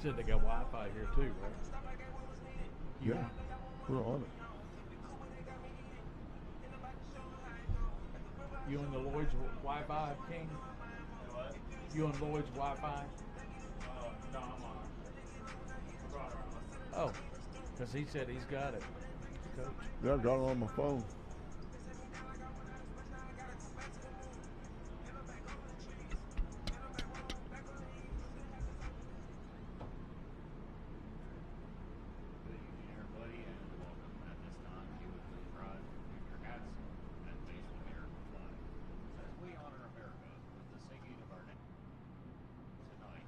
said they got Wi-Fi here too, right? Yeah, we're on it. You on the Lloyd's Wi-Fi, King? What? You on Lloyd's Wi-Fi? No, I'm on. Oh, because he said he's got it, Coach. Yeah, I got it on my phone. Good evening, everybody, and welcome at this time to the Pride Your Hats and Face American Flag. As we honor America with the singing of our nation tonight.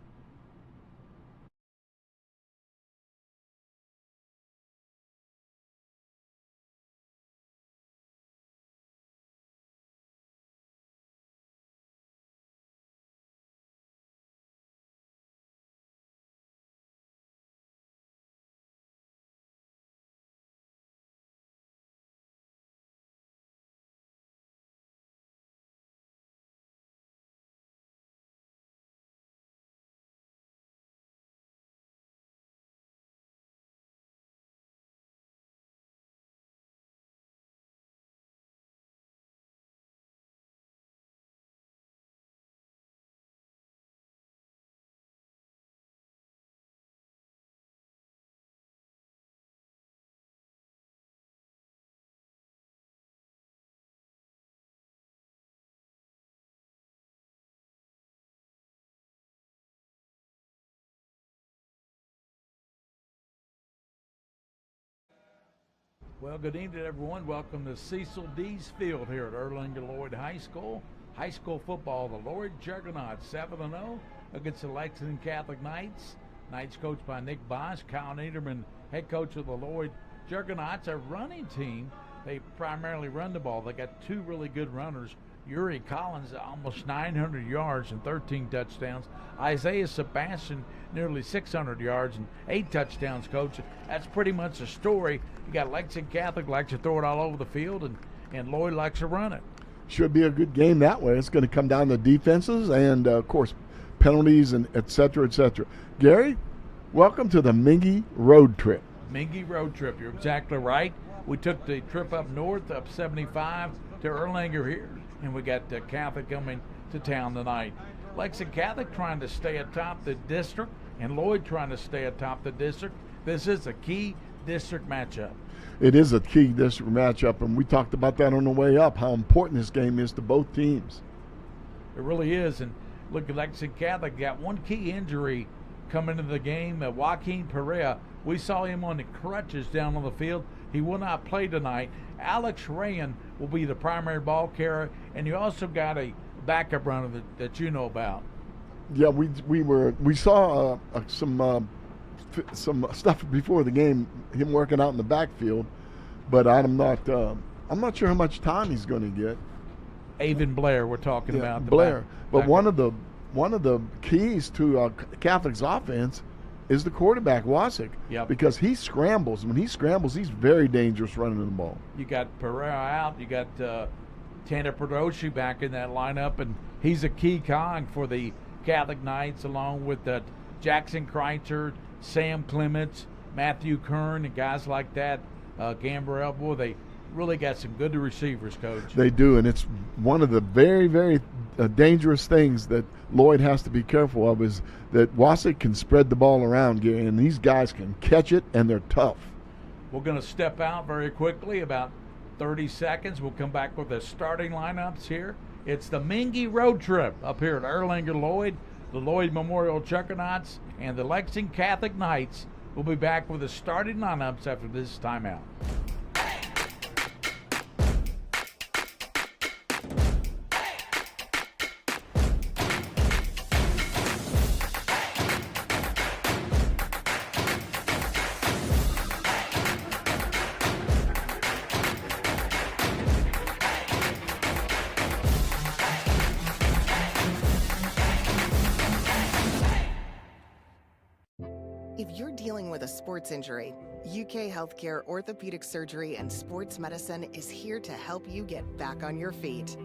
Well, good evening, everyone. Welcome to Cecil D's Field here at Erlanger Lloyd High School. High school football, the Lloyd Juggernauts 7-0 against the Lexington Catholic Knights. Knights coached by Nick Bosch, Kyle Niederman, head coach of the Lloyd Juggernauts. A running team, they primarily run the ball. They got two really good runners. Yuri Collins, almost 900 yards and 13 touchdowns. Isaiah Sebastian, nearly 600 yards and 8 touchdowns, Coach. That's pretty much the story. You got Lexington Catholic likes to throw it all over the field, and Lloyd likes to run it. Should be a good game that way. It's going to come down to defenses and, of course, penalties and et cetera, et cetera. Gary, welcome to the Mingy Road Trip. Mingy Road Trip, you're exactly right. We took the trip up north, up 75 to Erlanger here, and we got Catholic coming to town tonight. Lexington Catholic trying to stay atop the district, and Lloyd trying to stay atop the district. This is a key district matchup. It is a key district matchup, and we talked about that on the way up, how important this game is to both teams. It really is, and look at Lexington Catholic got one key injury coming into the game. Joaquin Perea, we saw him on the crutches down on the field. He will not play tonight. Alex Rayan will be the primary ball carrier, and you also got a backup runner that you know about. Yeah, we saw some stuff before the game, him working out in the backfield, but I'm not sure how much time he's going to get. Avon Blair, we're talking about. Blair. But one of the keys to Catholic's offense is the quarterback, Wasik. Yep. Because he scrambles. When he scrambles, he's very dangerous running the ball. You got Pereira out. You got Tanner Prodoshi back in that lineup, and he's a key cog for the Catholic Knights, along with Jackson Kreitzer, Sam Clements, Matthew Kern, and guys like that. Gambrell, boy, they really got some good receivers, Coach. They do, and it's one of the very, very dangerous things that Lloyd has to be careful of is that Wasik can spread the ball around, Gary, and these guys can catch it, and they're tough. We're going to step out very quickly, about 30 seconds. We'll come back with the starting lineups here. It's the Mingy Road Trip up here at Erlanger Lloyd, the Lloyd Memorial Juggernauts, and the Lexington Catholic Knights. We'll be back with the starting lineups after this timeout. If you're dealing with a sports injury, UK Healthcare Orthopedic Surgery and Sports Medicine is here to help you get back on your feet.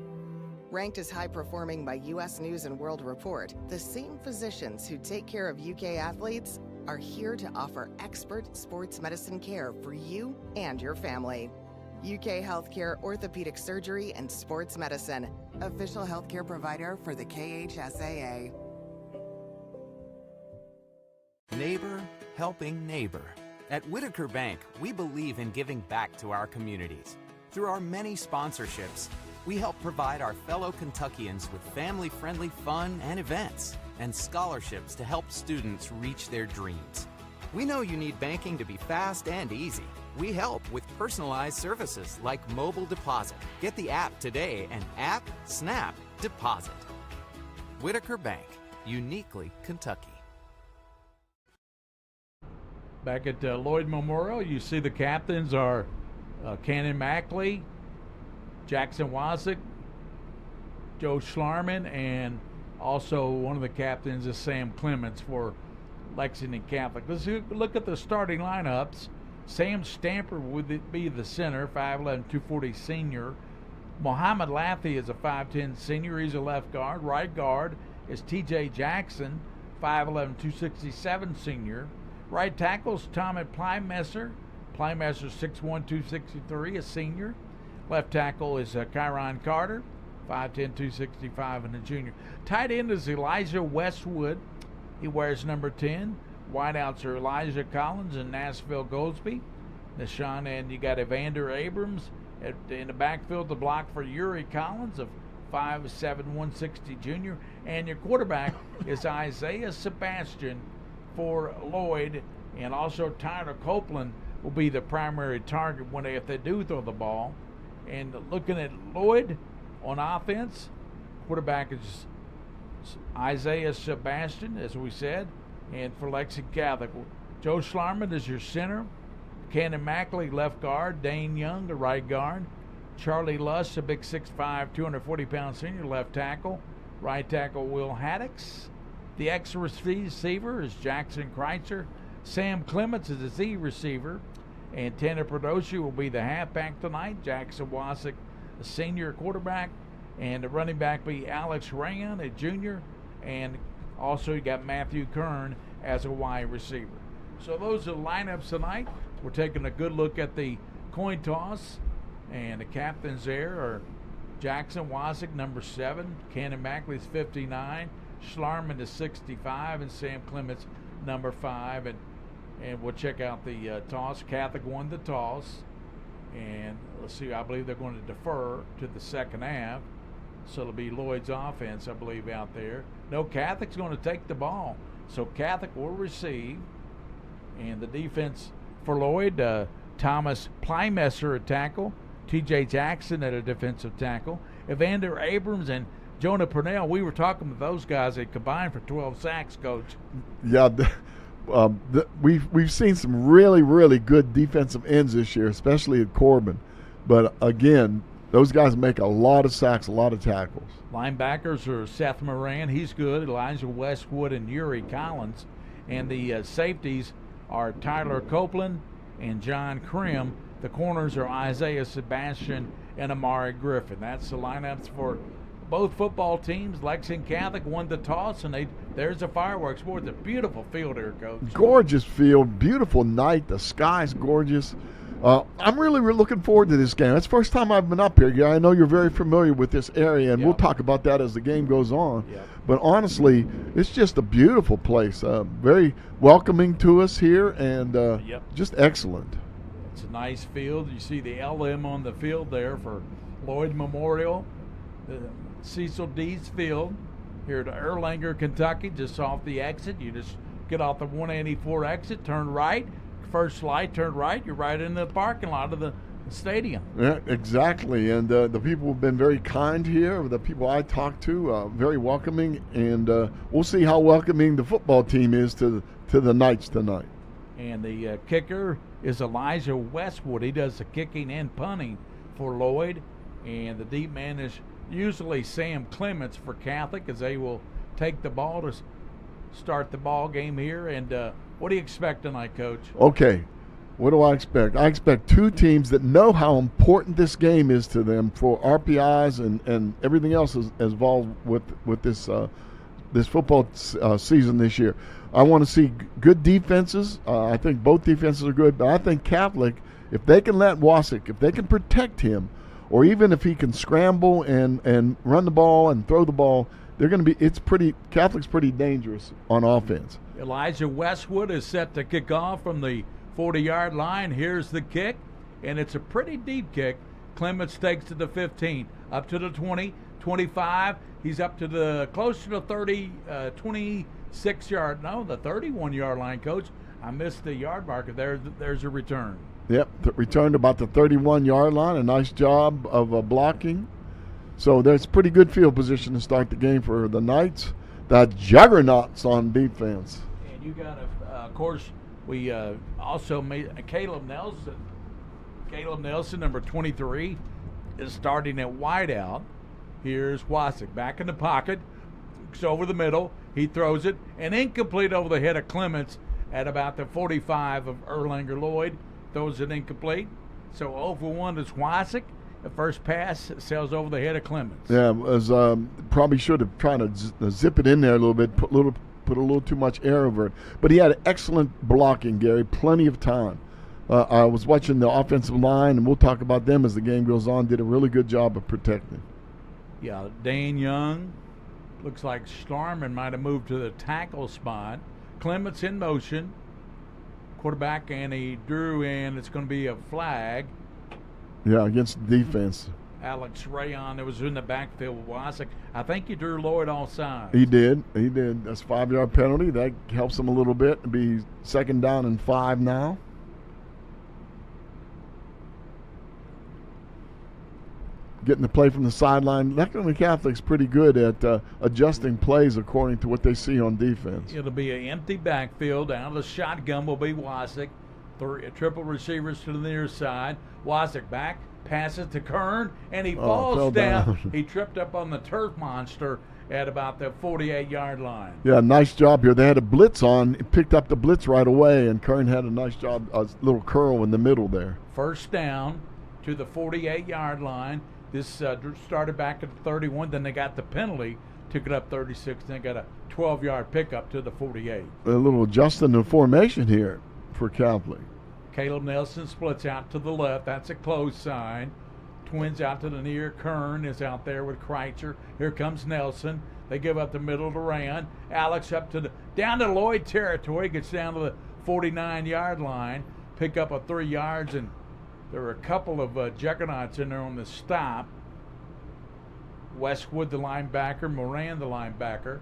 Ranked as high performing by US News and World Report, the same physicians who take care of UK athletes are here to offer expert sports medicine care for you and your family. UK Healthcare Orthopedic Surgery and Sports Medicine, official healthcare provider for the KHSAA. Neighbor helping neighbor. At Whitaker Bank, we believe in giving back to our communities. Through our many sponsorships, we help provide our fellow Kentuckians with family-friendly fun and events, and scholarships to help students reach their dreams. We know you need banking to be fast and easy. We help with personalized services like mobile deposit. Get the app today and snap, deposit. Whitaker Bank, uniquely Kentucky. Back at Lloyd Memorial, you see the captains are Cannon Mackley, Jackson Wasick, Joe Schlarman, and also one of the captains is Sam Clements for Lexington Catholic. Let's look at the starting lineups. Sam Stamper would be the center, 5'11", 240 senior. Mohamed Lathi is a 5'10 senior. He's a left guard. Right guard is TJ Jackson, 5'11", 267 senior. Right tackle is Tommy Plymesser. Plymesser 6'1", 263, a senior. Left tackle is Kyron Carter, 5'10", 265, and a junior. Tight end is Elijah Westwood. He wears number 10. Wideouts are Elijah Collins and Nashville Goldsby. Nishan, and you got Evander Abrams in the backfield to block for Yuri Collins of 5'7", 160 junior. And your quarterback is Isaiah Sebastian for Lloyd, and also Tyler Copeland will be the primary target if they do throw the ball. And looking at Lloyd on offense, quarterback is Isaiah Sebastian, as we said, and for Lexington Catholic, Joe Schlarman is your center, Cannon Mackley left guard, Dane Young the right guard, Charlie Luss, a big 6'5", 240-pound senior left tackle, right tackle Will Haddix. The ex-receiver is Jackson Kreitzer. Sam Clements is the Z receiver. And Tanner Perdoshi will be the halfback tonight. Jackson Wasick, a senior quarterback. And the running back will be Alex Rayan, a junior. And also you got Matthew Kern as a wide receiver. So those are the lineups tonight. We're taking a good look at the coin toss. And the captains there are Jackson Wasick, number 7. Cannon Mackley's 59. Schlarman is 65, and Sam Clements, number 5. And we'll check out the toss. Catholic won the toss. And let's see, I believe they're going to defer to the second half. So it'll be Lloyd's offense, I believe, out there. No, Catholic's going to take the ball. So Catholic will receive. And the defense for Lloyd, Thomas Plymesser at tackle. TJ Jackson at a defensive tackle. Evander Abrams and Jonah Purnell, we were talking with those guys. They combined for 12 sacks, Coach. Yeah, we've seen some really, really good defensive ends this year, especially at Corbin. But, again, those guys make a lot of sacks, a lot of tackles. Linebackers are Seth Moran. He's good. Elijah Westwood and Yuri Collins. And the safeties are Tyler Copeland and John Krim. The corners are Isaiah Sebastian and Amari Griffin. That's the lineups for both football teams. Lexington Catholic won the toss, and there's the fireworks board. It's a beautiful field here, Coach. Gorgeous field, beautiful night. The sky's gorgeous. I'm really looking forward to this game. That's the first time I've been up here. Yeah, I know you're very familiar with this area, and we'll talk about that as the game goes on. Yep. But honestly, it's just a beautiful place. Very welcoming to us here, and just excellent. It's a nice field. You see the LM on the field there for Lloyd Memorial. The Cecil Dees Field here at Erlanger, Kentucky, just off the exit. You just get off the 184 exit, turn right, first light, turn right, you're right in the parking lot of the stadium. Yeah, exactly. And the people have been very kind here. The people I talked to, very welcoming, and we'll see how welcoming the football team is to the Knights tonight. And the kicker is Elijah Westwood. He does the kicking and punting for Lloyd. And the deep man is usually Sam Clements for Catholic, as they will take the ball to start the ball game here. And what do you expect tonight, Coach? Okay, what do I expect? I expect two teams that know how important this game is to them for RPIs and everything else is involved with this this football season this year. I want to see good defenses. I think both defenses are good, but I think Catholic, if they can let Wasick, if they can protect him, or even if he can scramble and run the ball and throw the ball, they're going to be. Catholic's pretty dangerous on offense. Elijah Westwood is set to kick off from the 40-yard line. Here's the kick, and it's a pretty deep kick. Clements takes to the 15, up to the 20, 25. He's up to the close to the 30, 26-yard. No, the 31-yard line, Coach. I missed the yard marker. There's a return. Yep, returned about the 31-yard line. A nice job of blocking. So there's pretty good field position to start the game for the Knights. The Juggernauts on defense. And you got, of course, we also made Caleb Nelson. Caleb Nelson, number 23, is starting at wideout. Here's Wasick back in the pocket. It's over the middle. He throws it. And incomplete over the head of Clements at about the 45 of Erlanger Lloyd. Throws it incomplete. So 0 for 1 is Wasick. The first pass sails over the head of Clements. Yeah, was probably should have tried to zip it in there a little bit, put a little too much air over it. But he had excellent blocking, Gary, plenty of time. I was watching the offensive line, and we'll talk about them as the game goes on, did a really good job of protecting. Yeah, Dane Young. Looks like Starman might have moved to the tackle spot. Clements in motion. Quarterback, and he drew in. It's going to be a flag. Yeah, against the defense. Alex Rayon, that was in the backfield with Wasick. I think he drew Lloyd all sides. He did. That's a 5-yard penalty. That helps him a little bit. It'll be 2nd down and 5 now. Getting the play from the sideline. Lexington Catholic's pretty good at adjusting plays according to what they see on defense. It'll be an empty backfield. Out of the shotgun will be Wasick. Triple receivers to the near side. Wasick back, passes to Kern, and he falls down. He tripped up on the turf monster at about the 48-yard line. Yeah, nice job here. They had a blitz on. He picked up the blitz right away, and Kern had a nice job, a little curl in the middle there. First down to the 48-yard line. This started back at the 31. Then they got the penalty, took it up 36. Then got a 12-yard pickup to the 48. A little adjusting the formation here for Catholic. Caleb Nelson splits out to the left. That's a close sign. Twins out to the near. Kern is out there with Kreitzer. Here comes Nelson. They give up the middle to Rand. Alex up to down to Lloyd territory. Gets down to the 49-yard line. Pick up a 3 yards, and there were a couple of juggernauts in there on the stop. Westwood, the linebacker. Moran, the linebacker.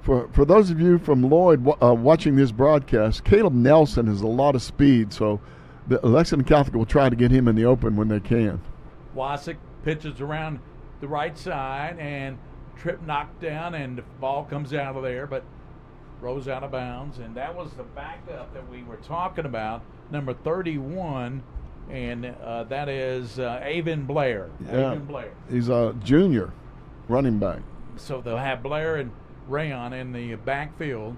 For those of you from Lloyd watching this broadcast, Caleb Nelson has a lot of speed, so the Lexington Catholic will try to get him in the open when they can. Wasick pitches around the right side and knocked down, and the ball comes out of there, but rolls out of bounds. And that was the backup that we were talking about, number 31, and that is Avon Blair. Yeah, Avon Blair. He's a junior running back. So they'll have Blair and Rayon in the backfield.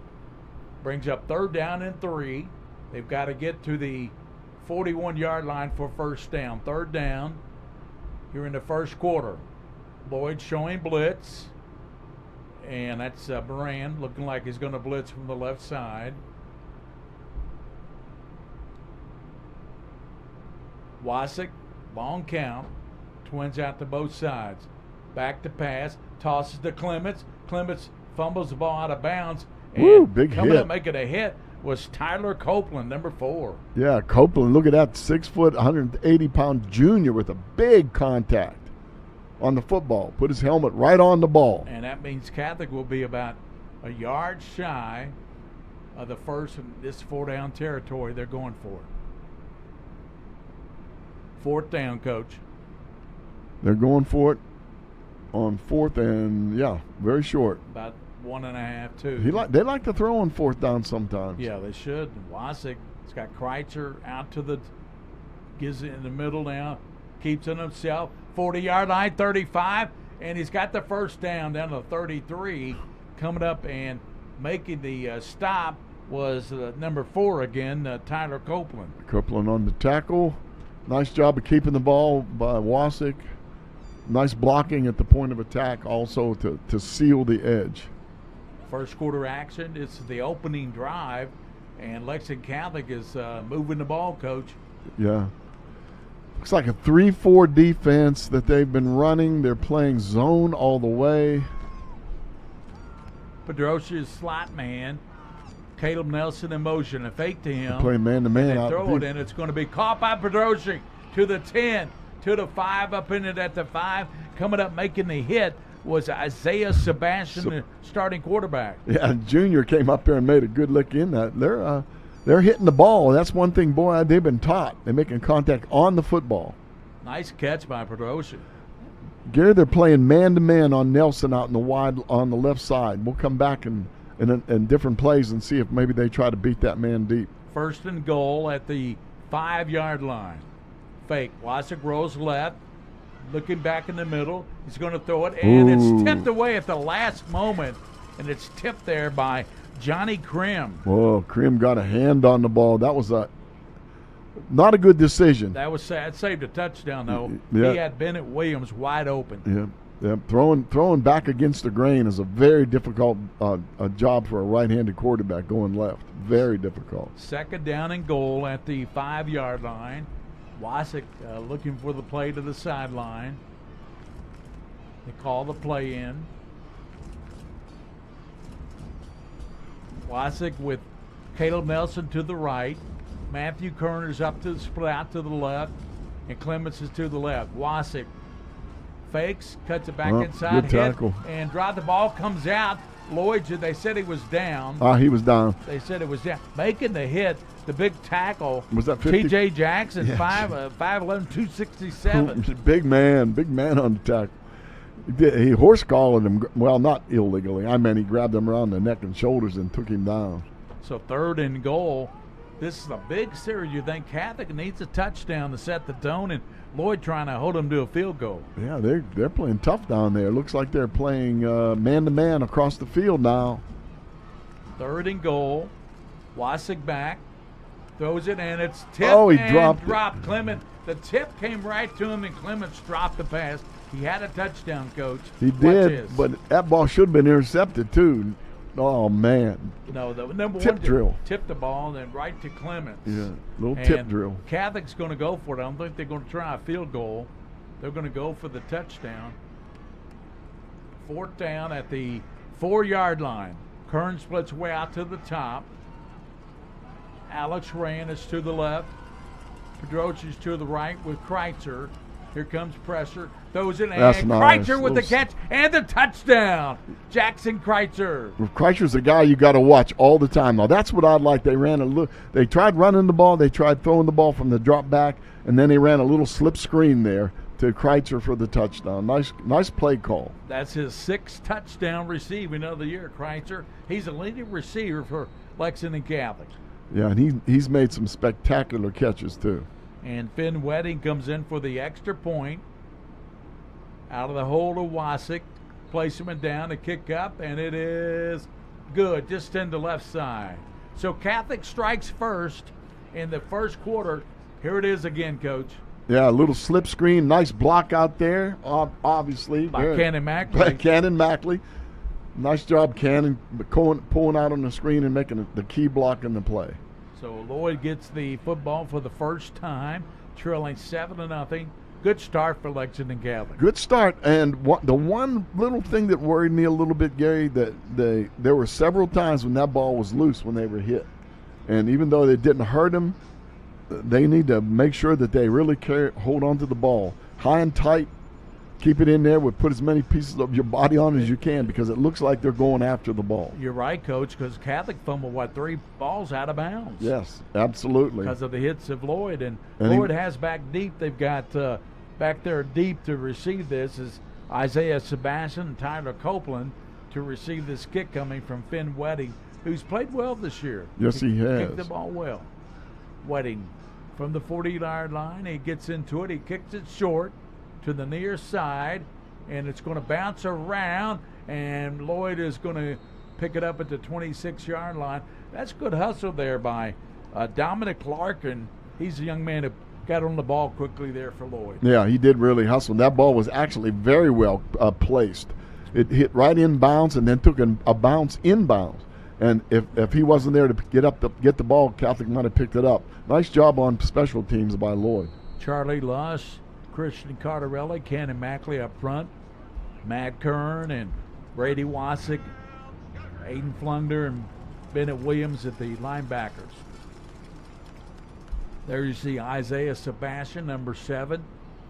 Brings up 3rd down and 3. They've got to get to the 41-yard line for first down. 3rd down here in the first quarter. Lloyd showing blitz. And that's Moran looking like he's going to blitz from the left side. Wasick, long count. Twins out to both sides. Back to pass. Tosses to Clements. Clements fumbles the ball out of bounds. And woo, big coming hit. up making a hit was Tyler Copeland, number 4. Yeah, Copeland, look at that, 6 foot, 180-pound junior with a big contact on the football. Put his helmet right on the ball. And that means Catholic will be about a yard shy of the first in this 4-down territory they're going for. 4th down, Coach. They're going for it on 4th and, yeah, very short. About 1.5, 2. They like to throw on 4th down sometimes. Yeah, they should. Wasick has got Kreitzer out to the, gives it in the middle now, keeps it himself. 40-yard line, 35, and he's got the first down to 33. Coming up and making the stop was number 4 again, Tyler Copeland. Copeland on the tackle. Nice job of keeping the ball by Wasick. Nice blocking at the point of attack also to seal the edge. First quarter action. It's the opening drive, and Lexington Catholic is moving the ball, Coach. Yeah. Looks like a 3-4 defense that they've been running. They're playing zone all the way. Pedrosia's slot man. Caleb Nelson in motion. A fake to him. They're playing man-to-man and out throw it, deep. and it's going to be caught by Pedrosia to the 10, to the 5, up in it at the 5. Coming up making the hit was Isaiah Sebastian, the starting quarterback. Yeah, Junior came up there and made a good lick in that. They're hitting the ball. That's one thing, boy, they've been taught. They're making contact on the football. Nice catch by Pedrosia. Gary, they're playing man-to-man on Nelson out in the wide on the left side. We'll come back in different plays and see if maybe they try to beat that man deep. First and goal at the 5-yard line. Fake. Wasik rolls left. Looking back in the middle. He's going to throw it, and it's tipped away at the last moment. And it's tipped there by Johnny Krim. Whoa, Krim got a hand on the ball. That was not a good decision. That was sad. Saved a touchdown, though. Yeah. He had Bennett Williams wide open. Yeah. Throwing back against the grain is a very difficult job for a right-handed quarterback going left. Very difficult. Second down and goal at the 5-yard line. Wasik looking for the play to the sideline. They call the play in. Wasik with Caleb Nelson to the right. Matthew Kerner's up to the split out to the left. And Clements is to the left. Wasik fakes, cuts it back inside, good tackle. hit, and drive the ball, comes out. Lloyd, they said he was down. He was down. They said it was down. Making the hit, the big tackle. Was that 50? T.J. Jackson, Yeah. 5'11", 267. Big man on the tackle. He horse collared him, well, not illegally. I mean, he grabbed him around the neck and shoulders and took him down. So third and goal. This is a big series. You think Catholic needs a touchdown to set the tone, and Lloyd trying to hold him to a field goal. Yeah, they're playing tough down there. Looks like they're playing man-to-man across the field now. Third and goal. Wasik back. Throws it, and it's tipped. He and dropped Clement. The tip came right to him, and Clements dropped the pass. He had a touchdown, Coach. He did, but that ball should have been intercepted, too. Oh, man. No, the number tip one drill. Tipped the ball, and then right to Clements. Yeah, little tip drill. Catholic's going to go for it. I don't think they're going to try a field goal. They're going to go for the touchdown. Fourth down at the 4-yard line. Kern splits way out to the top. Alex Rand is to the left. Pedrosia's to the right with Kreitzer. Here comes pressure. Throws it, and Kreitzer with the catch and the touchdown. Jackson Kreitzer. Kreitzer's a guy you got to watch all the time. Now that's what I like. They tried running the ball. They tried throwing the ball from the drop back, and then they ran a little slip screen there to Kreitzer for the touchdown. Nice play call. That's his 6th touchdown receiving of the year. Kreitzer. He's a leading receiver for Lexington Catholic. Yeah, and he's made some spectacular catches too. And Finn Wedding comes in for the extra point. Out of the hole to Wasik. Placement down to kick up, and it is good, just in the left side. So Catholic strikes first in the first quarter. Here it is again, Coach. Yeah, a little slip screen, nice block out there, obviously. By Cannon Mackley. By Cannon Mackley. Nice job, Cannon, pulling out on the screen and making the key block in the play. So Lloyd gets the football for the first time, trailing 7-0. Good start for Lexington Catholic. Good start, and the one little thing that worried me a little bit, Gary, that there were several times when that ball was loose when they were hit, and even though they didn't hurt them, they need to make sure that they really hold on to the ball high and tight. Keep it in there. Put as many pieces of your body on as you can, because it looks like they're going after the ball. You're right, Coach, because Catholic fumbled, 3 balls out of bounds? Yes, absolutely. Because of the hits of Lloyd. And Lloyd has back deep. They've got back there deep to receive this is Isaiah Sebastian and Tyler Copeland to receive this kick coming from Finn Wedding, who's played well this year. Yes, he has. Kicked the ball well. Wedding from the 40-yard line. He gets into it. He kicks it short to the near side, and it's going to bounce around, and Lloyd is going to pick it up at the 26-yard line. That's good hustle there by Dominic Larkin. He's a young man who got on the ball quickly there for Lloyd. Yeah, he did really hustle. That ball was actually very well placed. It hit right inbounds and then took a bounce inbounds. And if he wasn't there to get the ball, Catholic might have picked it up. Nice job on special teams by Lloyd. Charlie Lush, Christian Cardarelli, Cannon Mackley up front, Matt Kern and Brady Wasick, Aiden Flunder and Bennett Williams at the linebackers. There you see Isaiah Sebastian, number 7,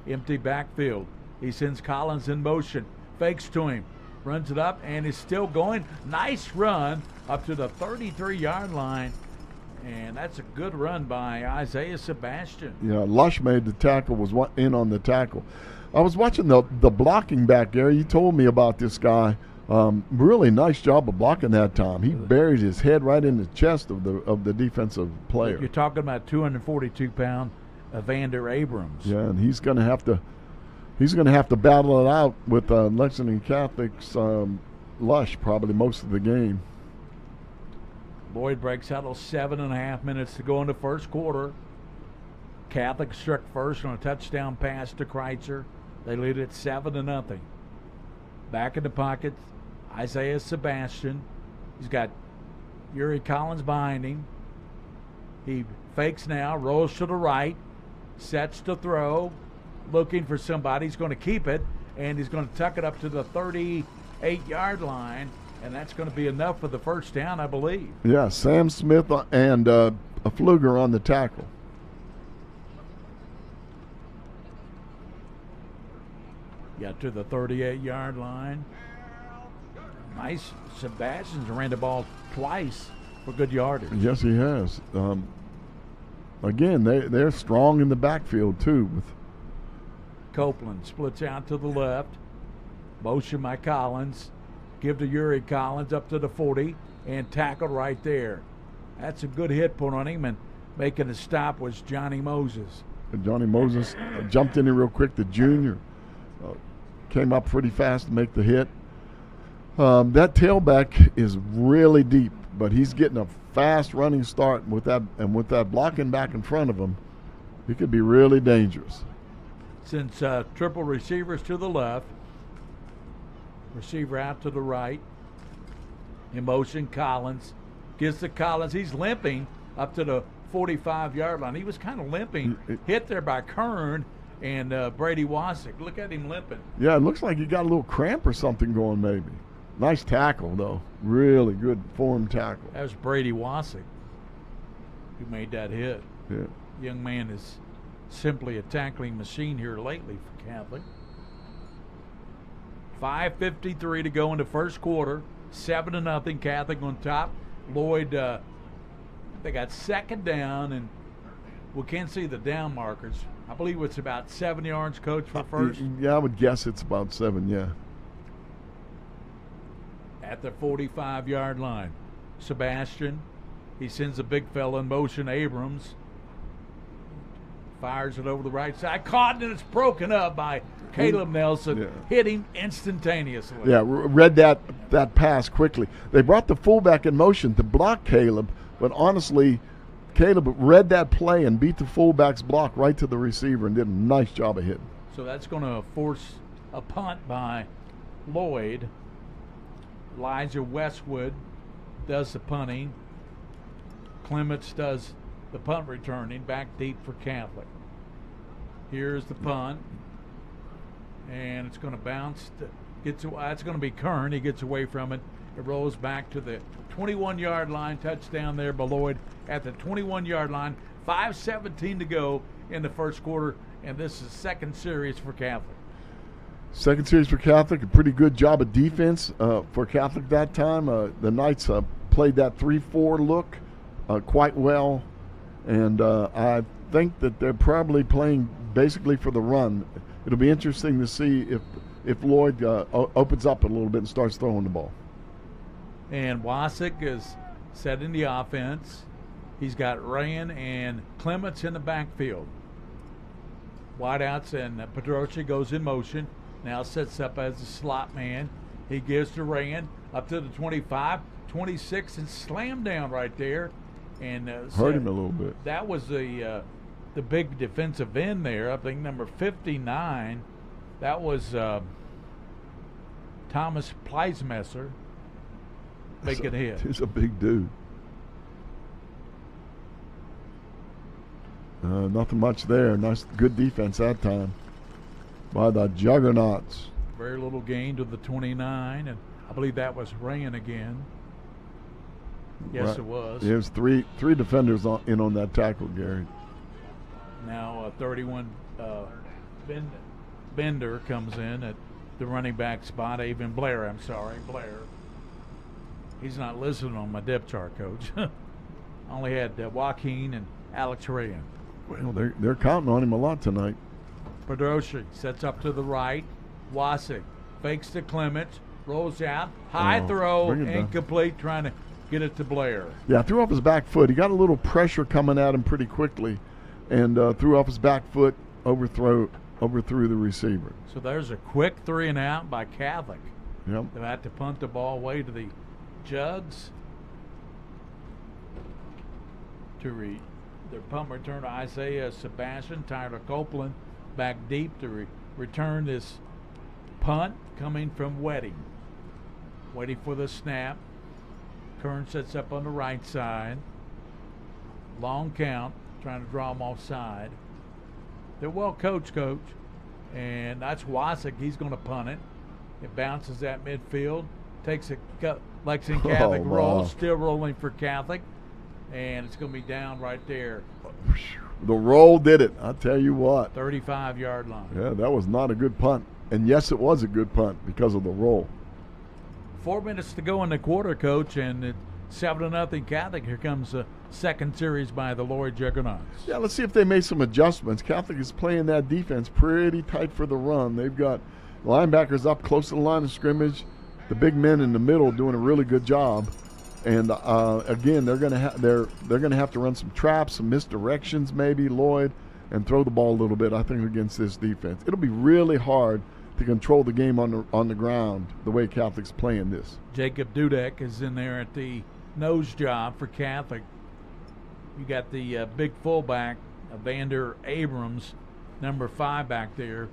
empty backfield. He sends Collins in motion, fakes to him, runs it up, and is still going. Nice run up to the 33-yard line, and that's a good run by Isaiah Sebastian. Yeah, Lush made the tackle, was in on the tackle. I was watching the blocking back there. You told me about this guy. Really nice job of blocking that time. He buried his head right in the chest of the defensive player. You're talking about 242-pound Evander Abrams. Yeah, and he's going to have to battle it out with Lexington Catholic's Lush probably most of the game. Lloyd breaks out 7.5 minutes to go in the first quarter. Catholic struck first on a touchdown pass to Kreitzer. They lead it 7-0. Back in the pocket, Isaiah Sebastian. He's got Yuri Collins behind him. He fakes now, rolls to the right, sets to throw, looking for somebody. He's going to keep it, and he's going to tuck it up to the 38-yard line, and that's going to be enough for the first down, I believe. Yeah, Sam Smith and a Pfluger on the tackle. Got to the 38-yard line. Nice. Sebastian's ran the ball twice for good yardage. Yes, he has. Again, they're strong in the backfield, too. With Copeland splits out to the left. Motion by Collins. Give to Yuri Collins up to the 40 and tackled right there. That's a good hit put on him, and making the stop was Johnny Moses. Johnny Moses jumped in there real quick, the junior. Came up pretty fast to make the hit. That tailback is really deep, but he's getting a fast running start with that, and with that blocking back in front of him, he could be really dangerous. Since triple receivers to the left, receiver out to the right. In motion, Collins gives to Collins. He's limping up to the 45-yard line. He was kind of limping, hit there by Kern and Brady Wasick. Look at him limping. Yeah, it looks like he got a little cramp or something going maybe. Nice tackle, though. Really good form tackle. That was Brady Wasick who made that hit. Yeah. Young man is simply a tackling machine here lately for Catholic. 5:53 to go in the first quarter. 7-0 Catholic on top. Lloyd, they got second down, and we can't see the down markers. I believe it's about 7 yards, Coach, for first. Yeah, I would guess it's about 7, yeah. At the 45-yard line. Sebastian, he sends a big fella in motion, Abrams. Fires it over the right side. Caught, and it's broken up by Caleb Nelson. Yeah. Hit him instantaneously. Yeah, read that pass quickly. They brought the fullback in motion to block Caleb, but honestly, Caleb read that play and beat the fullback's block right to the receiver and did a nice job of hitting. So that's going to force a punt by Lloyd. Elijah Westwood does the punting. Clements does the punt returning, back deep for Catholic. Here's the punt, and it's going to bounce. It's going to be Kern. He gets away from it. It rolls back to the 21-yard line. Touchdown there by Lloyd at the 21-yard line. 5:17 to go in the first quarter, and this is second series for Catholic. Second series for Catholic, a pretty good job of defense for Catholic that time. The Knights played that 3-4 look quite well, and I think that they're probably playing basically for the run. It'll be interesting to see if Lloyd opens up a little bit and starts throwing the ball. And Wasick is set in the offense. He's got Ryan and Clements in the backfield. Wideouts, and Pedroche goes in motion. Now sets up as a slot man. He gives to Ryan up to the 25, 26, and slam down right there. And hurt him a little bit. That was the big defensive end there. I think number 59. That was Thomas Pleismesser making a hit. He's a big dude. Nothing much there. Nice, good defense that time by the Juggernauts. Very little gain to the 29, and I believe that was Rain again. Yes, Right. it was. There's three defenders in on that tackle, Gary. Now 31 Bender comes in at the running back spot. Blair. He's not listed on my depth chart, Coach. I only had Joaquin and Alex Rayan. Well, they're counting on him a lot tonight. Pedroshi sets up to the right. Wasik fakes to Clements, rolls out, high throw, bring it down. incomplete, trying to get it to Blair. Yeah, threw off his back foot. He got a little pressure coming at him pretty quickly, and threw off his back foot, overthrew the receiver. So there's a quick 3 and out by Catholic. Yep. They had to punt the ball away to the Jugs to their punt return to Isaiah Sebastian. Tyler Copeland back deep to return this punt coming from Wedding. Waiting for the snap. Kern sets up on the right side. Long count, trying to draw him offside. They're well coached, Coach. And that's Wasik. He's going to punt it. It bounces at midfield. Takes a Lexington Catholic roll. Wow. Still rolling for Catholic. And it's going to be down right there. The roll did it. I'll tell you what. 35-yard line. Yeah, that was not a good punt. And yes, it was a good punt because of the roll. 4 minutes to go in the quarter, Coach, and it's 7-0 Catholic. Here comes the second series by the Lloyd Juggernauts. Yeah, let's see if they made some adjustments. Catholic is playing that defense pretty tight for the run. They've got linebackers up close to the line of scrimmage. The big men in the middle doing a really good job. And again, they're gonna have to run some traps, some misdirections, maybe Lloyd, and throw the ball a little bit. I think against this defense, it'll be really hard to control the game on the ground the way Catholic's playing this. Jacob Dudek is in there at the nose job for Catholic. You got the big fullback, Vander Abrams, number 5 back there,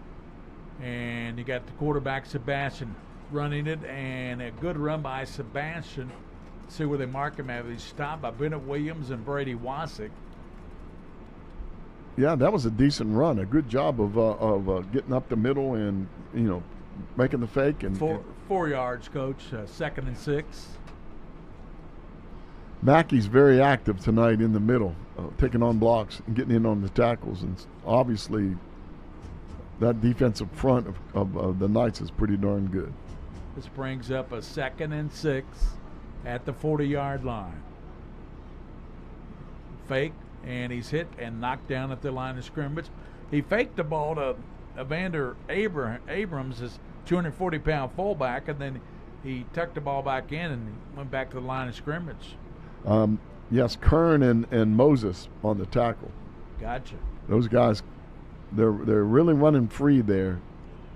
and you got the quarterback Sebastian running it, and a good run by Sebastian. See where they mark him at. He's stopped by Bennett Williams and Brady Wasik. Yeah, that was a decent run. A good job of getting up the middle and making the fake and 4 yards, Coach. 2nd and 6. Mackey's very active tonight in the middle, taking on blocks and getting in on the tackles. And obviously, that defensive front of the Knights is pretty darn good. This brings up a 2nd and 6 at the 40-yard line. Fake, and he's hit and knocked down at the line of scrimmage. He faked the ball to Evander Abrams, his 240-pound fullback, and then he tucked the ball back in and went back to the line of scrimmage. Yes, Kern and Moses on the tackle. Gotcha. Those guys, they're really running free there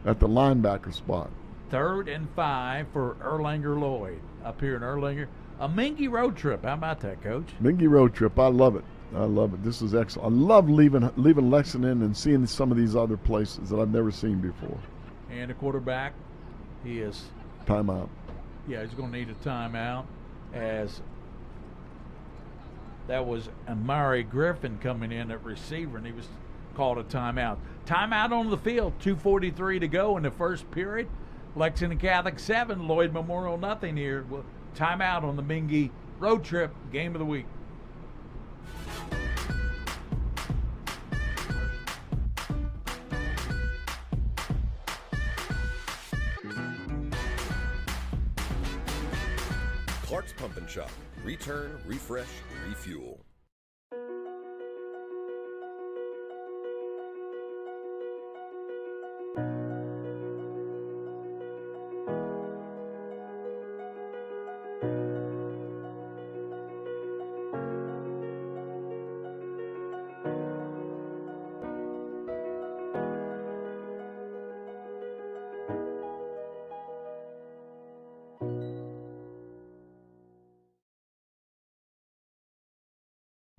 at the linebacker spot. 3rd and 5 for Erlanger Lloyd up here in Erlanger. A Mingy road trip. How about that, Coach? Mingy road trip. I love it. I love it. This is excellent. I love leaving Lexington and seeing some of these other places that I've never seen before. And the quarterback, he is Timeout. Yeah, he's going to need a timeout, as that was Amari Griffin coming in at receiver, and he was called a timeout. Timeout on the field, 2:43 to go in the first period. Lexington Catholic 7, Lloyd Memorial nothing here. Timeout on the Mingy road trip, game of the week. Clark's Pump and Shop. Return, refresh, refuel.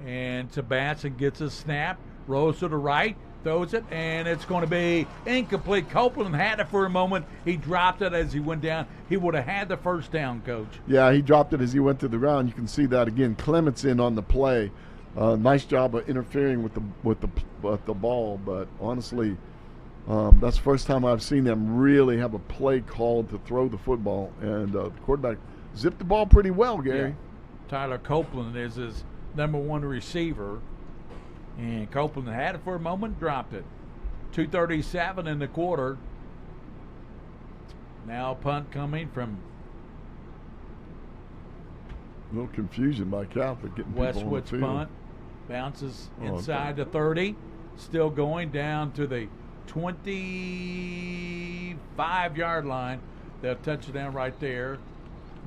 And Sebastian gets a snap, rolls to the right, throws it, and it's going to be incomplete. Copeland had it for a moment. He dropped it as he went down. He would have had the first down, Coach. Yeah, he dropped it as he went to the ground. You can see that again. Clements in on the play. Nice job of interfering with the ball, but honestly, that's the first time I've seen them really have a play called to throw the football, and the quarterback zipped the ball pretty well, Gary. Yeah. Tyler Copeland is his #1 receiver, and Copeland had it for a moment, dropped it. 2:37 in the quarter. Now punt coming from A little confusion by Catholic getting people on the Westwood's field. punt. Bounces inside the 30. Still going down to the 25-yard line. They'll touch it down right there.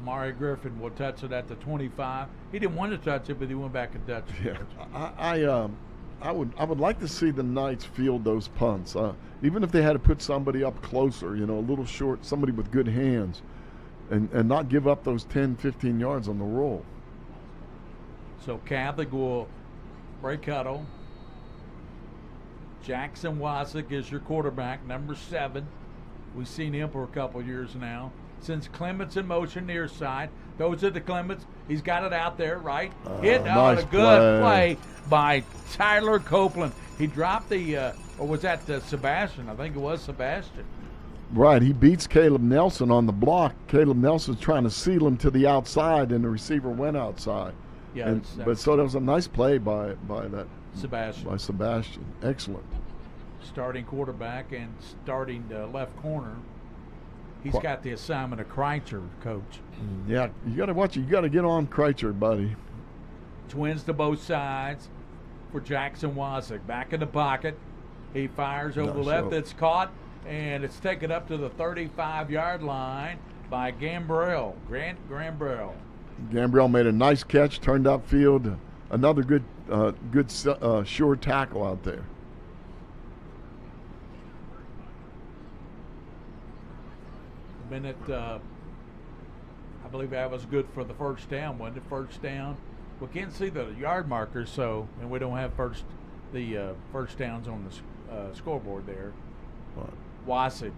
Mari Griffin will touch it at the 25. He didn't want to touch it, but he went back and touched it. Yeah, I would like to see the Knights field those punts. Even if they had to put somebody up closer, a little short, somebody with good hands, and not give up those 10, 15 yards on the roll. So Catholic will break huddle. Jackson Wasick is your quarterback, #7. We've seen him for a couple years now. Since Clements in motion near side, goes to Clements. He's got it out there, right? Hit nice a good play by Tyler Copeland. He dropped or was that Sebastian? I think it was Sebastian. Right, he beats Caleb Nelson on the block. Caleb Nelson's trying to seal him to the outside, and the receiver went outside. Yeah, so that was a nice play by that Sebastian. By Sebastian, excellent. Starting quarterback and starting left corner. He's got the assignment of Kreitzer, Coach. Yeah, you got to watch it. You got to get on Kreitzer, buddy. Twins to both sides for Jackson Wasick. Back in the pocket. He fires over the left. It's caught, and it's taken up to the 35-yard line by Gambrell, Grant Gambrell. Gambrell made a nice catch, turned upfield. Another good sure tackle out there. Minute, I believe that was good for the first down, wasn't it? First down. We can't see the yard markers, and we don't have first downs on the scoreboard there. What? Wasick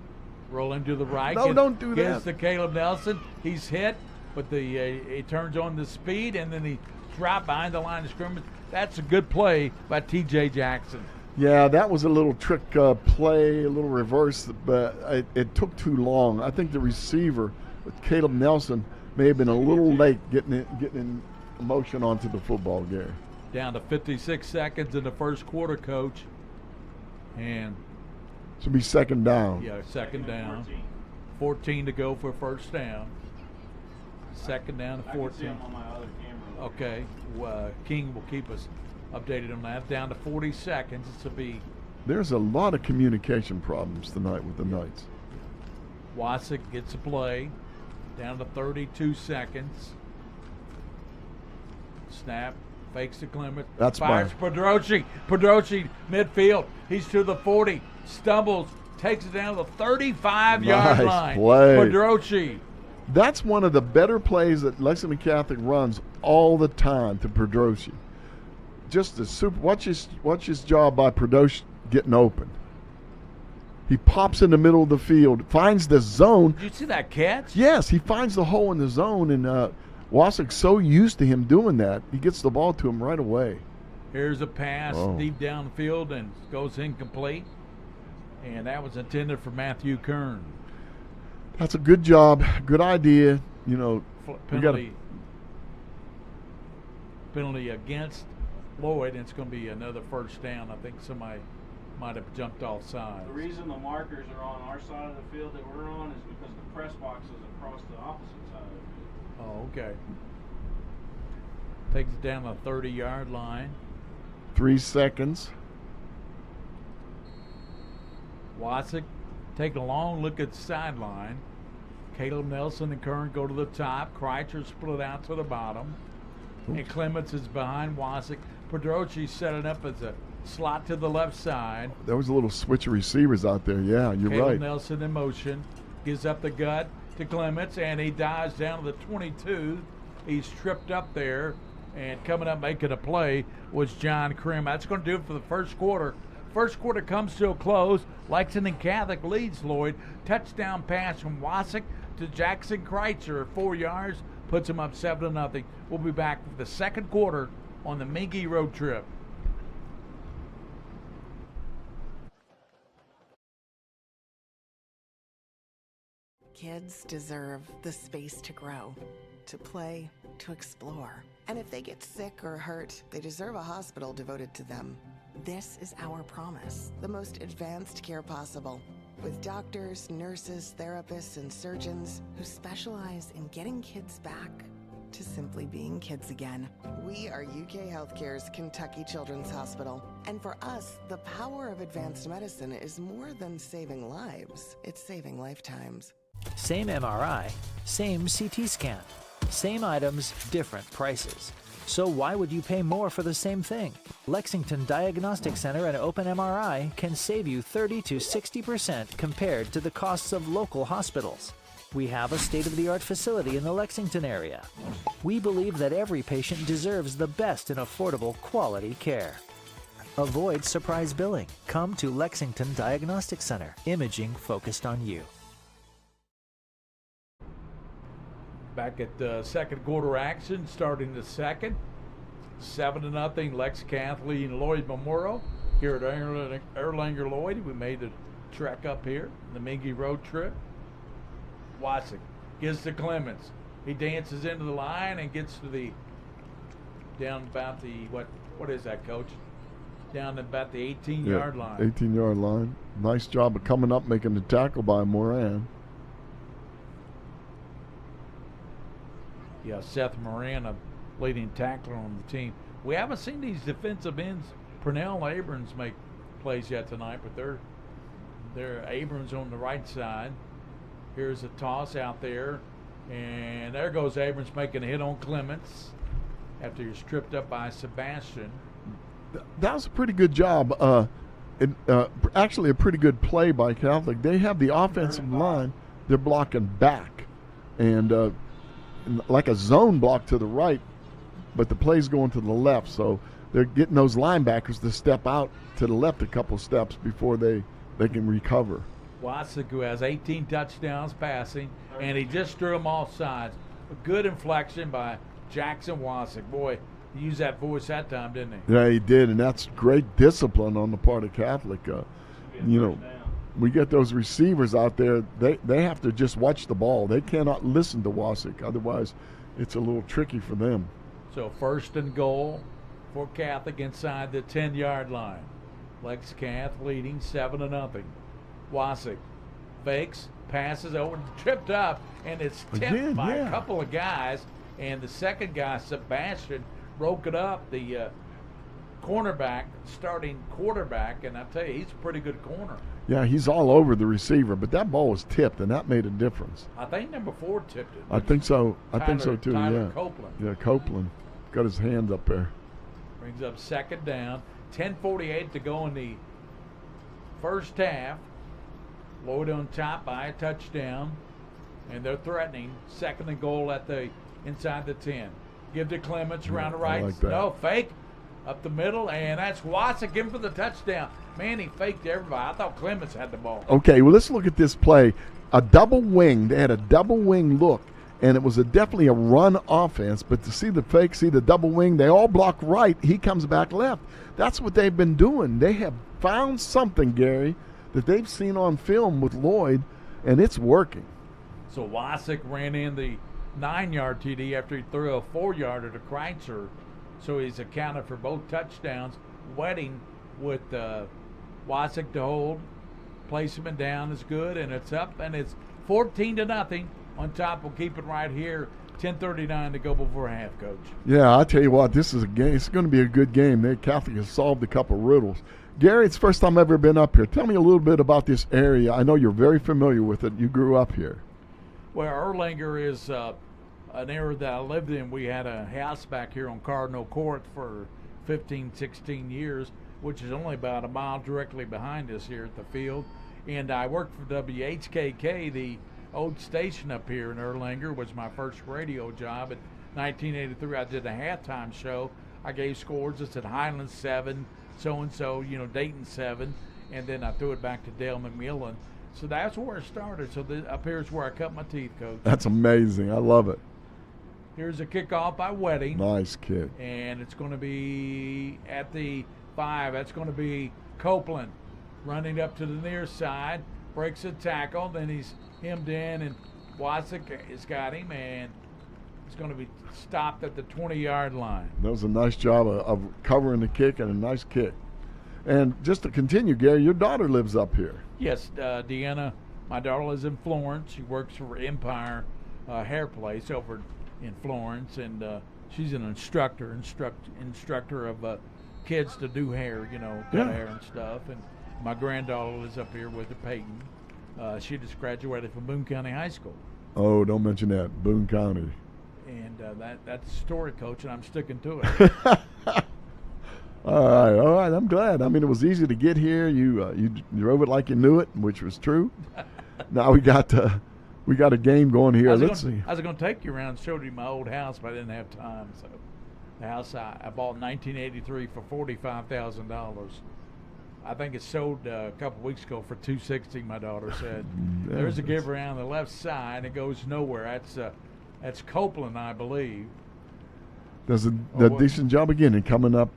rolling to the right. No, don't do that. Gets to Caleb Nelson. He's hit, but he turns on the speed, and then he dropped behind the line of scrimmage. That's a good play by T.J. Jackson. Yeah, that was a little trick play, a little reverse, but it took too long. I think the receiver, Caleb Nelson, may have been a little late getting in motion onto the football, Gary. Down to 56 seconds in the first quarter, Coach. And should be second down. Yeah, second down. 14 to go for first down. Second down to 14. Okay, King will keep us updated on that. Down to 40 seconds. This will be. There's a lot of communication problems tonight with the Knights. Wasick gets a play. Down to 32 seconds. Snap. Fakes to Clement. That's fires Pedrochi. Pedrochi midfield. He's to the 40. Stumbles. Takes it down to the 35-yard line. Play. Pedrochi. That's one of the better plays that Lexington Catholic runs all the time to Pedrochi. Just a super. Watch his job by Pedrochi getting open. He pops in the middle of the field, finds the zone. Did you see that catch? Yes, he finds the hole in the zone, and Wasick's so used to him doing that, he gets the ball to him right away. Here's a pass deep downfield and goes incomplete. And that was intended for Matthew Kern. That's a good job, good idea. Penalty against Lloyd, and it's going to be another first down. I think somebody might have jumped offside. The reason the markers are on our side of the field that we're on is because the press box is across the opposite side of the field. Oh, okay. Takes it down the 30-yard line. 3 seconds. Wasick take a long look at the sideline. Caleb Nelson and Kern go to the top. Kreitzer split out to the bottom. Oops. And Clements is behind Wasick. Pedrochi set it up as a slot to the left side. There was a little switch of receivers out there. Yeah, you're Caleb right. Nelson in motion. Gives up the gut to Clements, and he dives down to the 22. He's tripped up there, and coming up making a play was John Krim. That's going to do it for the first quarter. First quarter comes to a close. Lexington Catholic leads Lloyd. Touchdown pass from Wasick to Jackson Kreitzer, 4 yards, puts him up 7-0. We'll be back for the second quarter on the Minky Road Trip. Kids deserve the space to grow, to play, to explore. And if they get sick or hurt, they deserve a hospital devoted to them. This is our promise, the most advanced care possible, with doctors, nurses, therapists, and surgeons who specialize in getting kids back to simply being kids again. We are UK Healthcare's Kentucky Children's Hospital. And for us, the power of advanced medicine is more than saving lives, it's saving lifetimes. Same MRI, same CT scan. Same items, different prices. So why would you pay more for the same thing? Lexington Diagnostic Center and Open MRI can save you 30 to 60% compared to the costs of local hospitals. We have a state-of-the-art facility in the Lexington area. We believe that every patient deserves the best in affordable, quality care. Avoid surprise billing. Come to Lexington Diagnostic Center. Imaging focused on you. Back at the second quarter action, starting the second. 7-0, Lex Catholic and Lloyd Memorial here at Erlanger Lloyd. We made the trek up here, the Minky Road Trip. Wasick gives to Clemens. He dances into the line and gets to the, down about the, what is that, Coach? Down about the 18-yard line. 18-yard line. Nice job of coming up, making the tackle by Moran. Yeah, Seth Moran, a leading tackler on the team. We haven't seen these defensive ends, Pernell Abrams, make plays yet tonight, but they're Abrams on the right side. Here's a toss out there, and there goes Abrams making a hit on Clements after he's tripped up by Sebastian. That was a pretty good job. Actually, a pretty good play by Catholic. They have the offensive line. They're blocking back, and like a zone block to the right, but the play's going to the left. So they're getting those linebackers to step out to the left a couple steps before they can recover. Wasick, who has 18 touchdowns passing, and he just threw them off sides. A good inflection by Jackson Wasick. Boy, he used that voice that time, didn't he? Yeah, he did, and that's great discipline on the part of Catholic. We get those receivers out there, they have to just watch the ball. They cannot listen to Wasick, otherwise it's a little tricky for them. So first and goal for Catholic inside the 10-yard line. Lex Cath leading 7-0. Wasick fakes, passes over, tripped up, and it's tipped by a couple of guys. And the second guy, Sebastian, broke it up. The cornerback, starting quarterback, and I tell you, he's a pretty good corner. Yeah, he's all over the receiver, but that ball was tipped, and that made a difference. I think number 4 tipped it. I think so. I think so too. Tyler Copeland. Yeah, Copeland got his hand up there. Brings up second down. 10:48 to go in the first half. Lloyd on top by a touchdown, and they're threatening second and goal at the inside the 10. Give to Clements around the right. Like no, fake up the middle, and that's Wasick in for the touchdown. Man, he faked everybody. I thought Clements had the ball. Okay, well, let's look at this play. A double wing. They had a double wing look, and it was definitely a run offense. But to see the fake, see the double wing, they all block right. He comes back left. That's what they've been doing. They have found something, Gary, that they've seen on film with Lloyd, and it's working. So Wasick ran in the 9-yard TD after he threw a 4-yarder to Kreitzer. So he's accounted for both touchdowns. Wedding with Wasick to hold. Placement down is good, and it's up, and it's 14-0 on top. We'll keep it right here. 10:39 to go before half, Coach. Yeah, I tell you what, this is a game. It's going to be a good game. The Catholic has solved a couple of riddles. Gary, it's the first time I've ever been up here. Tell me a little bit about this area. I know you're very familiar with it. You grew up here. Well, Erlanger is an area that I lived in. We had a house back here on Cardinal Court for 15, 16 years, which is only about a mile directly behind us here at the field. And I worked for WHKK, the old station up here in Erlanger. Was my first radio job. In 1983, I did a halftime show. I gave scores. It said Highlands 7, so-and-so, Dayton 7, and then I threw it back to Dale McMillan. So that's where it started. So up here's where I cut my teeth, Coach. That's amazing. I love it. Here's a kickoff by Wedding. Nice kick. And it's going to be at the 5. That's going to be Copeland running up to the near side, breaks a tackle, then he's hemmed in, and Wasik has got him, and it's going to be stopped at the 20-yard line. That was a nice job of covering the kick, and a nice kick. And just to continue, Gary, your daughter lives up here. Yes, Deanna, my daughter lives in Florence. She works for Empire Hair Place over in Florence, and she's an instructor of kids to do hair, cut hair and stuff. And my granddaughter lives up here with Peyton. She just graduated from Boone County High School. Oh, don't mention that, Boone County. And that's the story, Coach, and I'm sticking to it. All right. I'm glad. I mean, it was easy to get here. You drove it like you knew it, which was true. Now we got a game going here. Let's see. I was going to take you around and show you my old house, but I didn't have time. So the house I bought in 1983 for $45,000. I think it sold a couple weeks ago for $260. My daughter said. There's a giver on the left side. It goes nowhere. That's Copeland, I believe. Does a decent job again in coming up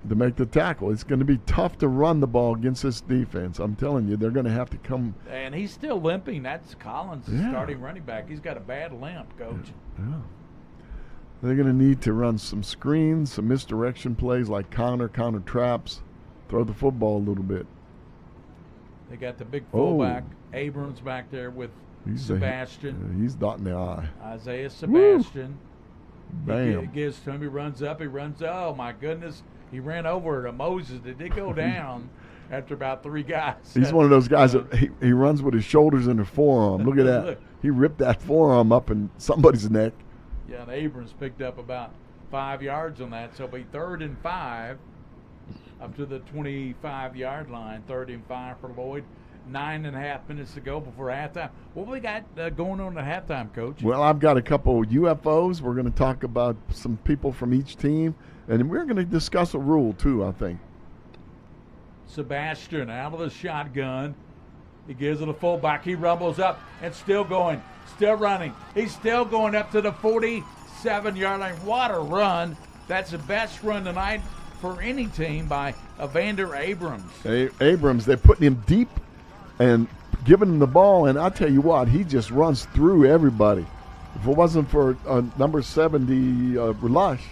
to make the tackle. It's going to be tough to run the ball against this defense. I'm telling you, they're going to have to come. And he's still limping. That's Collins, the starting running back. He's got a bad limp, Coach. Yeah. They're going to need to run some screens, some misdirection plays like counter traps, throw the football a little bit. They got the big fullback, Abrams, back there with Sebastian. He's dotting the I. Isaiah Sebastian. Bam. He gives to him. He runs up. Oh, my goodness. He ran over to Moses. Did they go down after about 3 guys? He's one of those guys that he runs with his shoulders and his forearm. Look at that. Look. He ripped that forearm up in somebody's neck. Yeah, and Abrams picked up about 5 yards on that. So it'll be 3rd and 5 up to the 25-yard line. 3rd and 5 for Lloyd. 9.5 minutes to go before halftime. What we got going on at halftime, Coach? Well, I've got a couple UFOs. We're going to talk about some people from each team, and we're going to discuss a rule too, I think. Sebastian out of the shotgun. He gives it a fullback. He rumbles up and still going, still running. He's still going up to the 47-yard line. What a run. That's the best run tonight for any team by Evander Abrams. Abrams, they're putting him deep and giving him the ball, and I tell you what, he just runs through everybody. If it wasn't for number 70 Rush,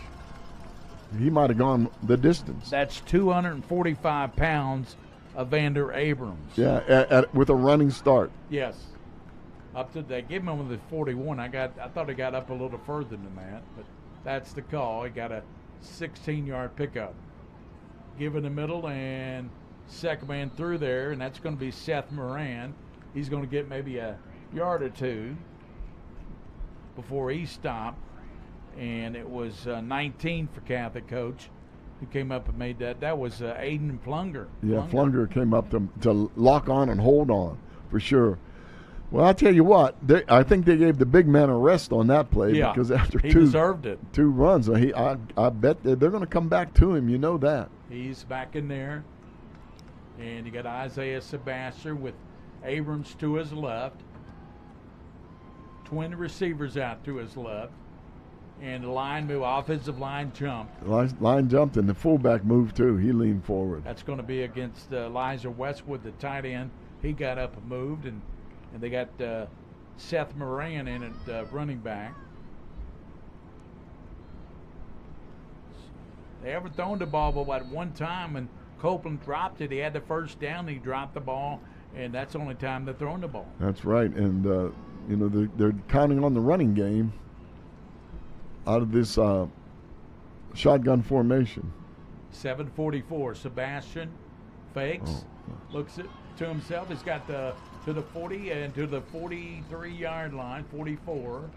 he might have gone the distance. That's 245 pounds of Evander Abrams. Yeah, with a running start. Yes. Up to they give him the 41. I thought he got up a little further than that, but that's the call. He got a 16-yard pickup. Give in the middle, and second man through there, and that's going to be Seth Moran. He's going to get maybe a yard or two before he stopped. And it was 19 for Catholic, Coach, who came up and made that. That was Aiden Plunger. Yeah, Plunger came up to lock on and hold on for sure. Well, I tell you what, I think they gave the big man a rest on that play because after he deserved it. 2 runs, I bet they're going to come back to him. You know that. He's back in there. And you got Isaiah Sebastian with Abrams to his left. Twin receivers out to his left. And the line move, offensive line jumped. Line jumped, and the fullback moved too. He leaned forward. That's going to be against Elijah Westwood, the tight end. He got up and moved, and they got Seth Moran in at running back. They haven't thrown the ball but one time, and Copeland dropped it. He had the first down. He dropped the ball, and that's the only time they're throwing the ball. That's right, and they're counting on the running game out of this shotgun formation. 7:44. Sebastian fakes, looks to himself. He's got to the 40 and to the 43-yard line, 44,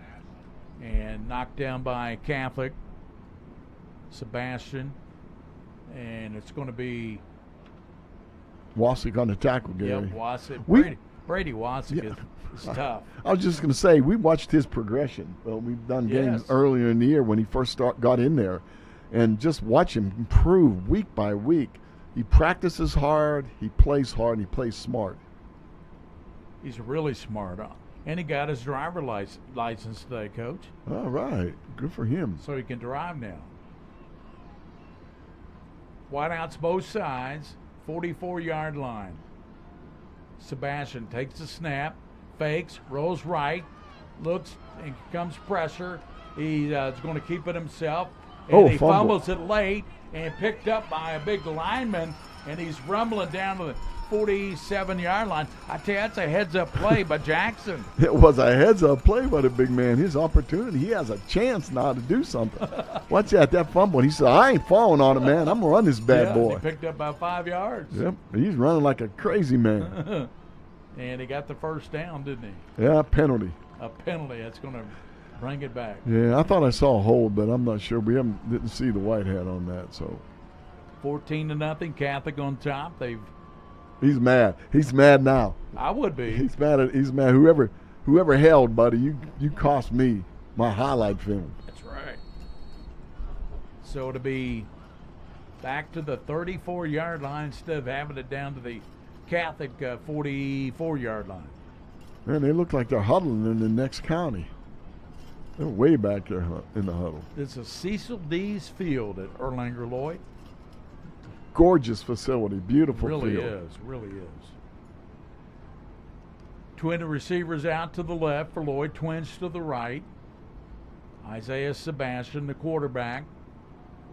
and knocked down by Catholic. Sebastian, and it's going to be Wasik on the tackle, Gary. Yep, Wasik. Brady Wasik is tough. I was just going to say, we watched his progression. Well, we've done games earlier in the year when he first got in there, and just watch him improve week by week. He practices hard, he plays hard, and he plays smart. He's really smart. And he got his driver license today, Coach. All right. Good for him. So he can drive now. Wideouts both sides, 44-yard line. Sebastian takes the snap, fakes, rolls right, looks, and comes pressure. He's going to keep it himself. And he fumbles it late and picked up by a big lineman, and he's rumbling down to the 47-yard line. I tell you, that's a heads-up play by Jackson. It was a heads-up play by the big man. His opportunity. He has a chance now to do something. Watch that fumble. He said, I ain't falling on it, man. I'm going to run this bad boy. He picked up about 5 yards. Yep. He's running like a crazy man. And he got the first down, didn't he? Yeah, penalty. A penalty. That's going to bring it back. Yeah, I thought I saw a hold, but I'm not sure. We didn't see the white hat on that. So 14-0, Catholic on top. He's mad. He's mad now. I would be. He's mad. Whoever held, buddy, you cost me my highlight film. That's right. So to be back to the 34-yard line instead of having it down to the Catholic 44-yard line. Man, they look like they're huddling in the next county. They're way back there in the huddle. It's a Cecil Dees Field at Erlanger Lloyd. Gorgeous facility, beautiful really field. Really is. Twin receivers out to the left for Lloyd, twins to the right. Isaiah Sebastian, the quarterback,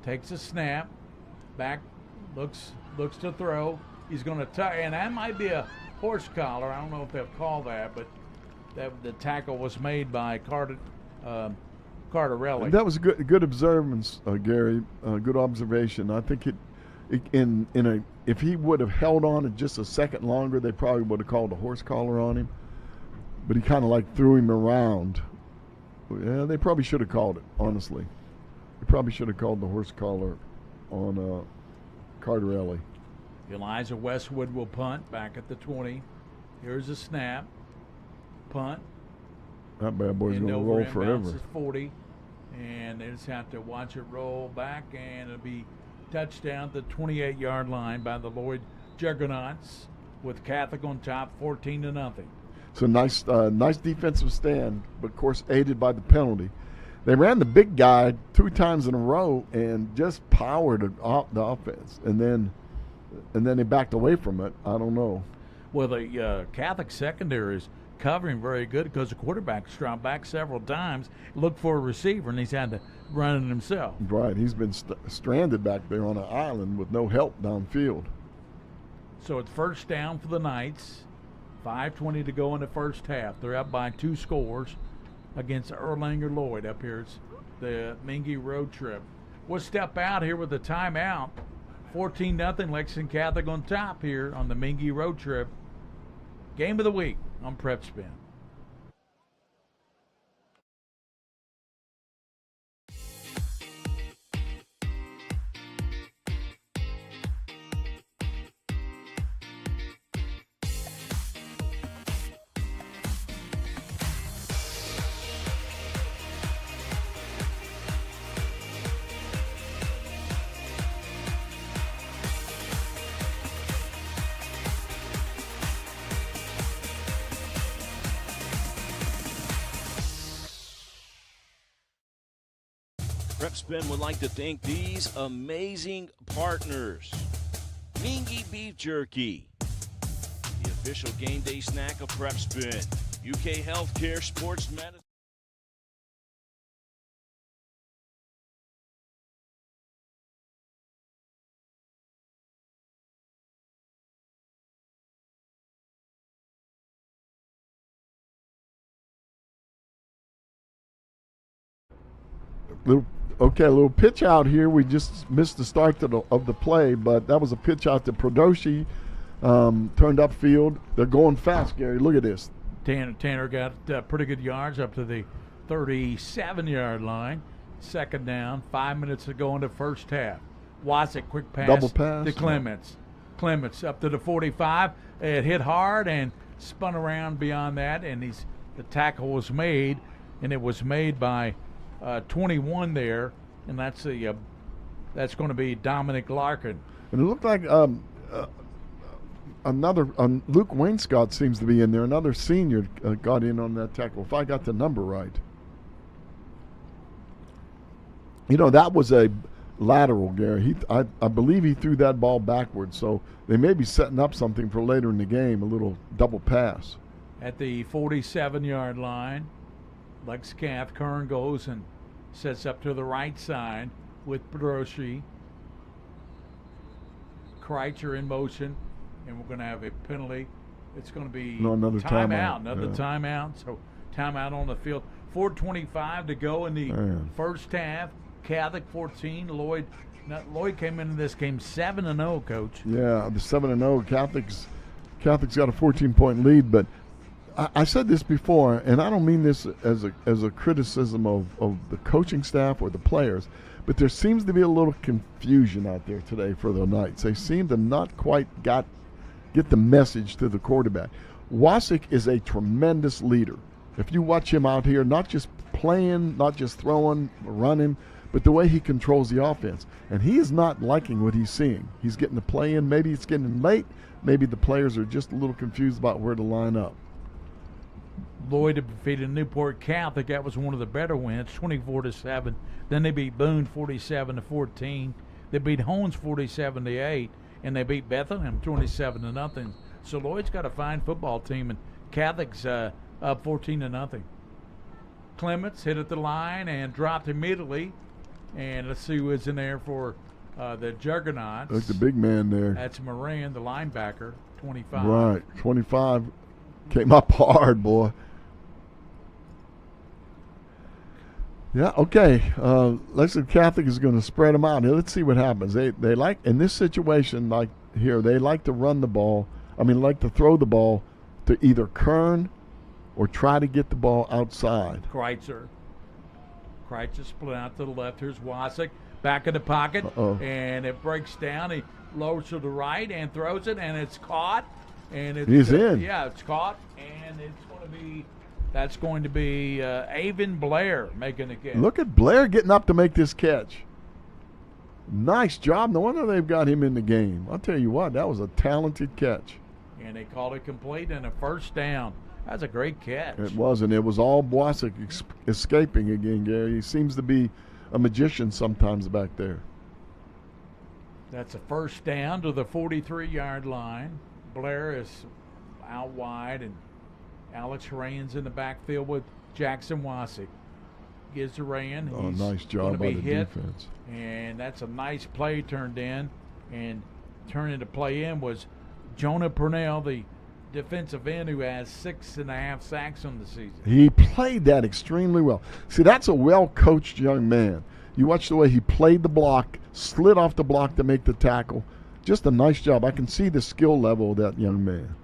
takes a snap, back, looks to throw. He's going to and that might be a horse collar. I don't know if they'll call that, but the tackle was made by Cardarelli. That was a good observance, Gary. Good observation. I think if he would have held on it just a second longer, they probably would have called a horse collar on him. But he kind of like threw him around. Yeah, they probably should have called it, honestly. They probably should have called the horse collar on Cardarelli. Elijah Westwood will punt back at the 20. Here's a snap. Punt. That bad boy's going to roll forever. 40. And they just have to watch it roll back, and it'll be touchdown at the 28-yard line by the Lloyd Juggernauts with Catholic on top, 14-0. So nice defensive stand, but of course aided by the penalty. They ran the big guy 2 times in a row and just powered the offense, and then they backed away from it. I don't know. Well, the Catholic secondary is covering very good because the quarterback's dropped back several times, looked for a receiver, and he's had to run it himself. Right, he's been stranded back there on an island with no help downfield. So it's first down for the Knights. 5:20 to go in the first half. They're up by 2 scores against Erlanger Lloyd up here. It's the Mingy road trip. We'll step out here with a timeout. 14-0 Lexington Catholic on top here on the Mingy road trip. Game of the week on Prep Spin. Prep Spin would like to thank these amazing partners. Mingy Beef Jerky, the official game day snack of Prep Spin. UK Healthcare Sports Medicine. A little pitch out here. We just missed the start of the play, but that was a pitch out to Prodoshi, turned upfield. They're going fast, Gary. Look at this. Tanner got pretty good yards up to the 37-yard line. Second down, 5 minutes to go in the first half. Wasik, quick pass, double pass to Clements. Clements up to the 45. It hit hard and spun around beyond that, and the tackle was made, and it was made by 21 there, and that's going to be Dominic Larkin. And it looked like another Luke Wainscott seems to be in there. Another senior got in on that tackle, if I got the number right. You know, that was a lateral, Gary. I believe he threw that ball backwards, so they may be setting up something for later in the game, a little double pass. At the 47-yard line, Lex Calf, Kern goes and sets up to the right side with Pedroshi. Kreitzer in motion, and we're going to have a penalty. It's going to be another timeout. Another timeout. So timeout on the field. 4:25 to go in the first half. Catholic 14. Lloyd came into this game 7-0, Coach. Yeah, the 7-0. Catholic's got a 14-point lead, but I said this before, and I don't mean this as a criticism of the coaching staff or the players, but there seems to be a little confusion out there today for the Knights. They seem to not quite get the message to the quarterback. Wasik is a tremendous leader. If you watch him out here, not just playing, not just throwing, running, but the way he controls the offense. And he is not liking what he's seeing. He's getting the play in. Maybe it's getting late. Maybe the players are just a little confused about where to line up. Lloyd defeated Newport Catholic. That was one of the better wins, 24-7. Then they beat Boone 47-14. They beat Holmes 47-8, and they beat Bethlehem 27-0. So Lloyd's got a fine football team, and Catholic's up 14-0. Clements hit at the line and dropped immediately. And let's see who is in there for the Juggernauts. Look, the big man there. That's Moran, the linebacker, 25. Right, 25. Came up hard, boy. Yeah, okay. Lexington Catholic is going to spread them out. Now, let's see what happens. They like, in this situation, like here, they like to run the ball. Like to throw the ball to either Kern or try to get the ball outside. Kreitzer split out to the left. Here's Wasik back in the pocket. And it breaks down. He lowers to the right and throws it, and it's caught. And he's in. Yeah, it's caught, and that's going to be Avon Blair making the catch. Look at Blair getting up to make this catch. Nice job. No wonder they've got him in the game. I'll tell you what, that was a talented catch. And they called it complete and a first down. That's a great catch. It was, and it was all Bwasik escaping again, Gary. He seems to be a magician sometimes back there. That's a first down to the 43-yard line. Blair is out wide, and Alex Rayan's in the backfield with Jackson Wasik. Gives to Rayan. Nice job by the defense. And that's a nice play turned in. And turning the play in was Jonah Purnell, the defensive end, who has 6.5 sacks on the season. He played that extremely well. See, that's a well-coached young man. You watch the way he played the block, slid off the block to make the tackle. Just a nice job. I can see the skill level of that young man.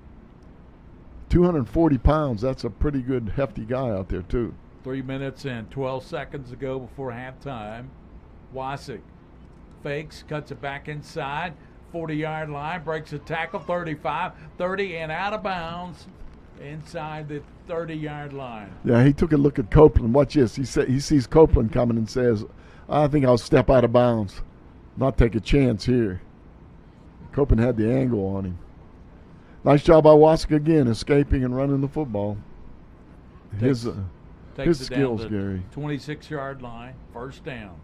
240 pounds, that's a pretty good, hefty guy out there, too. 3 minutes and 12 seconds to go before halftime. Wasik fakes, cuts it back inside. 40-yard line, breaks a tackle, 35, 30, and out of bounds inside the 30-yard line. Yeah, he took a look at Copeland. Watch this. He sees Copeland coming and says, I think I'll step out of bounds, not take a chance here. Copeland had the angle on him. Nice job by Wasik again, escaping and running the football. His skills, Gary. 26-yard line, first down.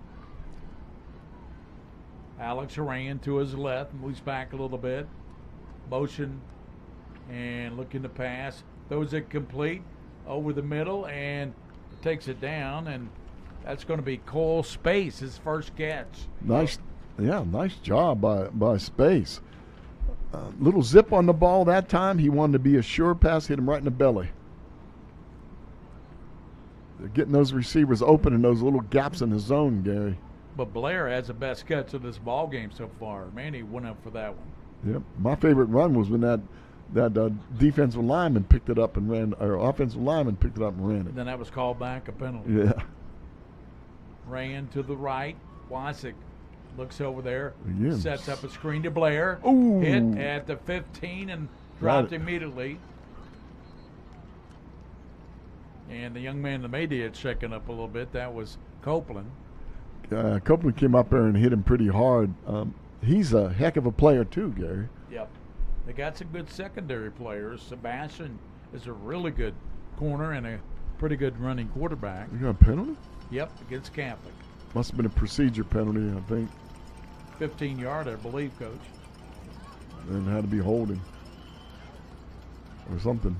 Alex Horan to his left, moves back a little bit. Motion and looking to pass. Throws it complete over the middle and takes it down, and that's going to be Cole Space, his first catch. Nice job by Space. Little zip on the ball that time. He wanted to be a sure pass, hit him right in the belly. They're getting those receivers open in those little gaps in the zone, Gary. But Blair has the best catch of this ball game so far. Man, he went up for that one. Yep. My favorite run was when that defensive lineman picked it up and ran, or offensive lineman picked it up and ran it. And then that was called back a penalty. Yeah. Ran to the right. Wasik looks over there, Again. sets up a screen to Blair. Ooh. Hit at the 15 and dropped immediately. And the young man that made it shaken up a little bit. That was Copeland. Copeland came up there and hit him pretty hard. he's a heck of a player too, Gary. Yep. They got some good secondary players. Sebastian is a really good corner and a pretty good running quarterback. You got a penalty? Yep, against Catholic. Must have been a procedure penalty, I think. 15-yard, I believe, Coach. And had to be holding or something.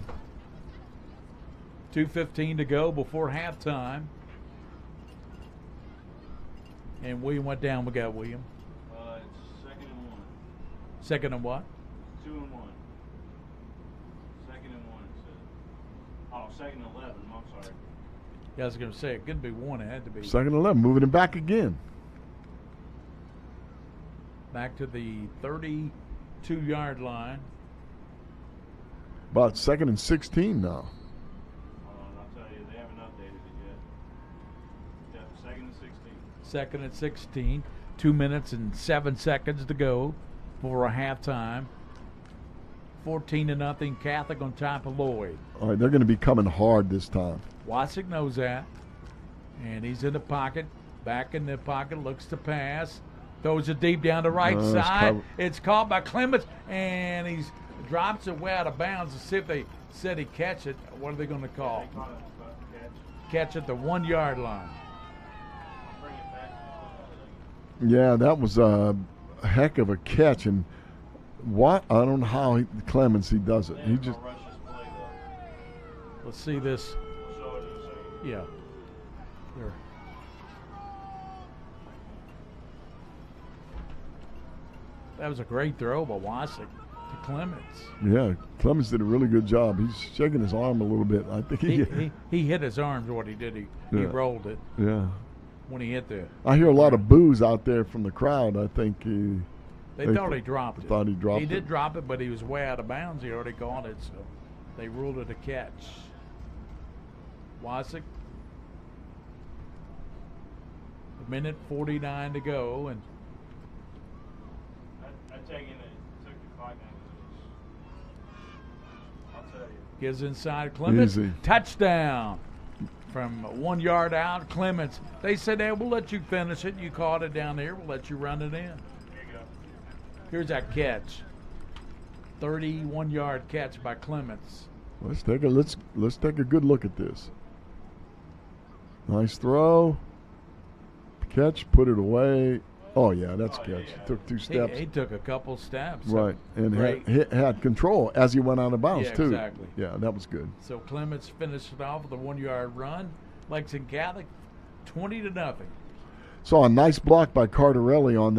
2:15 to go before halftime. And William went down. We got William. It's 2nd and 1. Second and what? 2 and 1. 2nd and 1, it said. Oh, 2nd and 11. I'm sorry. Yeah, I was going to say, it couldn't be one. It had to be. 2nd and 11, moving it back again. Back to the 32-yard line. About 2nd and 16 now. Hold on, I'll tell you, they haven't updated it yet. Yeah, 2nd and 16. 2nd and 16. 2 minutes and 7 seconds to go for a halftime. 14-0 Catholic on top of Lloyd. All right, they're going to be coming hard this time. Wasick knows that. And he's in the pocket. Back in the pocket, looks to pass. Throws it deep down the right side. It's caught by Clements, and he drops it way out of bounds. To see if they said he catch it. What are they going to call? They caught it, Catch at the 1-yard line. I'll bring it back. Yeah, that was a heck of a catch. And what I don't know how Clemens does it. He just Rush this play, though. Let's see this. We'll show it in a second. Yeah. There. That was a great throw by Wasick to Clements. Yeah, Clemens did a really good job. He's shaking his arm a little bit. I think He hit his arms. What he did, he rolled it yeah. when he hit the. I hear a lot of boos out there from the crowd. I think They thought he dropped it. Thought he dropped He it. did drop it, but he was way out of bounds. He already caught it, so they ruled it a catch. Wasick. 1:49 to go, and I take it took the clock out of this. I'll tell you. gives inside Clements. Easy. Touchdown from 1 yard out. Clements. They said, "Hey, we'll let you finish it. You caught it down there. We'll let you run it in." Here you go. Here's that catch. 31-yard catch by Clements. Let's take a good look at this. Nice throw. Catch, put it away. Oh yeah, that's a catch. Yeah. Took 2 steps. He took a couple steps. Right, and Great. had control as he went out of bounds Yeah, too. exactly. Yeah, that was good. So Clements finished it off with a 1 yard run. Lexington Catholic, 20-0. Saw a nice block by Cardarelli on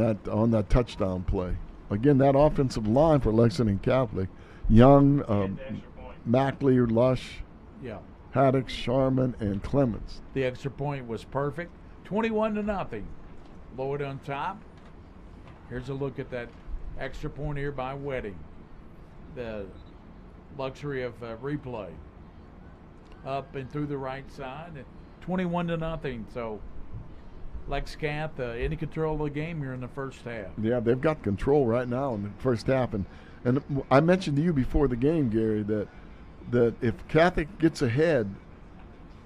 that touchdown play. Again, that offensive line for Lexington Catholic, Young, Get the extra point. Mackley, Lush, Yeah. Haddock, Sharman, and Clements. The extra point was perfect. 21-0. Lloyd on top. Here's a look at that extra point here by Wedding. The luxury of replay. Up and through the right side. 21-0. So Lex Cath in control of the game here in the first half. Yeah, they've got control right now in the first half. And I mentioned to you before the game, Gary, that if Catholic gets ahead,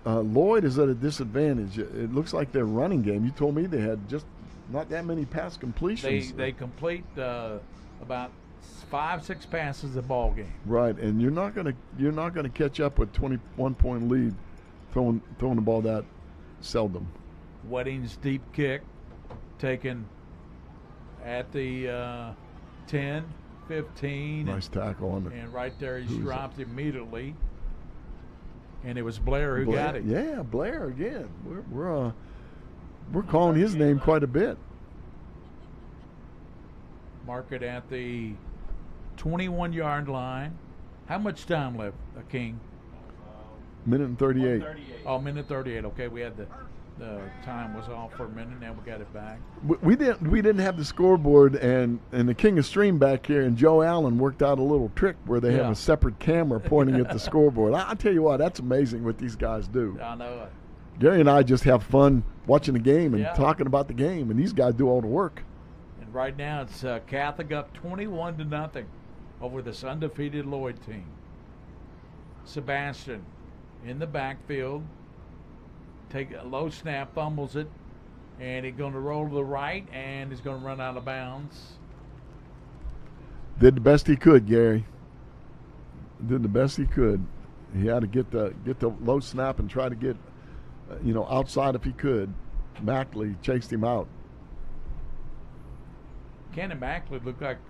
Lloyd is at a disadvantage. It looks like their running game. You told me they had just not that many pass completions. They complete about 5-6 passes a ball game. Right, and you're not gonna catch up with 21-point lead throwing the ball that seldom. Wedding's deep kick taken at the 10, 15. Nice tackle on it. And right there he Who is dropped immediately. And it was Blair who got it. Yeah, Blair again. We're calling his name quite a bit. Mark it at the 21-yard line. How much time left, King? Minute and 38. 138. Oh, minute 38. Okay, we had the time was off for a minute. Now we got it back. We didn't have the scoreboard, and the King of Stream back here, and Joe Allen worked out a little trick where they have a separate camera pointing at the scoreboard. I'll tell you what, that's amazing what these guys do. I know it. Gary and I just have fun watching the game and talking about the game, and these guys do all the work. And right now it's Catholic up 21-0 over this undefeated Lloyd team. Sebastian in the backfield. Take a low snap, fumbles it, and he's going to roll to the right, and he's going to run out of bounds. Did the best he could, Gary. Did the best he could. He had to get the low snap and try to get, outside if he could. Mackley chased him out. Cannon Mackley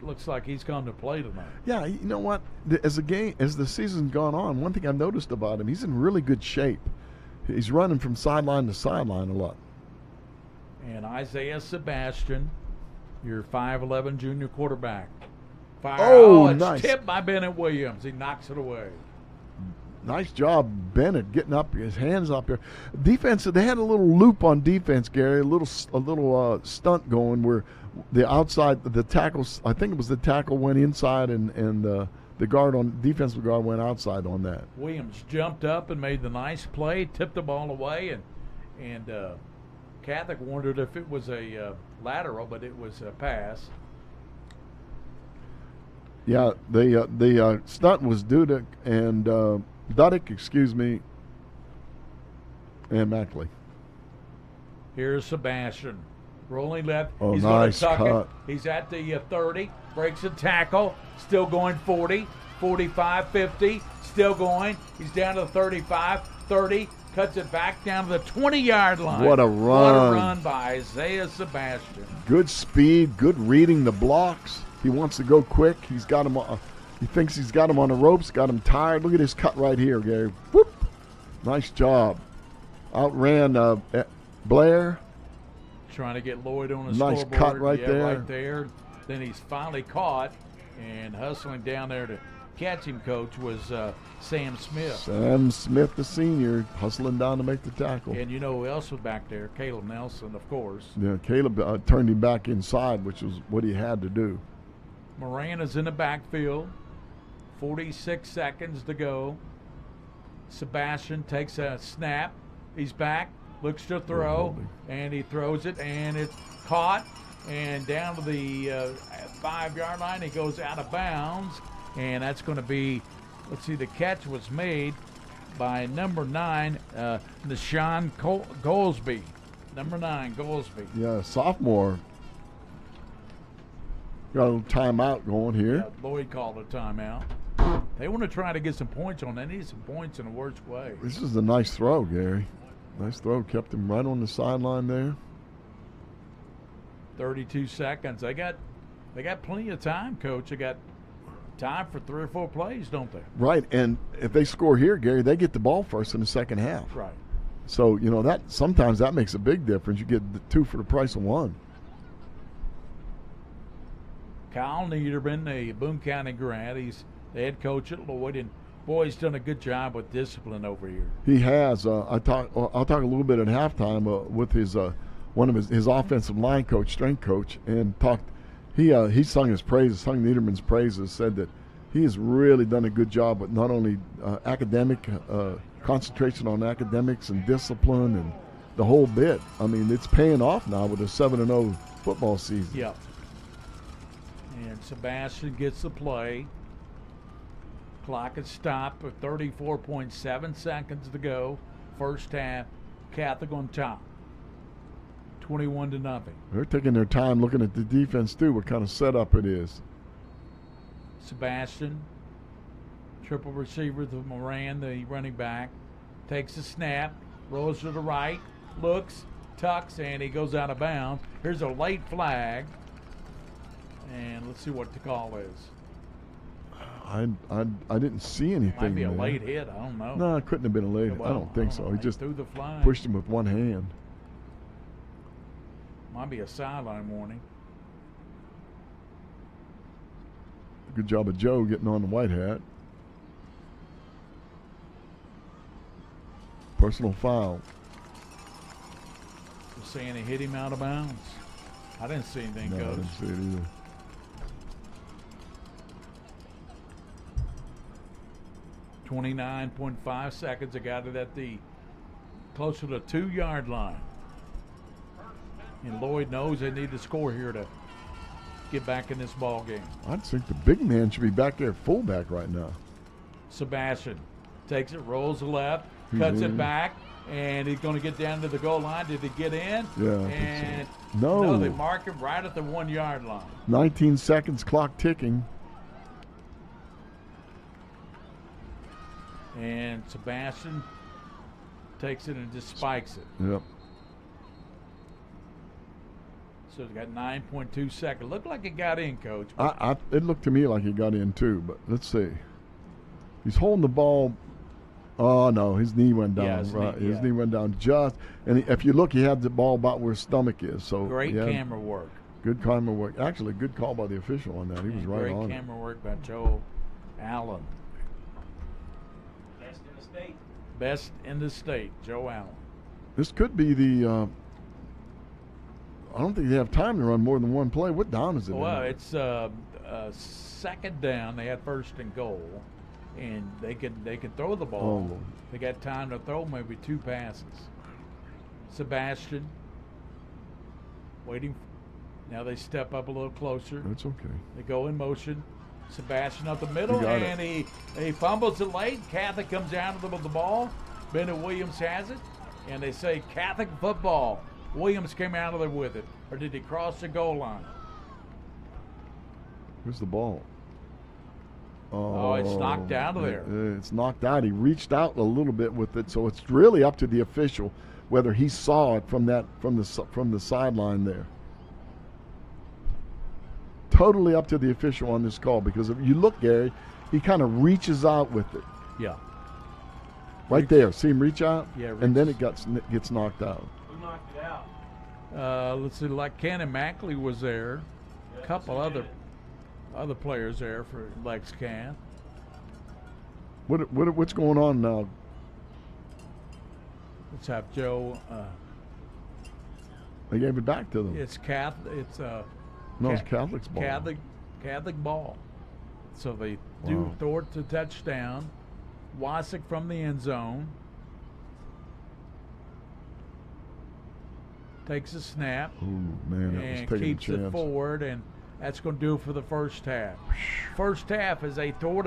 looks like he's come to play tonight. Yeah, you know what? As the season's gone on, one thing I've noticed about him, he's in really good shape. He's running from sideline to sideline a lot. And Isaiah Sebastian, your 5'11" junior quarterback. It's nice. tipped by Bennett Williams. He knocks it away. Nice job, Bennett, getting up his hands up there. Defense, they had a little loop on defense, Gary, a little stunt going where the outside, the tackles, I think it was the tackle went inside and the defensive guard went outside on that. Williams jumped up and made the nice play, tipped the ball away, and Catholic wondered if it was a lateral, but it was a pass. Yeah, the stunt was Dudek and Dudek, and Mackley. Here's Sebastian. Rolling left. Oh, He's nice going to tuck cut. it. He's at the 30. Breaks a tackle. Still going 40, 45, 50. Still going. He's down to the 35, 30. Cuts it back down to the 20-yard line. What a run. What a run by Isaiah Sebastian. Good speed, good reading the blocks. He wants to go quick. He's got him. He thinks he's got him on the ropes, got him tired. Look at his cut right here, Gary. Whoop. Nice job. Outran Blair. Trying to get Lloyd on the nice scoreboard. Cut right there. Right there. Then he's finally caught, and hustling down there to catch him, Coach, was Sam Smith. Sam Smith, the senior, hustling down to make the tackle. And you know who else was back there? Caleb Nelson, of course. Yeah, Caleb turned him back inside, which was what he had to do. Morana's in the backfield. 46 seconds to go. Sebastian takes a snap. He's back, looks to throw, and he throws it, and it's caught. And down to the 5-yard line, he goes out of bounds. And that's going to be, let's see, the catch was made by number 9, Nashawn Goldsby. Number 9, Goldsby. Yeah, sophomore. Got a little timeout going here. Yeah, Lloyd called a timeout. They want to try to get some points on. They need some points in the worst way. This is a nice throw, Gary. Nice throw. Kept him right on the sideline there. 32 seconds. They got plenty of time, Coach. They got time for 3 or 4 plays, don't they? Right, and if they score here, Gary, they get the ball first in the second half. Right. So, that sometimes that makes a big difference. You get the 2 for the price of 1. Kyle Niederman, a Boone County grad. He's the head coach at Lloyd, and boy, he's done a good job with discipline over here. He has. I'll talk a little bit at halftime with his one of his offensive line coach, strength coach, and talked. He sung his praises, sung Niederman's praises, said that he has really done a good job with not only academic concentration on academics and discipline and the whole bit. I mean, it's paying off now with a 7-0 football season. Yep. And Sebastian gets the play. Clock is stopped with 34.7 seconds to go. First half, Catholic on top. 21-0. They're taking their time looking at the defense too, what kind of setup it is. Sebastian, triple receiver with Moran, the running back, takes a snap, rolls to the right, looks, tucks, and he goes out of bounds. Here's a late flag, and let's see what the call is. I didn't see anything. Might be a there. late hit. I don't know. No, it couldn't have been a late hit. Well, I don't think so. He just threw the flag. pushed him with one hand. Might be a sideline warning. Good job of Joe getting on the white hat. Personal foul. You're saying he hit him out of bounds? I didn't see anything, No, I Coach. didn't see it either. .5 seconds. I got it at the closer to 2-yard line. And Lloyd knows they need to score here to get back in this ball game. I think the big man should be back there fullback right now. Sebastian takes it, rolls the left, He's cuts in. it back, and he's going to get down to the goal line. Did he get in? Yeah, I think And so. No. they mark him right at the 1-yard line. 19 seconds, clock ticking. And Sebastian takes it and just spikes it. Yep. So it's got 9.2 seconds. Looked like it got in, Coach. It looked to me like he got in too, but let's see. He's holding the ball. Oh no, his knee went down. Yeah, his knee went down just. And if you look, he had the ball about where his stomach is. So great camera work. Good camera work. Actually, good call by the official on that. He was right on it. Great camera work by Joe Allen. Best in the state. Best in the state, Joe Allen. This could be the. I don't think they have time to run more than one play. What down is it? Well, it's second down. They had first and goal, and they could throw the ball. Oh. They got time to throw maybe 2 passes. Sebastian waiting. Now they step up a little closer. That's okay. They go in motion. Sebastian up the middle, got and he fumbles it late. Catholic comes down with the ball. Bennett Williams has it, and they say Catholic football. Williams came out of there with it, or did he cross the goal line? Where's the ball? Oh, it's knocked out of there. It's knocked out. He reached out a little bit with it, so it's really up to the official whether he saw it from the sideline there. Totally up to the official on this call, because if you look, Gary, he kind of reaches out with it. Yeah. Right there. See him reach out? Yeah. And then it gets knocked out. Who knocked it out? Let's see, like Cannon Mackley was there. A couple other players there for Lex Can. What's going on now? Let's have Joe. They gave it back to them. It's Catholic. It's it's Catholic's ball. Catholic ball. So they do throw it to touchdown. Wasik from the end zone takes a snap. Ooh, man, that was and taking keeps a chance. it forward, and that's going to do it for the first half. First half, as they thought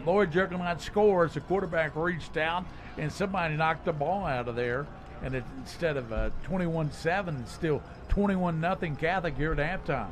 Lloyd Juggernaut scores, the quarterback reached out and somebody knocked the ball out of there, and instead of 21-7, it's still 21-0 Catholic here at halftime.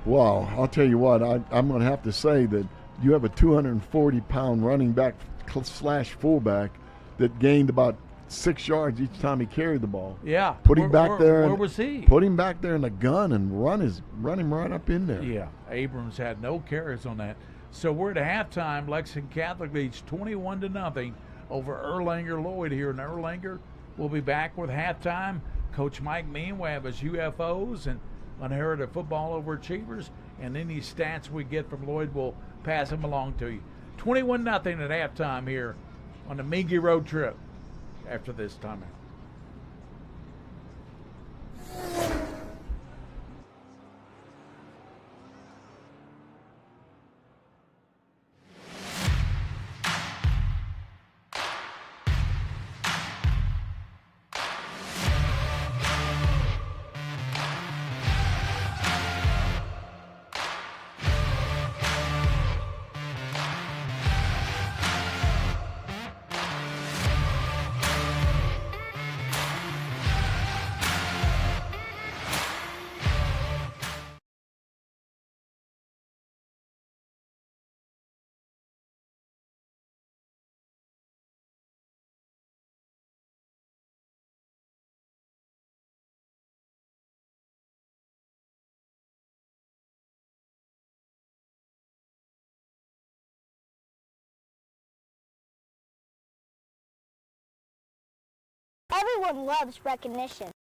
Well, I'll tell you what, I'm going to have to say that you have a 240-pound running back / fullback that gained about 6 yards each time he carried the ball. Yeah. Put him back there. Where was he? Put him back there in the gun and run him right up in there. Yeah. Abrams had no carries on that. So we're at halftime. Lexington Catholic leads 21-0 over Erlanger Lloyd here in Erlanger. We'll be back with halftime. Coach Mike Mean will have his UFOs and unheralded football overachievers, and any stats we get from Lloyd will pass them along to you. 21-0 at halftime here on the Mingy road trip after this timeout. Everyone loves recognition.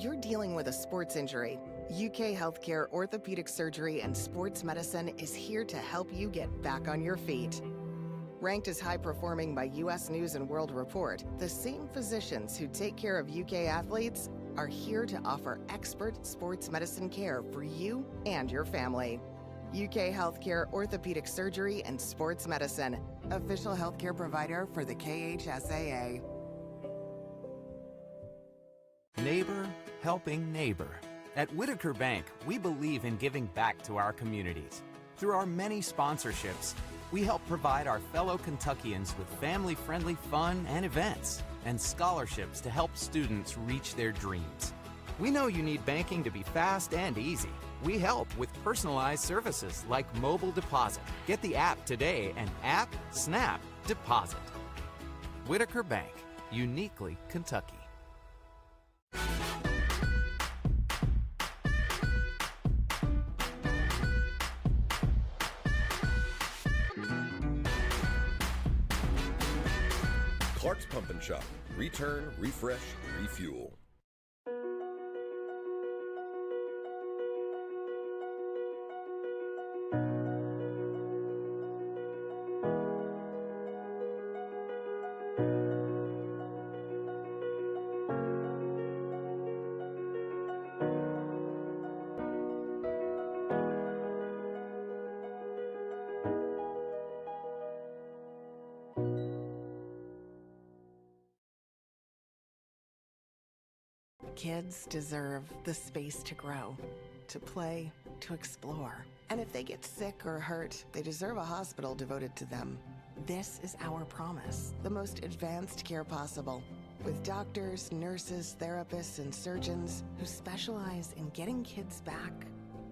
you're dealing with a sports injury, UK Healthcare Orthopedic Surgery and Sports Medicine is here to help you get back on your feet. Ranked as high performing by US News and World Report, the same physicians who take care of UK athletes are here to offer expert sports medicine care for you and your family. UK Healthcare Orthopedic Surgery and Sports Medicine, official healthcare provider for the KHSAA. Neighbor helping neighbor. At Whitaker Bank, we believe in giving back to our communities. Through our many sponsorships, we help provide our fellow Kentuckians with family-friendly fun and events, and scholarships to help students reach their dreams. We know you need banking to be fast and easy. We help with personalized services like mobile deposit. Get the app today and snap deposit. Whitaker Bank, uniquely Kentucky. Clark's Pump and Shop. Return, refresh, refuel. Kids deserve the space to grow, to play, to explore. And if they get sick or hurt, they deserve a hospital devoted to them. This is our promise, the most advanced care possible, with doctors, nurses, therapists, and surgeons who specialize in getting kids back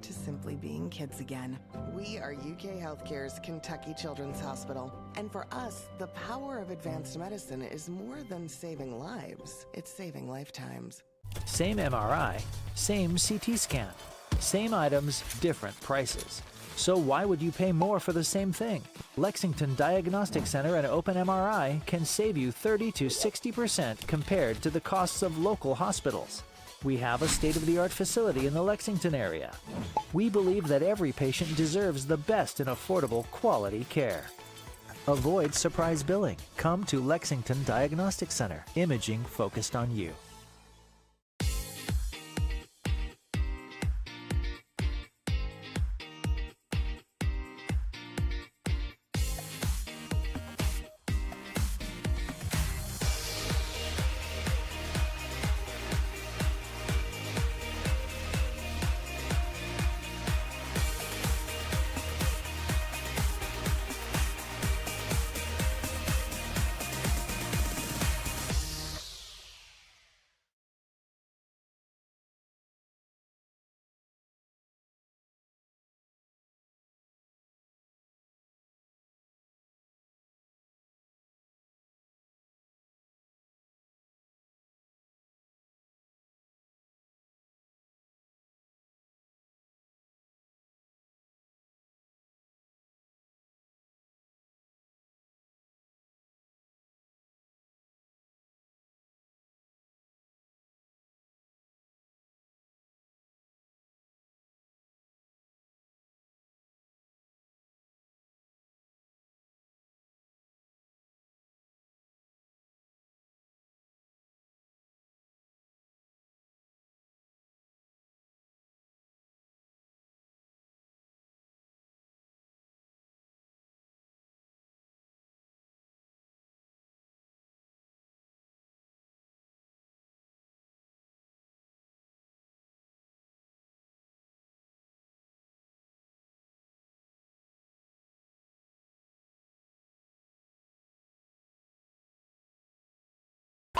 to simply being kids again. We are UK Healthcare's Kentucky Children's Hospital. And for us, the power of advanced medicine is more than saving lives, it's saving lifetimes. Same MRI, same CT scan. Same items, different prices. So why would you pay more for the same thing? Lexington Diagnostic Center and Open MRI can save you 30 to 60% compared to the costs of local hospitals. We have a state-of-the-art facility in the Lexington area. We believe that every patient deserves the best in affordable, quality care. Avoid surprise billing. Come to Lexington Diagnostic Center. Imaging focused on you.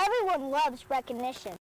Everyone loves recognition.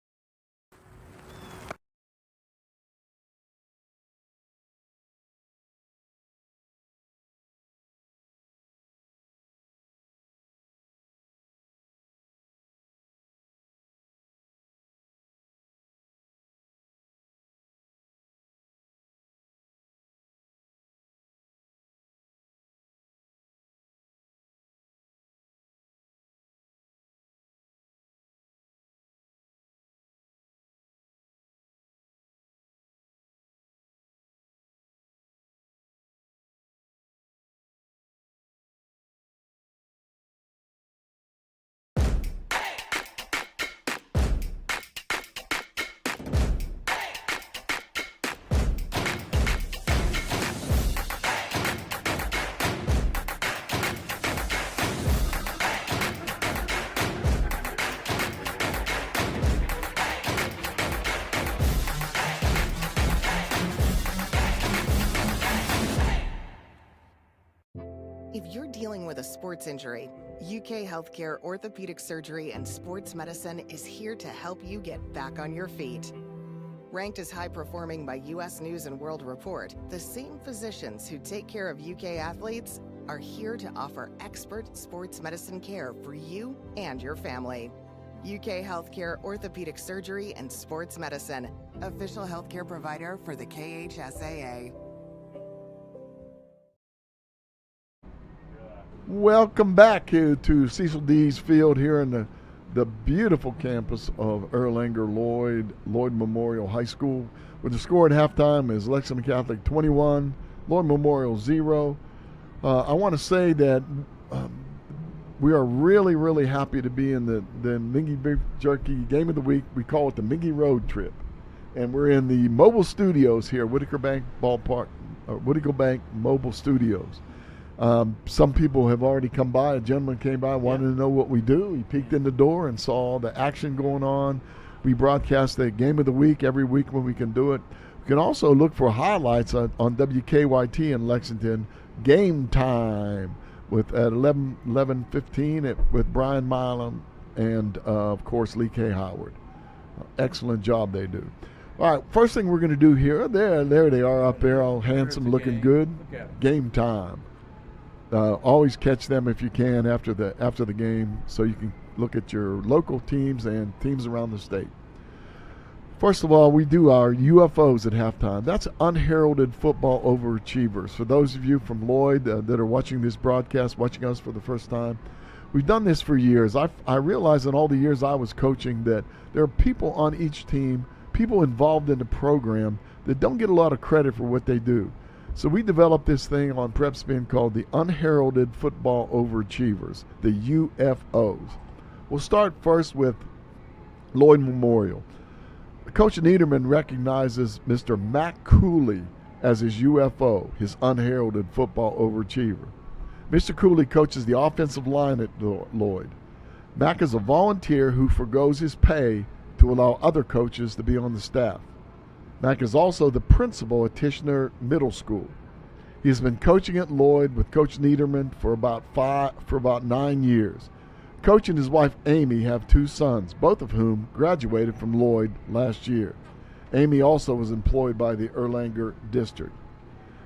If you're dealing with a sports injury, UK Healthcare Orthopedic Surgery and Sports Medicine is here to help you get back on your feet. Ranked as high performing by US News and World Report, the same physicians who take care of UK athletes are here to offer expert sports medicine care for you and your family. UK Healthcare Orthopedic Surgery and Sports Medicine, official healthcare provider for the KHSAA. Welcome back here to Cecil Dees Field here in the beautiful campus of Erlanger Lloyd Memorial High School, where the score at halftime is Lexington Catholic 21, Lloyd Memorial 0. I want to say that we are really, really happy to be in the Mingy Beef Jerky Game of the Week. We call it the Mingy Road Trip. And we're in the mobile studios here, Whitaker Bank Ballpark, Whitaker Bank Mobile Studios. Some people have already come by. A gentleman came by, wanted to know what we do. He peeked in the door and saw the action going on. We broadcast the Game of the Week every week when we can do it. You can also look for highlights on WKYT in Lexington. Game Time at 11:15 with Brian Milam and, of course, Lee K. Howard. Excellent job they do. All right, first thing we're going to do here, there they are up there, all handsome, looking good. Game Time. Always catch them if you can after the game, so you can look at your local teams and teams around the state. First of all, we do our UFOs at halftime. That's unheralded football overachievers. For those of you from Lloyd that are watching this broadcast, watching us for the first time, we've done this for years. I realized in all the years I was coaching that there are people on each team, people involved in the program, that don't get a lot of credit for what they do. So we developed this thing on Prep Spin called the Unheralded Football Overachievers, the UFOs. We'll start first with Lloyd Memorial. Coach Niederman recognizes Mr. Mac Cooley as his UFO, his unheralded football overachiever. Mr. Cooley coaches the offensive line at Lloyd. Mac is a volunteer who forgoes his pay to allow other coaches to be on the staff. Mac is also the principal at Tishner Middle School. He has been coaching at Lloyd with Coach Niederman for about 9 years. Coach and his wife Amy have 2 sons, both of whom graduated from Lloyd last year. Amy also was employed by the Erlanger District.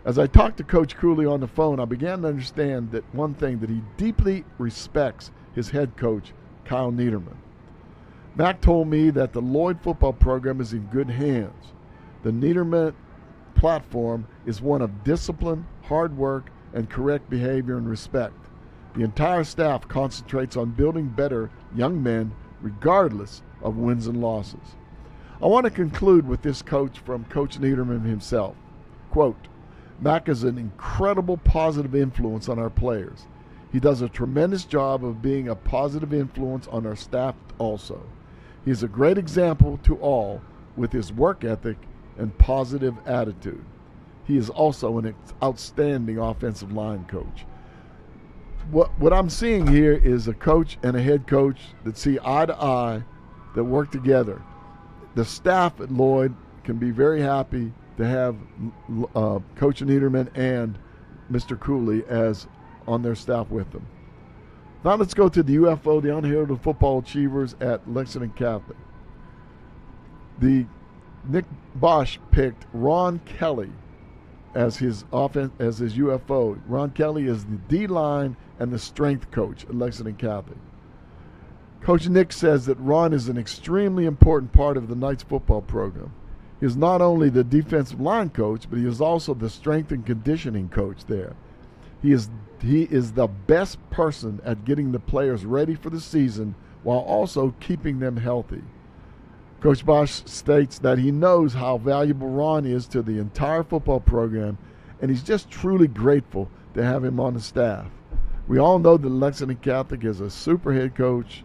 As I talked to Coach Cooley on the phone, I began to understand that one thing, that he deeply respects his head coach, Kyle Niederman. Mac told me that the Lloyd football program is in good hands. The Niederman platform is one of discipline, hard work, and correct behavior and respect. The entire staff concentrates on building better young men regardless of wins and losses. I want to conclude with this coach from Coach Niederman himself. Quote, Mac is an incredible positive influence on our players. He does a tremendous job of being a positive influence on our staff also. He is a great example to all with his work ethic and positive attitude. He is also an outstanding offensive line coach. What I'm seeing here is a coach and a head coach that see eye to eye, that work together. The staff at Lloyd can be very happy to have Coach Niederman and Mr. Cooley as on their staff with them. Now let's go to the UFO, the Unheralded Football Achievers at Lexington Catholic. Nick Bosch picked Ron Kelly as his UFO. Ron Kelly is the D-line and the strength coach at Lexington Catholic. Coach Nick says that Ron is an extremely important part of the Knights football program. He is not only the defensive line coach, but he is also the strength and conditioning coach there. He is the best person at getting the players ready for the season while also keeping them healthy. Coach Bosch states that he knows how valuable Ron is to the entire football program, and he's just truly grateful to have him on the staff. We all know that Lexington Catholic is a super head coach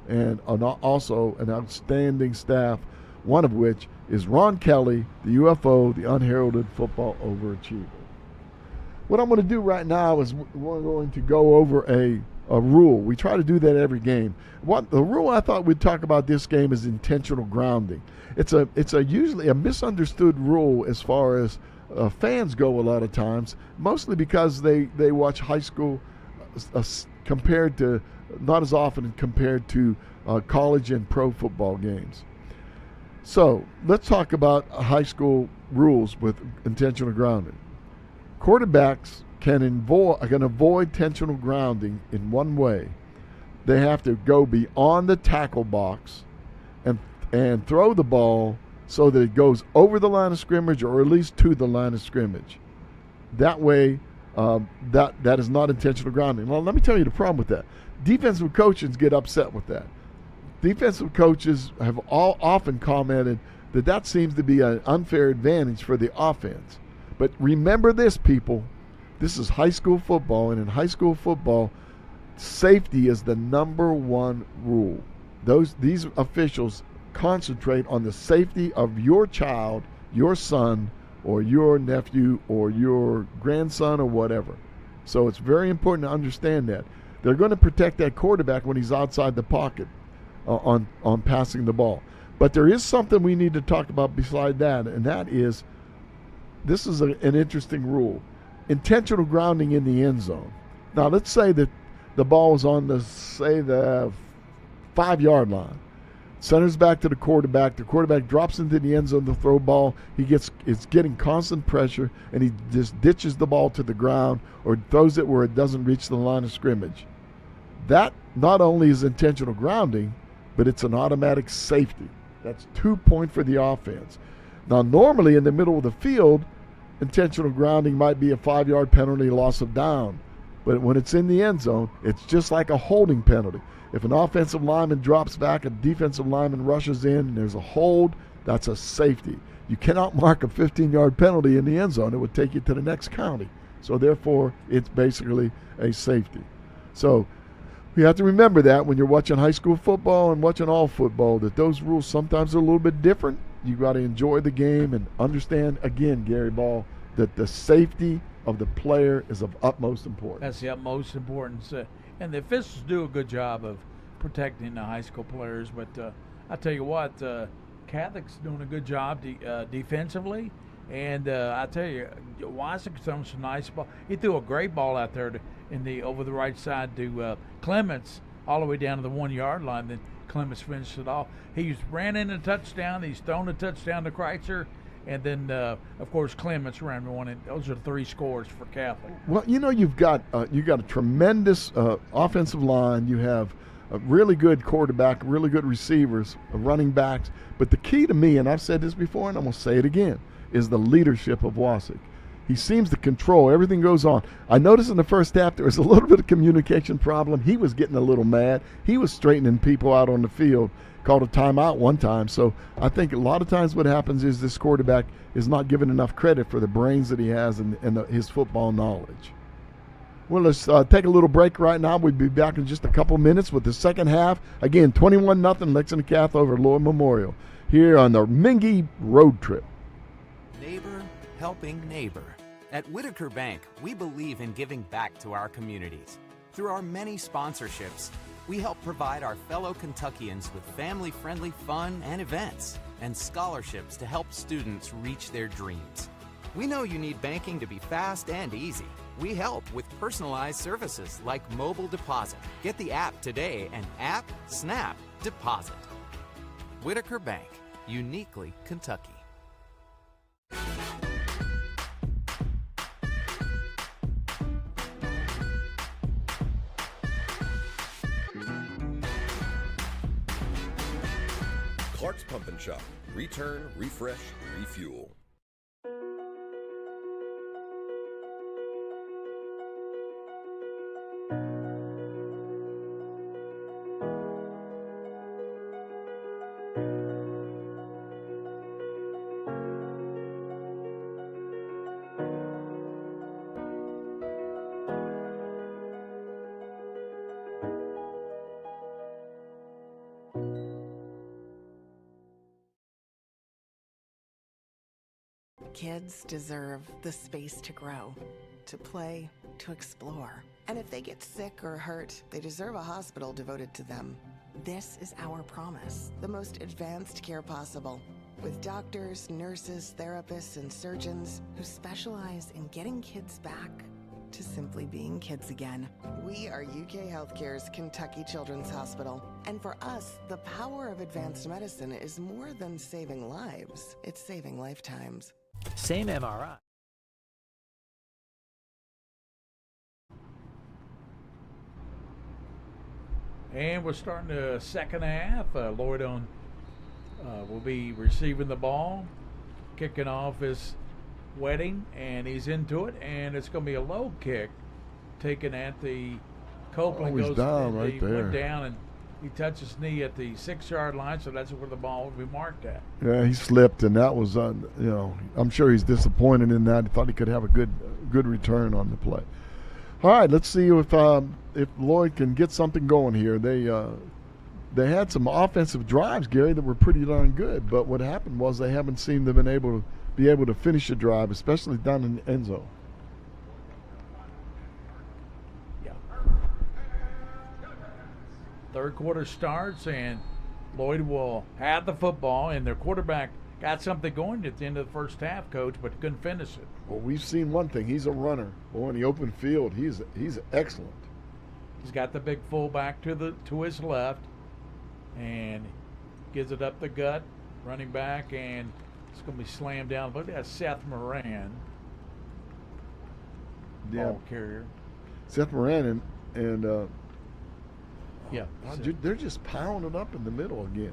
and also an outstanding staff, one of which is Ron Kelly, the UFO, the Unheralded Football Overachiever. What I'm going to do right now is we're going to go over a rule. We try to do that every game. The rule I thought we'd talk about this game is intentional grounding. It's usually a misunderstood rule as far as fans go a lot of times, mostly because they watch high school compared to, not as often compared to college and pro football games. So let's talk about high school rules with intentional grounding. Quarterbacks can avoid intentional grounding in one way. They have to go beyond the tackle box and throw the ball so that it goes over the line of scrimmage or at least to the line of scrimmage. That way, that is not intentional grounding. Well, let me tell you the problem with that. Defensive coaches get upset with that. Defensive coaches have often commented that seems to be an unfair advantage for the offense. But remember this, people. This is high school football, and in high school football, safety is the number one rule. These officials concentrate on the safety of your child, your son, or your nephew, or your grandson, or whatever. So it's very important to understand that. They're going to protect that quarterback when he's outside the pocket on passing the ball. But there is something we need to talk about beside that, and that is, this is an interesting rule. Intentional grounding in the end zone. Now, let's say that the ball is on the 5-yard line. Centers back to the quarterback. The quarterback drops into the end zone to throw ball. It's getting constant pressure, and he just ditches the ball to the ground or throws it where it doesn't reach the line of scrimmage. That not only is intentional grounding, but it's an automatic safety. That's 2 points for the offense. Now, normally in the middle of the field, intentional grounding might be a 5-yard penalty, loss of down. But when it's in the end zone, it's just like a holding penalty. If an offensive lineman drops back, a defensive lineman rushes in, and there's a hold, that's a safety. You cannot mark a 15-yard penalty in the end zone. It would take you to the next county. So therefore, it's basically a safety. So we have to remember that when you're watching high school football and watching all football, that those rules sometimes are a little bit different. You got to enjoy the game and understand, again, Gary Ball, that the safety of the player is of utmost importance. That's the utmost importance. And the officials do a good job of protecting the high school players. But I tell you what, Catholic's doing a good job defensively. And I tell you, Wysick's throwing some nice ball. He threw a great ball out there over the right side to Clements all the way down to the 1-yard line. Then Clements finished it off. He's ran in a touchdown. He's thrown a touchdown to Kreitzer. And then, of course, Clements ran one. And those are the 3 scores for Catholic. Well, you've got a tremendous offensive line. You have a really good quarterback, really good receivers, running backs. But the key to me, and I've said this before, and I'm going to say it again, is the leadership of Wysick. He seems to control everything goes on. I noticed in the first half there was a little bit of communication problem. He was getting a little mad. He was straightening people out on the field. Called a timeout one time. So I think a lot of times what happens is this quarterback is not given enough credit for the brains that he has and his football knowledge. Well, let's take a little break right now. We'll be back in just a couple minutes with the second half. Again, 21-0 Lexington Catholic over Lloyd Memorial here on the Mingy Road Trip. Neighbor helping neighbor. At Whitaker Bank, we believe in giving back to our communities. Through our many sponsorships, we help provide our fellow Kentuckians with family-friendly fun and events and scholarships to help students reach their dreams. We know you need banking to be fast and easy. We help with personalized services like mobile deposit. Get the app today and snap deposit. Whitaker Bank, uniquely Kentucky. Clark's Pump and Shop. Return, refresh, refuel. Kids deserve the space to grow, to play, to explore. And if they get sick or hurt, they deserve a hospital devoted to them. This is our promise, the most advanced care possible, with doctors, nurses, therapists, and surgeons who specialize in getting kids back to simply being kids again. We are UK Healthcare's Kentucky Children's Hospital. And for us, the power of advanced medicine is more than saving lives. It's saving lifetimes. Same MRI. And we're starting the second half. Lloyd will be receiving the ball, kicking off his wedding, and he's into it. And it's going to be a low kick, taken at the Copeland. He's down right he there. went down and he touched his knee at the 6-yard line, so that's where the ball will be marked at. Yeah, he slipped, and that was, I'm sure he's disappointed in that. He thought he could have a good return on the play. All right, let's see if Lloyd can get something going here. They had some offensive drives, Gary, that were pretty darn good, but what happened was they haven't seemed to have been able to finish a drive, especially down in the end zone. Yeah. Third quarter starts, and Lloyd will have the football, and their quarterback got something going at the end of the first half, Coach, but couldn't finish it. Well, we've seen one thing. He's a runner. Well, in the open field, he's excellent. He's got the big fullback to his left, and gives it up the gut, running back, and it's going to be slammed down. Look at Seth Moran, ball carrier. Seth Moran and yeah, they're just pounding up in the middle again.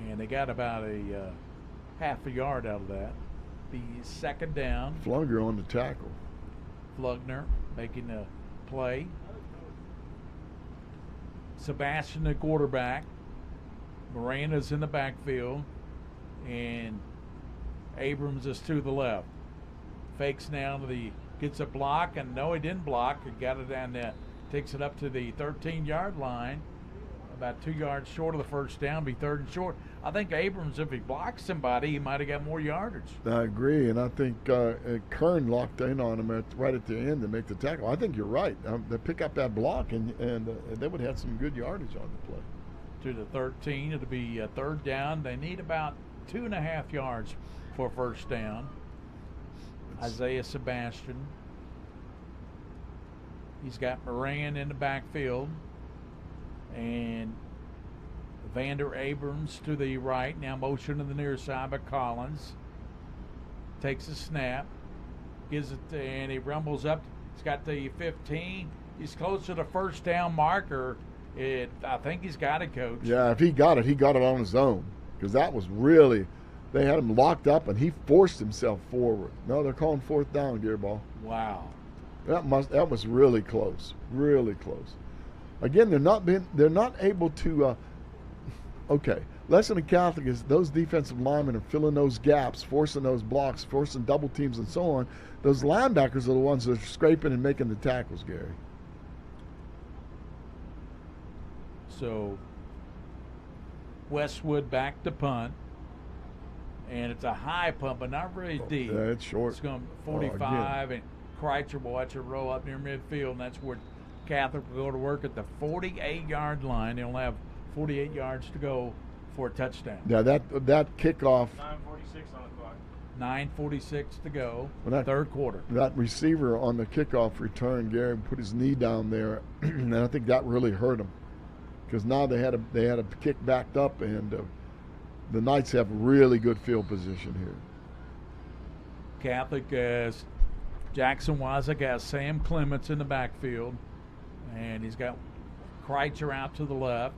And they got about a half a yard out of that. The second down. Flugner on the tackle. Flugner making the play. Sebastian, the quarterback. Morena's in the backfield. And Abrams is to the left. Fakes now gets a block, and no, he didn't block. He got it down there. Takes it up to the 13-yard line. About 2 yards short of the first down, be third and short. I think Abrams, if he blocks somebody, he might have got more yardage. I agree, and I think Kern locked in on him right at the end to make the tackle. I think you're right. They pick up that block, and they would have some good yardage on the play. To the 13, it'll be a third down. They need about 2.5 yards for first down. Isaiah Sebastian. He's got Moran in the backfield. And Vander Abrams to the right. Now motion to the near side by Collins. Takes a snap. Gives it and he rumbles up. He's got the 15. He's close to the first down marker. I think he's got it, Coach. Yeah, if he got it on his own. Because that was really, they had him locked up and he forced himself forward. No, they're calling fourth down, Gearбall. Wow. That was really close. Really close. Again, they're not able to. Lexington Catholic is those defensive linemen are filling those gaps, forcing those blocks, forcing double teams, and so on. Those linebackers are the ones that are scraping and making the tackles, Gary. So Westwood back to punt, and it's a high punt, but not very deep. Yeah, it's short. It's going 45, and Kreitzer will watch it roll up near midfield, and that's where Catholic will go to work at the 48-yard line. They'll have 48 yards to go for a touchdown. Yeah, that kickoff. 9:46 on the clock. 9:46 to go. Third quarter. That receiver on the kickoff return, Gary, put his knee down there, and I think that really hurt him because now they had a kick backed up, and the Knights have really good field position here. Catholic as Jackson Wozniak has Sam Clements in the backfield. And he's got Kreitzer out to the left.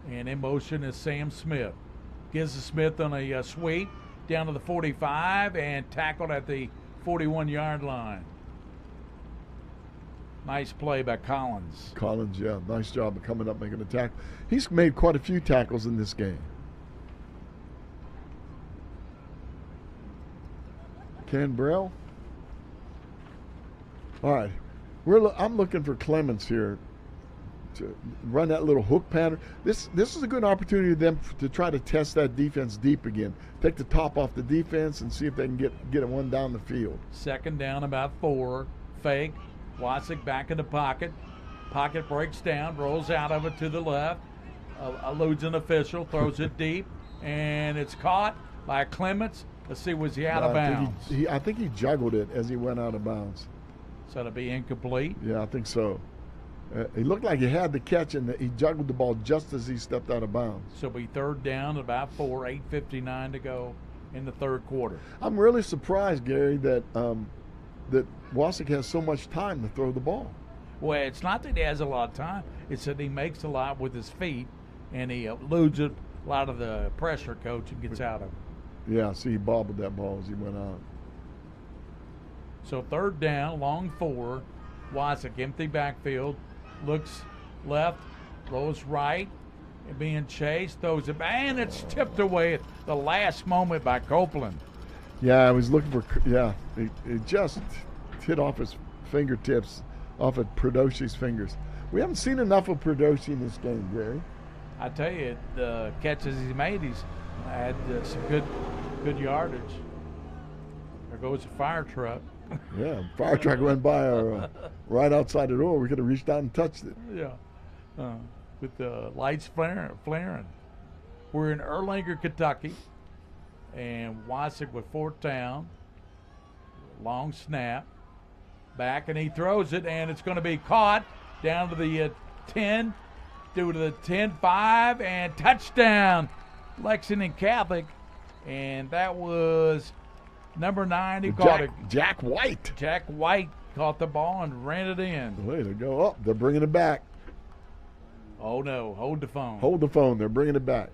And in motion is Sam Smith. Gives to Smith on a sweep down to the 45 and tackled at the 41-yard line. Nice play by Collins. Collins, yeah. Nice job of coming up making a tackle. He's made quite a few tackles in this game. Ken Burrell. All right. I'm looking for Clements here to run that little hook pattern. This is a good opportunity for them to try to test that defense deep again. Take the top off the defense and see if they can get it one down the field. Second down, about 4. Fake. Wozniak back in the pocket. Pocket breaks down, rolls out of it to the left. Eludes an official, throws it deep, and it's caught by Clements. Let's see, was he out of bounds? I think he juggled it as he went out of bounds. So it'll be incomplete. Yeah, I think so. He looked like he had the catch, and he juggled the ball just as he stepped out of bounds. So it'll be third down, about 8:59 to go in the third quarter. I'm really surprised, Gary, that that Wasik has so much time to throw the ball. Well, it's not that he has a lot of time. It's that he makes a lot with his feet, and he eludes a lot of the pressure, coach, and gets out of it. Yeah, see, he bobbled that ball as he went out. So third down, long 4. Wasik, empty backfield, looks left, throws right, and being chased, throws it, and it's tipped away at the last moment by Copeland. Yeah, I was looking for, it just hit off his fingertips, off of Perdoshi's fingers. We haven't seen enough of Perdoshi in this game, Gary. I tell you, the catches he made, he's had some good yardage. There goes a fire truck. Yeah, fire truck went by right outside the door. We could have reached out and touched it. Yeah, with the lights flaring. We're in Erlanger, Kentucky, and Wasik with fourth down. Long snap. Back, and he throws it, and it's going to be caught down to the 10, due to the 10-5, and touchdown, Lexington Catholic. And that was number 9. He caught it. Jack White. Jack White caught the ball and ran it in. Way to go up. They're bringing it back. Oh, no. Hold the phone. Hold the phone. They're bringing it back.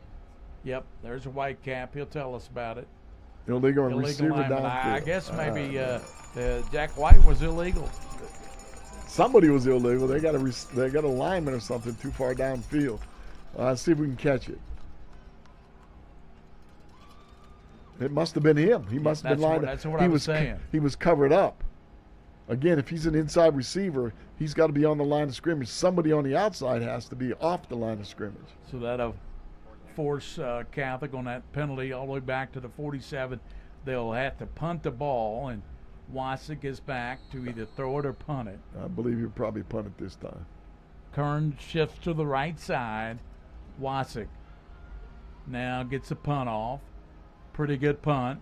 Yep. There's a white cap. He'll tell us about it. Illegal receiver lineman. downfield. I guess maybe Jack White was illegal. Somebody was illegal. They got a lineman or something too far downfield. Let's see if we can catch it. It must have been him. He must have been lined up. That's what I was saying. He was covered up. Again, if he's an inside receiver, he's got to be on the line of scrimmage. Somebody on the outside has to be off the line of scrimmage. So that'll force Catholic on that penalty all the way back to the 47. They'll have to punt the ball, and Wasik is back to either throw it or punt it. I believe he'll probably punt it this time. Kern shifts to the right side. Wasik now gets a punt off. Pretty good punt.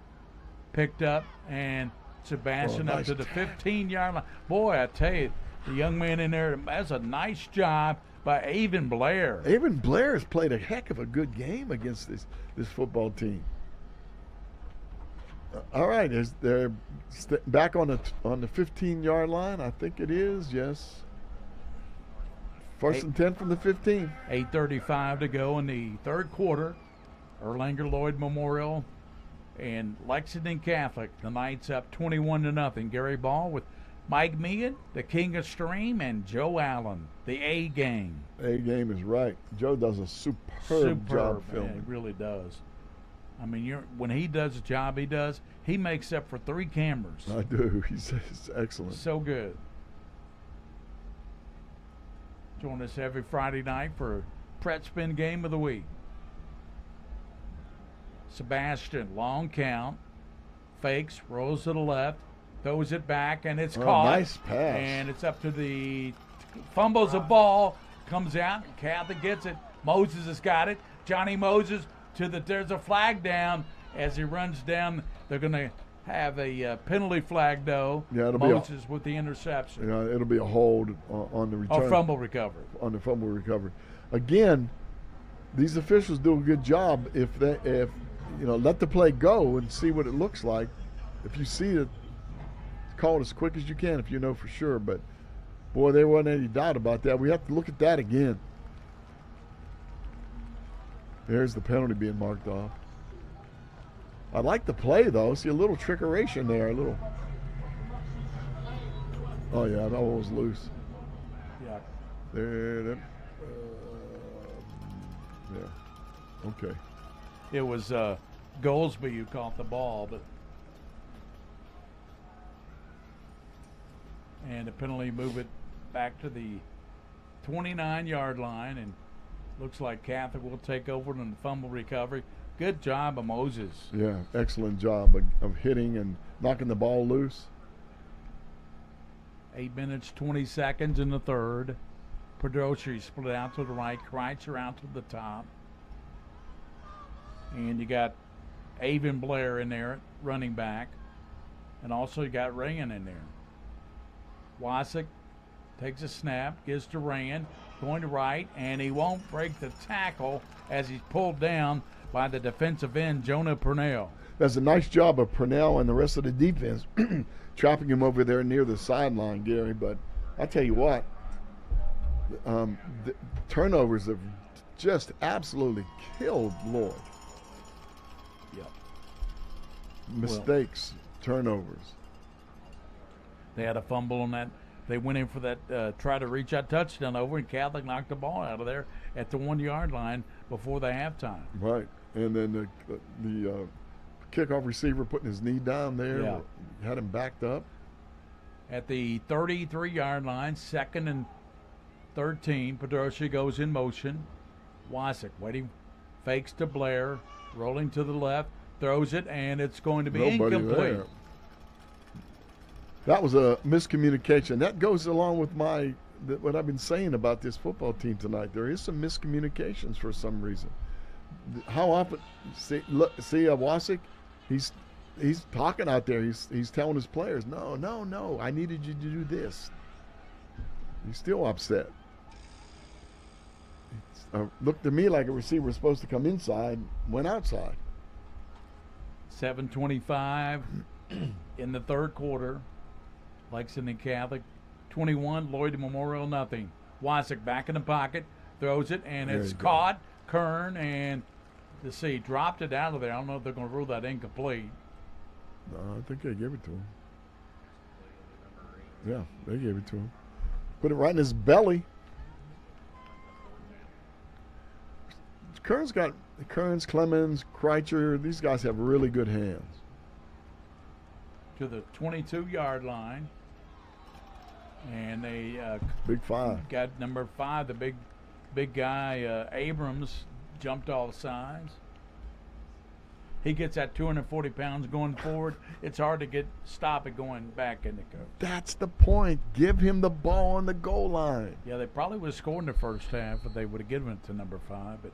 Picked up, and Sebastian nice up to the 15-yard line. Boy, I tell you, the young man in there, that's a nice job by Avon Blair. Avon Blair has played a heck of a good game against this football team. All right, they're back on the 15-yard line. I think it is, yes. First and 10 from the 15. 8:35 to go in the third quarter. Erlanger Lloyd Memorial and Lexington Catholic. The Knights up 21-0. Gary Ball with Mike Meehan, the King of Stream, and Joe Allen, the A-Game. A-Game is right. Joe does a superb job filming. Man, he really does. I mean, when he does the job he does, he makes up for 3 cameras. I do. He's excellent. So good. Join us every Friday night for Pret Spin Game of the Week. Sebastian, long count, fakes, rolls to the left, throws it back, and it's caught. Nice pass. And it's up to the fumbles the ball, comes out, and Catholic gets it. Moses has got it. Johnny Moses there's a flag down as he runs down. They're going to have a penalty flag, though. Yeah, it'll Moses with the interception. Yeah, it'll be a hold on the return. Or fumble recovery. On the fumble recovery. Again, these officials do a good job if let the play go and see what it looks like. If you see it, call it as quick as you can if you know for sure. But, boy, there wasn't any doubt about that. We have to look at that again. There's the penalty being marked off. I like the play, though. See a little trickeration there. Oh, yeah, that one was loose. Yeah. There. Yeah. Okay. It was Goldsby who caught the ball, and the penalty move it back to the 29-yard line, and looks like Catholic will take over on the fumble recovery. Good job of Moses. Yeah, excellent job of hitting and knocking the ball loose. 8 minutes, 20 seconds in the third. Pedroshi split out to the right, Kreitzer out to the top. And you got Avon Blair in there, running back. And also you got Reagan in there. Wasick takes a snap, gives to Rand, going to right, and he won't break the tackle as he's pulled down by the defensive end, Jonah Purnell. That's a nice job of Purnell and the rest of the defense trapping him over there near the sideline, Gary. But I tell you what, the turnovers have just absolutely killed Lloyd. Yep. Mistakes, turnovers. They had a fumble on that. They went in for that, try to reach that touchdown over, and Catholic knocked the ball out of there at the 1 yard line before the halftime. Right. And then the kickoff receiver putting his knee down there, had him backed up. At the 33 yard line, 2nd and 13, Pedrosia goes in motion. Wasick waiting, fakes to Blair, rolling to the left, throws it, and it's going to be incomplete. There. That was a miscommunication. That goes along with what I've been saying about this football team tonight. There is some miscommunications for some reason. How often see Wasick? He's talking out there. He's telling his players, no, I needed you to do this. He's still upset. It looked to me like a receiver was supposed to come inside, went outside. 7:25 in the third quarter. Lexington Catholic 21, Lloyd Memorial nothing. Wasick back in the pocket, throws it, and it's caught. Kern and dropped it out of there. I don't know if they're going to rule that incomplete. No, I think they gave it to him. Yeah, they gave it to him. Put it right in his belly. Kearns, Clemens, Kreitzer, these guys have really good hands. To the 22 yard line. And they big 5. Got number 5, the big guy, Abrams, jumped all sides. He gets that 240 pounds going forward. It's hard to stop it going back in the coach. That's the point. Give him the ball on the goal line. Yeah, they probably would have scored in the first half if they would have given it to number 5. But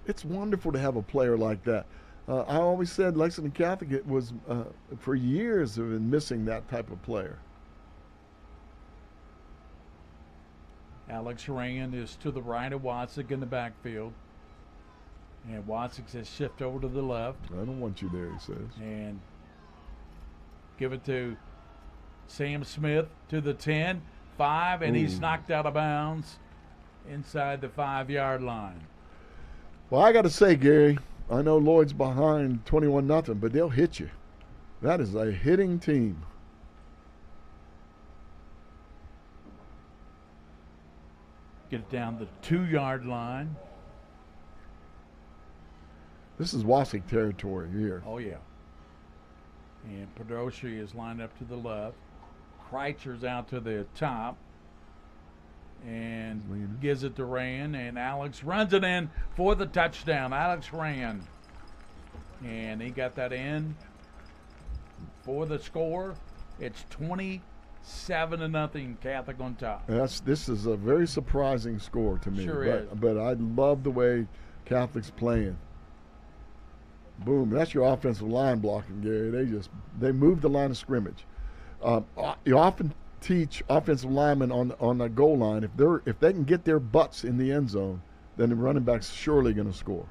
it's wonderful to have a player like that. I always said Lexington Catholic was for years have been missing that type of player. Alex Rand is to the right of Wasick in the backfield. And Wasick says shift over to the left. I don't want you there, he says. And give it to Sam Smith to the 10, 5, and he's knocked out of bounds inside the 5 yard line. Well, I got to say, Gary, I know Lloyd's behind 21-0, but they'll hit you. That is a hitting team. Get it down the 2 yard line. This is Wasick territory here. Oh, yeah. And Pedrosia is lined up to the left. Kreitzer's out to the top. And gives it to Rand. And Alex runs it in for the touchdown. Alex Rand. And he got that in for the score. It's 27-0 Catholic on top. This is a very surprising score to me. Sure is. But I love the way Catholic's playing. Boom. That's your offensive line blocking, Gary. They move the line of scrimmage. You often teach offensive linemen on the goal line, if they can get their butts in the end zone, then the running back's surely going to score.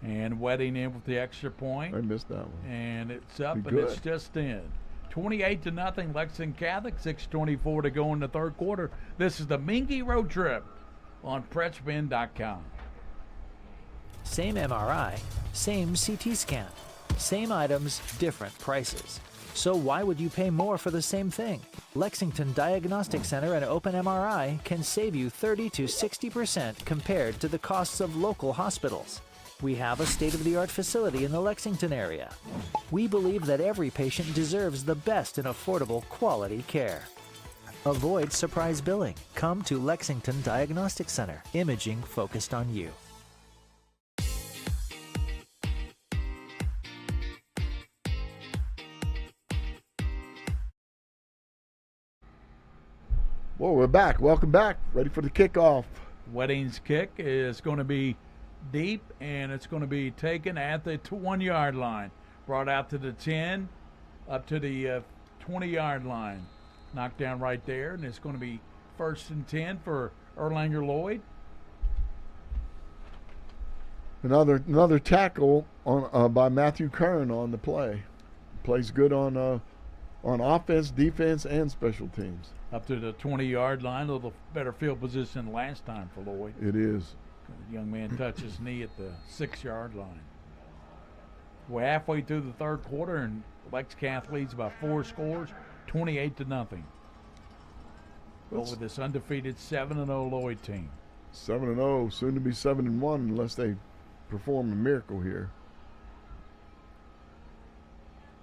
And Wedding in with the extra point. I missed that one. And it's up and it's just in. 28-0 Lexington Catholic, 6:24 to go in the third quarter. This is the Mingy Road Trip on PretchBin.com. Same MRI, same CT scan. Same items, different prices. So why would you pay more for the same thing? Lexington Diagnostic Center and Open MRI can save you 30 to 60% compared to the costs of local hospitals. We have a state-of-the-art facility in the Lexington area. We believe that every patient deserves the best in affordable, quality care. Avoid surprise billing. Come to Lexington Diagnostic Center. Imaging focused on you. Well, we're back. Welcome back. Ready for the kickoff. Wedding's kick is going to be deep, and it's going to be taken at the 1 yard line. Brought out to the 10, up to the 20 yard line. Knocked down right there, and it's going to be 1st and 10 for Erlanger Lloyd. Another tackle on by Matthew Kern on the play. Plays good on offense, defense, and special teams. Up to the 20-yard line, a little better field position than last time for Lloyd. It is. The young man touched his knee at the 6-yard line. We're halfway through the third quarter, and Lex Cath leads by 4 scores, 28-0. Over this undefeated 7-0 Lloyd team. 7-0, soon to be 7-1 unless they perform a miracle here.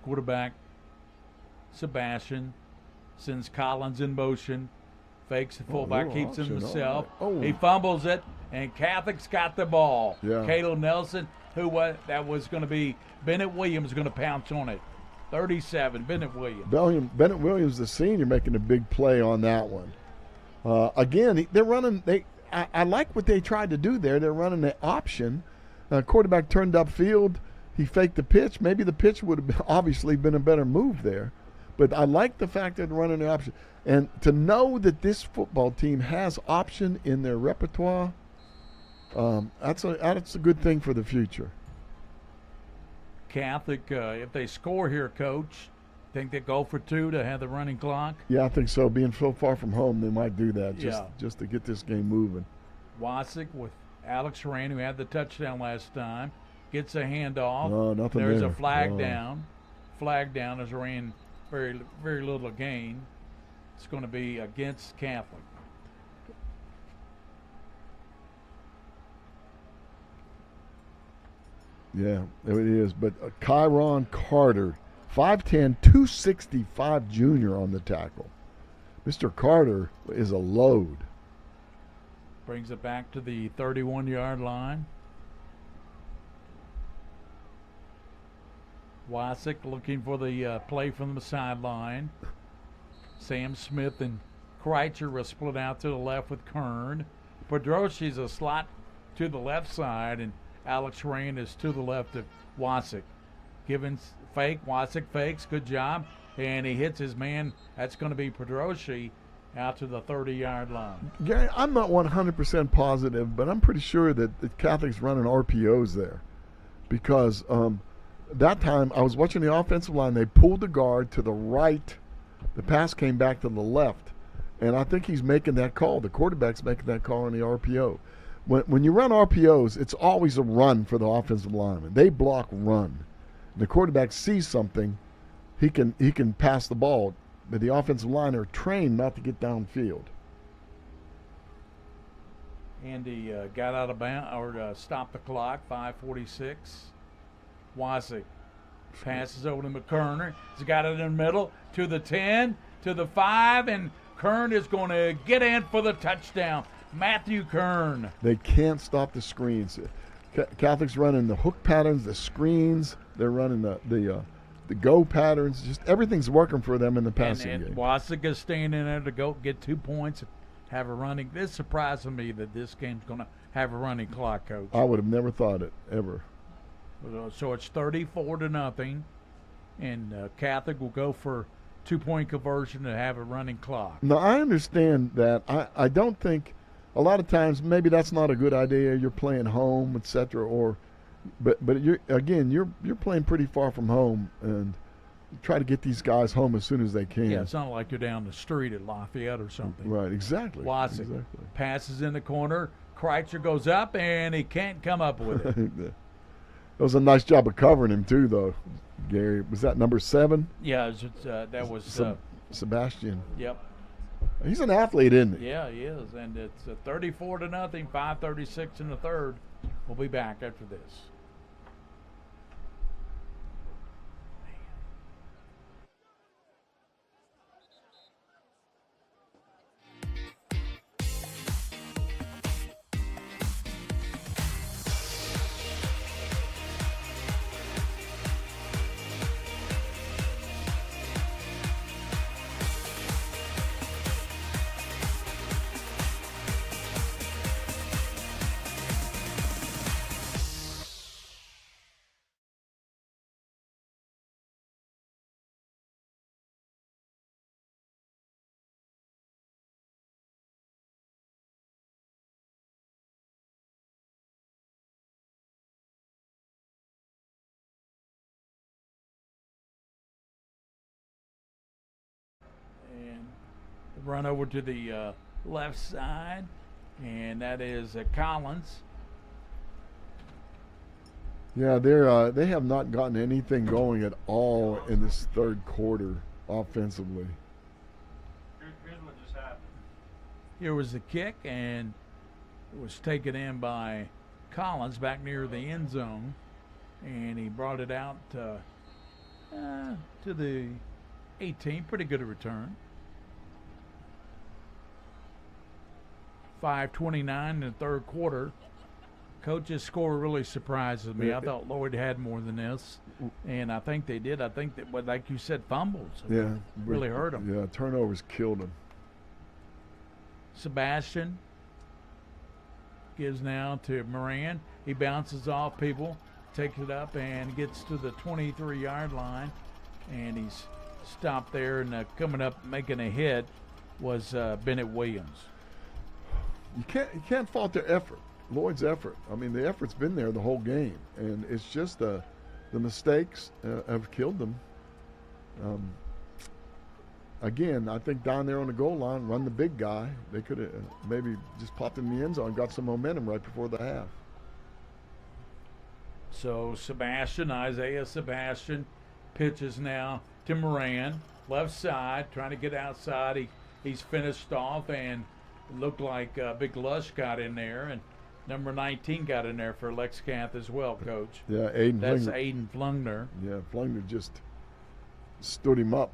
Quarterback Sebastian sends Collins in motion. Fakes the fullback, keeps him to himself. He fumbles it, and Catholic's got the ball. Yeah. Caleb Nelson, that was going to be Bennett Williams, going to pounce on it. 37, Bennett Williams. Bennett Williams, the senior, making a big play on that one. Again, they're running. I like what they tried to do there. They're running the option. Quarterback turned upfield. He faked the pitch. Maybe the pitch would have obviously been a better move there. But I like the fact that they're running the option. And to know that this football team has option in their repertoire, that's a good thing for the future. Catholic, if they score here, Coach, think they go for 2 to have the running clock? Yeah, I think so. Being so far from home, they might do that Yeah. just to get this game moving. Wasik with Alex Rand, who had the touchdown last time, gets a handoff. No, nothing There's there. a flag down. Flag down as Rand very, very little gain. It's going to be against Catholic. Yeah, it is. But Kyron Carter, 5'10", 265 junior on the tackle. Mr. Carter is a load. Brings it back to the 31-yard line. Wasik looking for the play from the sideline. Sam Smith and Kreitzer will split out to the left with Kern. Pedroshi's a slot to the left side, and Alex Rain is to the left of Wasik. Givens fake, Wasik fakes, good job, and he hits his man. That's going to be Pedroshi out to the 30-yard line. Gary, I'm not 100% positive, but I'm pretty sure that the Catholic's running RPOs there because that time I was watching the offensive line. They pulled the guard to the right. The pass came back to the left, and I think he's making that call. The quarterback's making that call on the RPO. When you run RPOs, it's always a run for the offensive lineman. They block run. The quarterback sees something, he can pass the ball, but the offensive line are trained not to get downfield. Andy got out of bounds or stopped the clock. 5:46. Wasik passes over to McKerner. He's got it in the middle to the 10, to the 5, and Kern is going to get in for the touchdown. Matthew Kern. They can't stop the screens. Catholic's running the hook patterns, the screens. They're running the go patterns. Just everything's working for them in the passing game. Wasik is staying in there to go get 2 points, have a running. This surprises me that this game's going to have a running clock, Coach. I would have never thought it ever. So it's 34-0, and Catholic will go for 2-point conversion to have a running clock. Now I understand that. I don't think a lot of times maybe that's not a good idea. You're playing home, etc. But you're playing pretty far from home, and try to get these guys home as soon as they can. Yeah, it's not like you're down the street at Lafayette or something. Right, exactly. Wasik passes in the corner. Kreitzer goes up, and he can't come up with it. That was a nice job of covering him too, though, Gary. Was that number 7? Yeah, that was Sebastian. Yep. He's an athlete, isn't he? Yeah, he is, and it's 34-0, 5:36 in the third. We'll be back after this. Run over to the left side, and that is Collins. Yeah, they have not gotten anything going at all in this third quarter offensively. Here's what just happened. Here was the kick, and it was taken in by Collins back near the end zone, and he brought it out to the 18. Pretty good return. 5:29 in the third quarter. Coach's score really surprises me. I thought Lloyd had more than this, and I think they did. I think that, like you said, fumbles really hurt them. Yeah, turnovers killed them. Sebastian gives now to Moran. He bounces off people, takes it up, and gets to the 23-yard line, and he's stopped there. And coming up, making a hit was Bennett Williams. You can't fault their effort. Lloyd's effort. I mean, the effort's been there the whole game, and it's just the mistakes have killed them. Again, I think down there on the goal line, run the big guy. They could have maybe just popped in the end zone and got some momentum right before the half. So Isaiah Sebastian pitches now to Moran, left side, trying to get outside. He's finished off, and it looked like Big Lush got in there, and number 19 got in there for Lexington as well, Coach. Yeah, That's Flugner. Aiden Flugner. Yeah, Flugner just stood him up.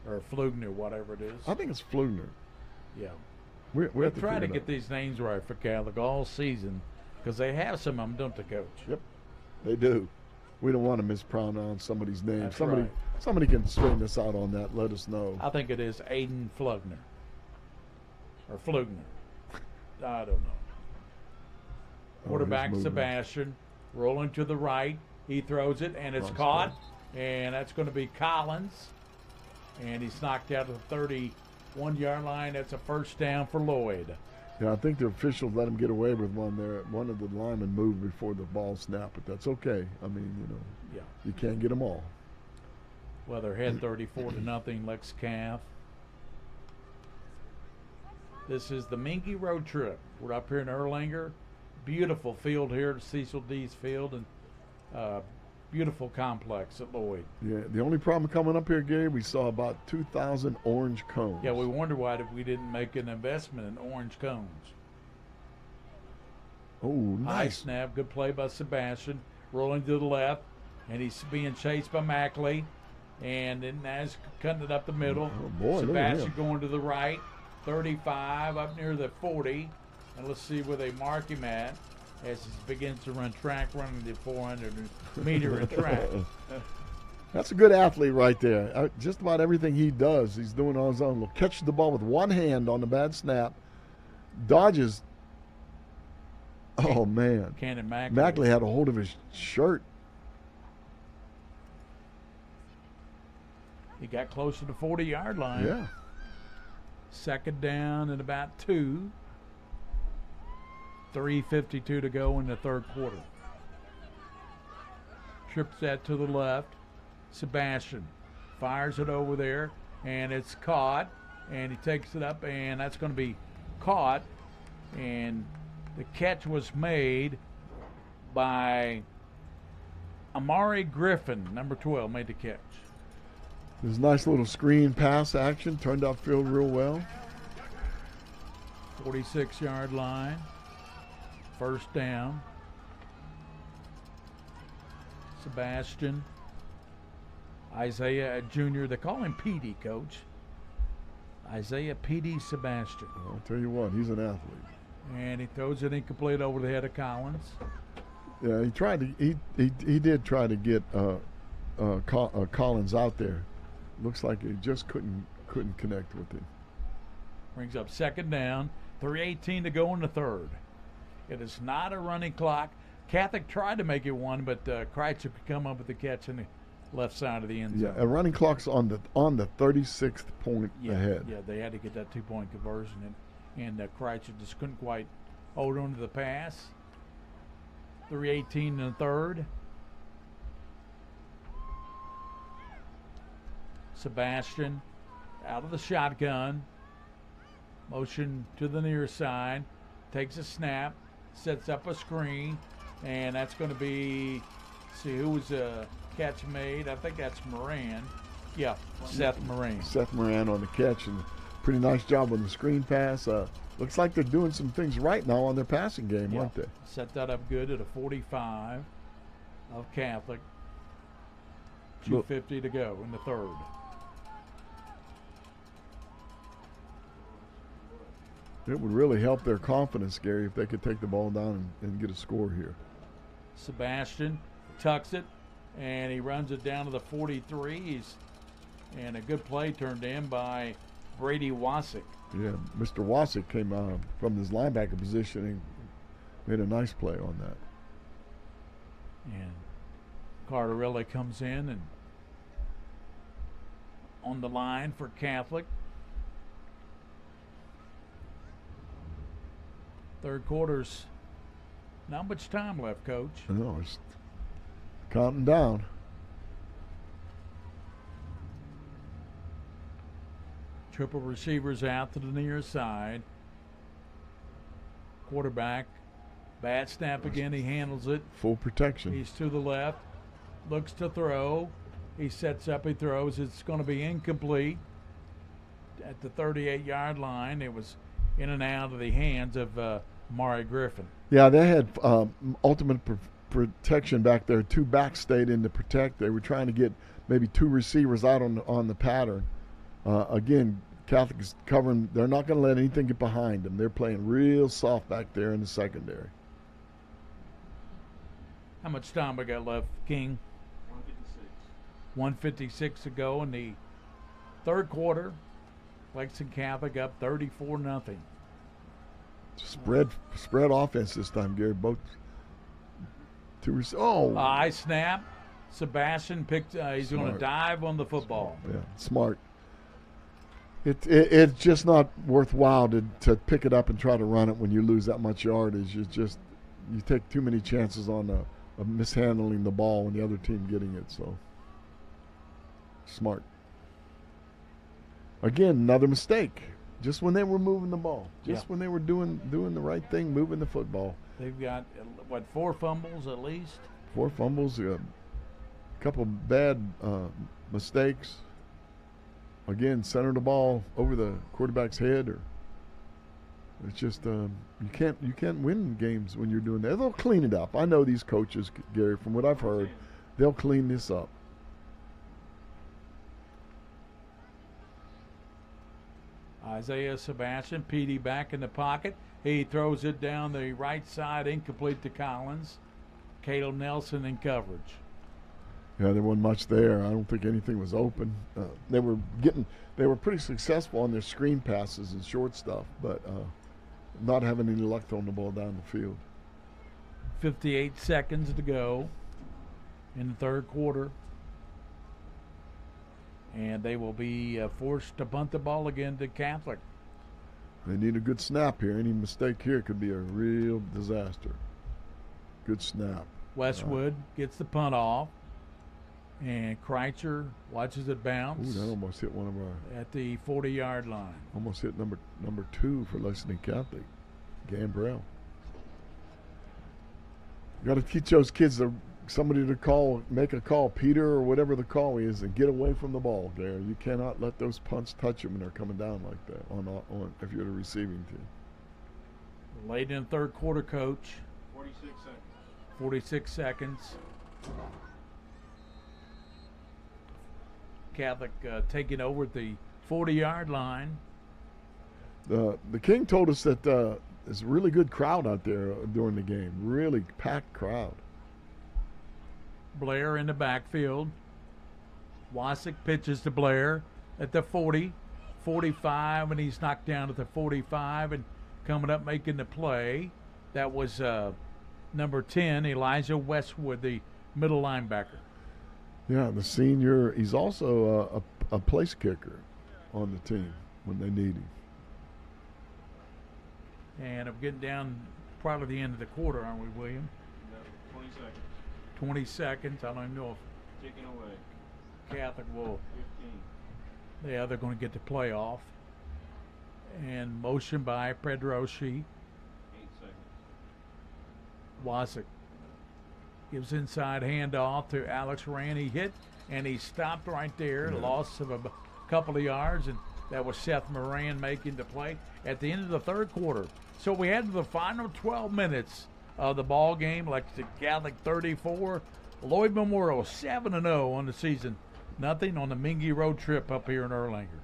Or Flugner, whatever it is. I think it's Flugner. Yeah. We have to try to figure it get out. these names right for Catholic all season, because they have some of them, don't they, Coach? Yep, they do. We don't want to mispronounce somebody's name. That's somebody right. somebody can straighten us out on that. Let us know. I think it is Aiden Flugner. Or Flugner. I don't know. Quarterback moving. Sebastian rolling to the right. He throws it, and it's caught. And that's going to be Collins. And he's knocked out of the 31-yard line. That's a first down for Lloyd. Yeah, I think the officials let him get away with one there. One of the linemen moved before the ball snapped, but that's okay. I mean, you can't get them all. Well, they're head 34-0, Lex Calf. This is the Minky Road Trip. We're up here in Erlanger. Beautiful field here at Cecil Dees Field, and beautiful complex at Lloyd. Yeah, the only problem coming up here, Gary, we saw about 2,000 orange cones. Yeah, we wonder why we didn't make an investment in orange cones. Oh, High nice. snap, good play by Sebastian. Rolling to the left, and he's being chased by Mackley. And then as cutting it up the middle. Oh, boy, look at Sebastian him. going to the right, 35, up near the 40. And let's see where they mark him at as he begins to run track, running the 400-meter in track. That's a good athlete right there. Just about everything he does, he's doing on his own. He'll catch the ball with one hand on the bad snap, dodges. Oh, man. Cannon Mackley. Mackley had a hold of his shirt. He got close to the 40-yard line. Yeah. Second down and about 2. 3:52 to go in the third quarter. Trips that to the left. Sebastian fires it over there, and it's caught, and he takes it up, and that's going to be caught, and the catch was made by Amari Griffin, number 12, made the catch. There's a nice little screen pass action, turned upfield real well. 46-yard line. First down. Sebastian. Isaiah Jr. They call him PD, Coach. Isaiah PD Sebastian. I'll tell you what, he's an athlete. And he throws it incomplete over the head of Collins. Yeah, he tried to. He did try to get Collins out there. Looks like he just couldn't connect with him. Brings up second down. 3:18 to go in the third. It is not a running clock. Catholic tried to make it one, but Kreitzer could come up with the catch in the left side of the end zone. Yeah, a running clock's on the 36th point ahead. Yeah, they had to get that 2-point conversion, and Kreitzer just couldn't quite hold on to the pass. 3:18 in the third. Sebastian out of the shotgun. Motion to the near side. Takes a snap. Sets up a screen. And that's going to be, see who was a catch made. I think that's Moran. Yeah, Seth Moran. Seth Moran on the catch, and pretty nice job on the screen pass. Looks like they're doing some things right now on their passing game, aren't they? Set that up good at a 45 of Catholic. 2:50 to go in the third. It would really help their confidence, Gary, if they could take the ball down and get a score here. Sebastian tucks it, and he runs it down to the 43. And a good play turned in by Brady Wasick. Yeah, Mr. Wasick came from his linebacker position and made a nice play on that. And Cardarelli comes in and on the line for Catholic. Third quarter's not much time left, Coach. No, it's counting down. Triple receivers out to the near side. Quarterback, bad snap again. He handles it. Full protection. He's to the left. Looks to throw. He sets up. He throws. It's going to be incomplete at the 38-yard line. It was in and out of the hands of Mari Griffin. Yeah, they had ultimate protection back there. Two backs stayed in to protect. They were trying to get maybe two receivers out on the pattern. Again, Catholic is covering. They're not going to let anything get behind them. They're playing real soft back there in the secondary. How much time we got left, King? 1:56 to go in the third quarter. Lexington Catholic up 34-0. Spread offense this time, Gary. Both two. High snap. Sebastian picked. He's going to dive on the football. Yeah, smart. It's just not worthwhile to pick it up and try to run it when you lose that much yardage. You take too many chances on mishandling the ball and the other team getting it. So smart. Again, another mistake. Just when they were moving the ball. When they were doing the right thing, moving the football. They've got, 4 fumbles at least? 4 fumbles, a couple bad mistakes. Again, center the ball over the quarterback's head, or it's just you can't win games when you're doing that. They'll clean it up. I know these coaches, Gary, from what I've heard, they'll clean this up. Isaiah Sebastian, PD back in the pocket. He throws it down the right side, incomplete to Collins. Caleb Nelson in coverage. Yeah, there wasn't much there. I don't think anything was open. They were pretty successful on their screen passes and short stuff, but not having any luck throwing the ball down the field. 58 seconds to go in the third quarter. And they will be forced to punt the ball again to Catholic. They need a good snap here. Any mistake here could be a real disaster. Good snap. Westwood gets the punt off. And Kreitzer watches it bounce. Ooh, that almost hit one of our. At the 40-yard line. Almost hit number 2 for Lexington Catholic, Gambrell. You got to teach those kids somebody to make a call, Peter or whatever the call is, and get away from the ball, Gary. You cannot let those punts touch them when they're coming down like that. On if you're the receiving team. Late in the third quarter, Coach. 46 seconds. 46 seconds. Catholic taking over at the 40-yard line. The King told us that there's a really good crowd out there during the game. Really packed crowd. Blair in the backfield. Wasick pitches to Blair at the 40, 45, and he's knocked down at the 45 and coming up making the play. That was number 10, Elijah Westwood, the middle linebacker. Yeah, the senior. He's also a place kicker on the team when they need him. And I'm getting down probably the end of the quarter, aren't we, William? 20 seconds. 20 seconds. I don't even know if Taking away. Catholic will. 15. Yeah, they're going to get the play off. And motion by Pedroshi. 8 seconds. Wasik gives inside handoff to Alex Rand. He hit and he stopped right there. Yeah. Loss of a couple of yards, and that was Seth Moran making the play at the end of the third quarter. So we had the final 12 minutes of the ball game. Lexington Catholic 34, Lloyd Memorial 7-0 on the season. Nothing on the Mingy road trip up here in Erlanger.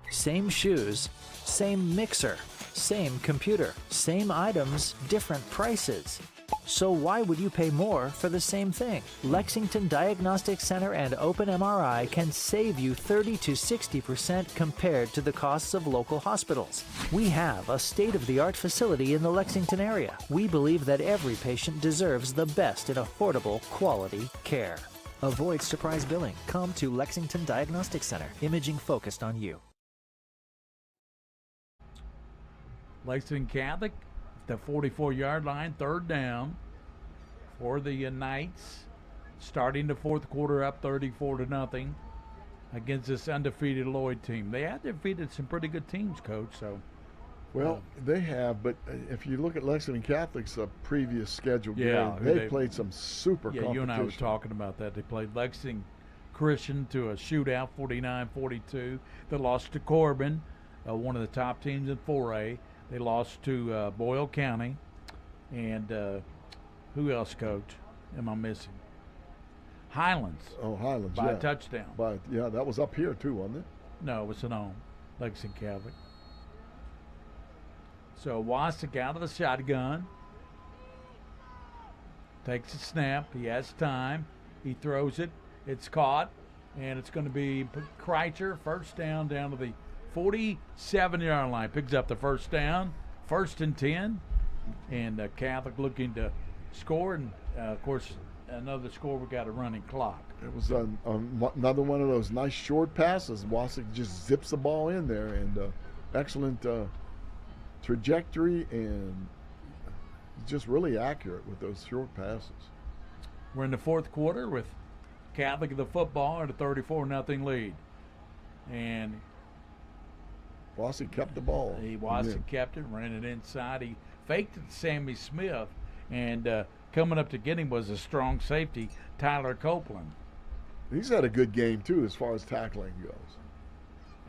Same shoes, same mixer, same computer, same items, different prices. So why would you pay more for the same thing? Lexington Diagnostic Center and Open MRI can save you 30 to 60% compared to the costs of local hospitals. We have a state-of-the-art facility in the Lexington area. We believe that every patient deserves the best in affordable, quality care. Avoid surprise billing. Come to Lexington Diagnostic Center. Imaging focused on you. Lexington Catholic, the 44-yard line, third down for the Knights. Starting the fourth quarter up 34-0 against this undefeated Lloyd team. They have defeated some pretty good teams, Coach. So, well, they have, but if you look at Lexington Catholic's previous scheduled yeah, game, they played some super competition. You and I were talking about that. They played Lexington Christian to a shootout, 49-42. They lost to Corbin, one of the top teams in 4A. They lost to Boyle County. And who else, Coach, am I missing? Highlands. Oh, Highlands, by a touchdown. Yeah, that was up here too, wasn't it? No, it was at home. Lexington Catholic. So Wasik out of the shotgun. Takes a snap. He has time. He throws it. It's caught. And it's going to be Kreitzer, first down to the 47-yard line. Picks up the first down. 1st and 10. And Catholic looking to score. And, of course, another score, we got a running clock. It was another one of those nice short passes. Wasik just zips the ball in there. And excellent trajectory and just really accurate with those short passes. We're in the fourth quarter with Catholic of the football at a 34-0 lead. And Wasik kept the ball. Wasik kept it, ran it inside. He faked it to Sammy Smith, and coming up to get him was a strong safety, Tyler Copeland. He's had a good game, too, as far as tackling goes.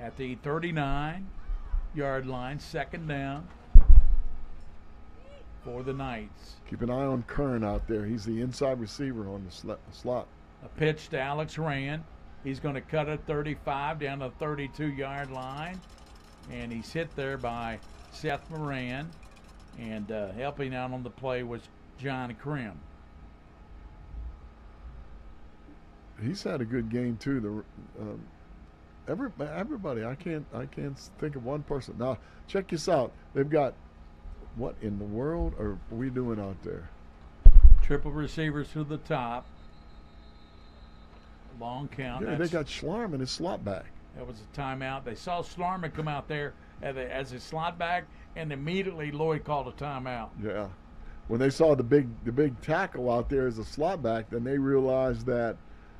At the 39-yard line, 2nd down for the Knights. Keep an eye on Kern out there. He's the inside receiver on the slot. A pitch to Alex Rand. He's going to cut it 35 down to the 32-yard line. And he's hit there by Seth Moran. And helping out on the play was John Krim. He's had a good game too. Everybody, I can't think of one person. Now check this out. They've got, what in the world are we doing out there? Triple receivers to the top. Long count. Yeah, they got Schlarman as slot back. That was a timeout. They saw Schlarman come out there as a slot back, and immediately Lloyd called a timeout. Yeah. When they saw the big tackle out there as a slot back, then they realized that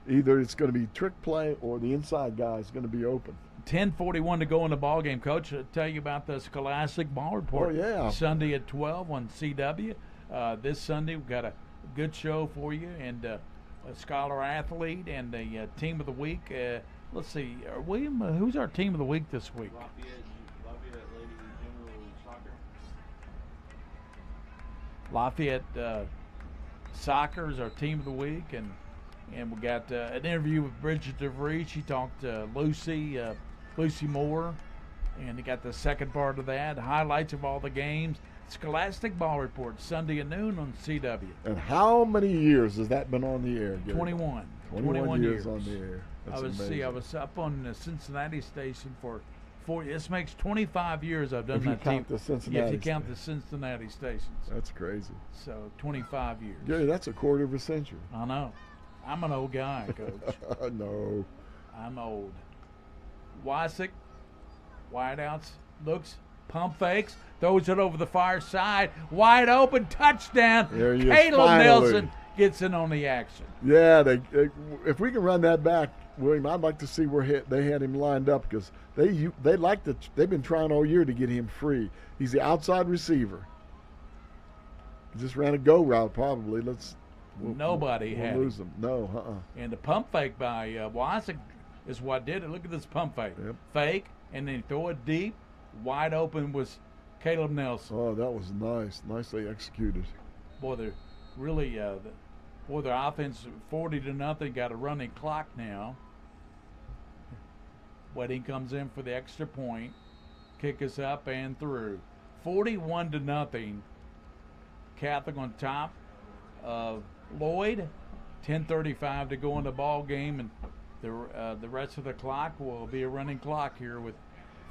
either it's going to be trick play or the inside guy is going to be open. 10:41 to go in the ball game, Coach. I'll tell you about the Scholastic Ball Report. Oh, yeah. Sunday at 12 on CW. This Sunday we've got a good show for you, and a scholar athlete and the team of the week. Let's see, William, who's our team of the week this week? Lafayette Lady General Soccer. Lafayette Soccer is our team of the week, and we got an interview with Bridget DeVries. She talked to Lucy Moore, and we got the second part of that. Highlights of all the games. Scholastic Ball Report, Sunday at noon on CW. And how many years has that been on the air, Gary? 21. 21 years on the air. That's amazing. I was up on the Cincinnati station for 4. This makes 25 years I've done If you that count team. the Cincinnati If you count the Cincinnati stations. That's crazy. So 25 years. Gary, that's a quarter of a century. I know. I'm an old guy, Coach. No. I'm old. Wysick, wideouts, looks, pump fakes, throws it over the far side, wide open, touchdown. There he is, Caleb finally. Nelson gets in on the action. Yeah, if we can run that back, William, I'd like to see where they had him lined up, because they've been trying all year to get him free. He's the outside receiver. He just ran a go route probably. Nobody we'll had lose him. him. No, And the pump fake by Wysick is what did it. Look at this pump fake. Yep. Fake, and then throw it deep. Wide open was Caleb Nelson. Oh, that was nice. Nicely executed. Boy, they're really, their offense 40-0, got a running clock now. Wedding comes in for the extra point. Kick us up and through. 41-0. Catholic on top of Lloyd. 10:35 to go in the ball game, and the rest of the clock will be a running clock here with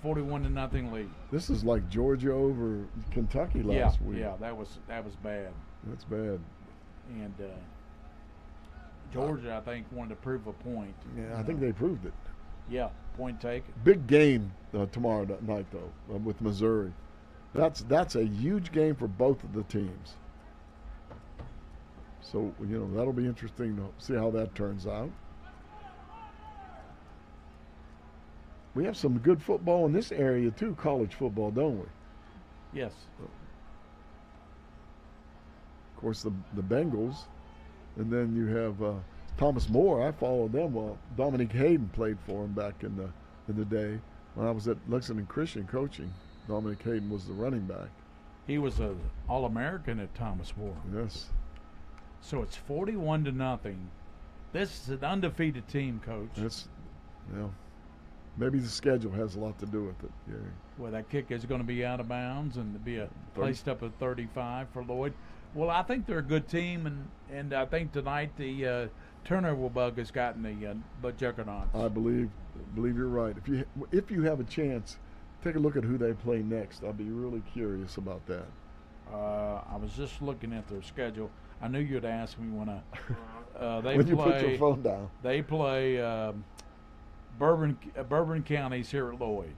41-0 lead. This is like Georgia over Kentucky last week. Yeah, that was bad. That's bad. And Georgia, I think, wanted to prove a point. Yeah, I think they proved it. Yeah, point taken. Big game tomorrow night, though, with Missouri. That's a huge game for both of the teams. So, that'll be interesting to see how that turns out. We have some good football in this area, too, college football, don't we? Yes. Of course, the Bengals. And then you have Thomas More. I followed them while Dominic Hayden played for him back in the day. When I was at Lexington Christian coaching, Dominic Hayden was the running back. He was an All-American at Thomas More. Yes. So it's 41-0. This is an undefeated team, Coach. Maybe the schedule has a lot to do with it. Yeah. Well, that kick is going to be out of bounds and be placed up at 35 for Lloyd. Well, I think they're a good team, and I think tonight the turnover bug has gotten the Juggernauts. I believe you're right. If you have a chance, take a look at who they play next. I'll be really curious about that. I was just looking at their schedule. I knew you'd ask me when you put your phone down. They play Bourbon County's here at Lloyd.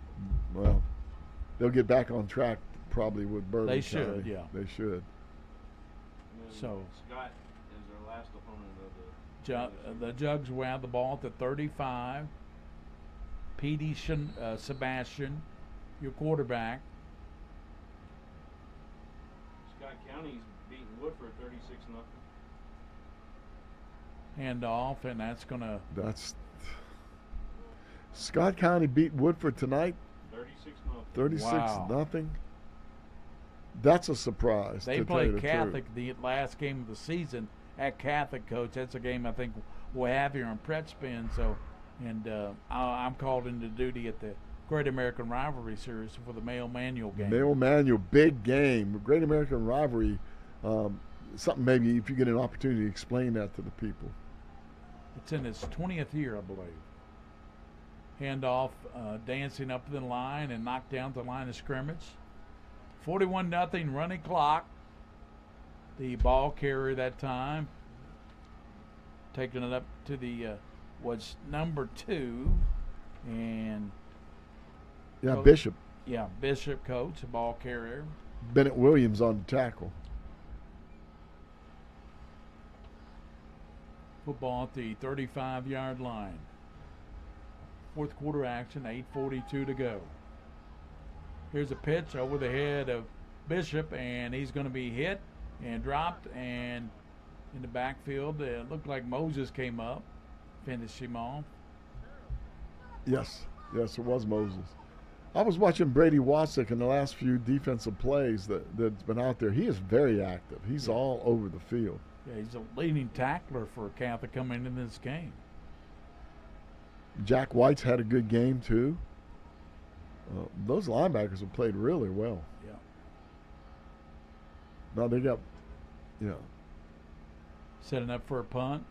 Well, they'll get back on track probably with Bourbon They County. should, yeah. They should. So Scott is their last opponent of the Jugs will have the ball at the 35. Petey Sebastian, your quarterback. Scott County's beating Woodford 36-0. Hand off, and That's Scott County beat Woodford tonight. 36-0. 36-0. That's a surprise. They played Catholic the last game of the season at Catholic, Coach. That's a game I think we'll have here in Pretspin. So, I'm called into duty at the Great American Rivalry Series for the Male Manual game. Male Manual, big game. Great American Rivalry. Something maybe if you get an opportunity to explain that to the people. It's in its 20th year, I believe. Handoff, dancing up the line and knocked down the line of scrimmage. 41-0 running clock. The ball carrier that time taking it up to the was number 2, and Bishop. Yeah, Bishop, coach, the ball carrier. Bennett Williams on the tackle. Football at the 35-yard line. Fourth quarter action, 8:42 to go. Here's a pitch over the head of Bishop, and he's going to be hit and dropped, and in the backfield, it looked like Moses came up, finished him off. Yes, it was Moses. I was watching Brady Wasik in the last few defensive plays that's been out there. He is very active. He's all over the field. Yeah, he's a leading tackler for Catholic coming into this game. Jack White's had a good game too. Those linebackers have played really well. Yeah. Now they got, Setting up for a punt.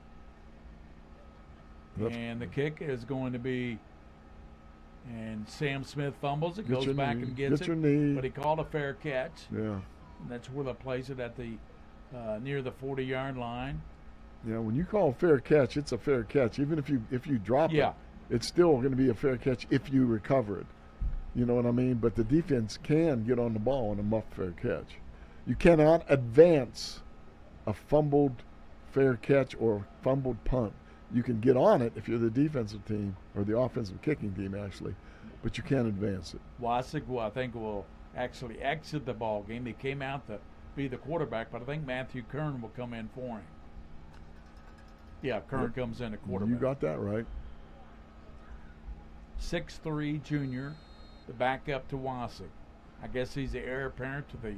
And the kick is going to be, and Sam Smith fumbles it, goes back and gets it. But he called a fair catch. Yeah. And that's where they place it at the near the 40-yard line. Yeah, when you call a fair catch, it's a fair catch. Even if you drop it, it's still going to be a fair catch if you recover it. You know what I mean? But the defense can get on the ball on a muff fair catch. You cannot advance a fumbled fair catch or fumbled punt. You can get on it if you're the defensive team or the offensive kicking team, actually, but you can't advance it. Wasik, I think, will actually exit the ball game. He came out to be the quarterback, but I think Matthew Kern will come in for him. Yeah, Kern comes in at quarterback. You got that right. 6'3" junior, the backup to Wasik. I guess he's the heir apparent to the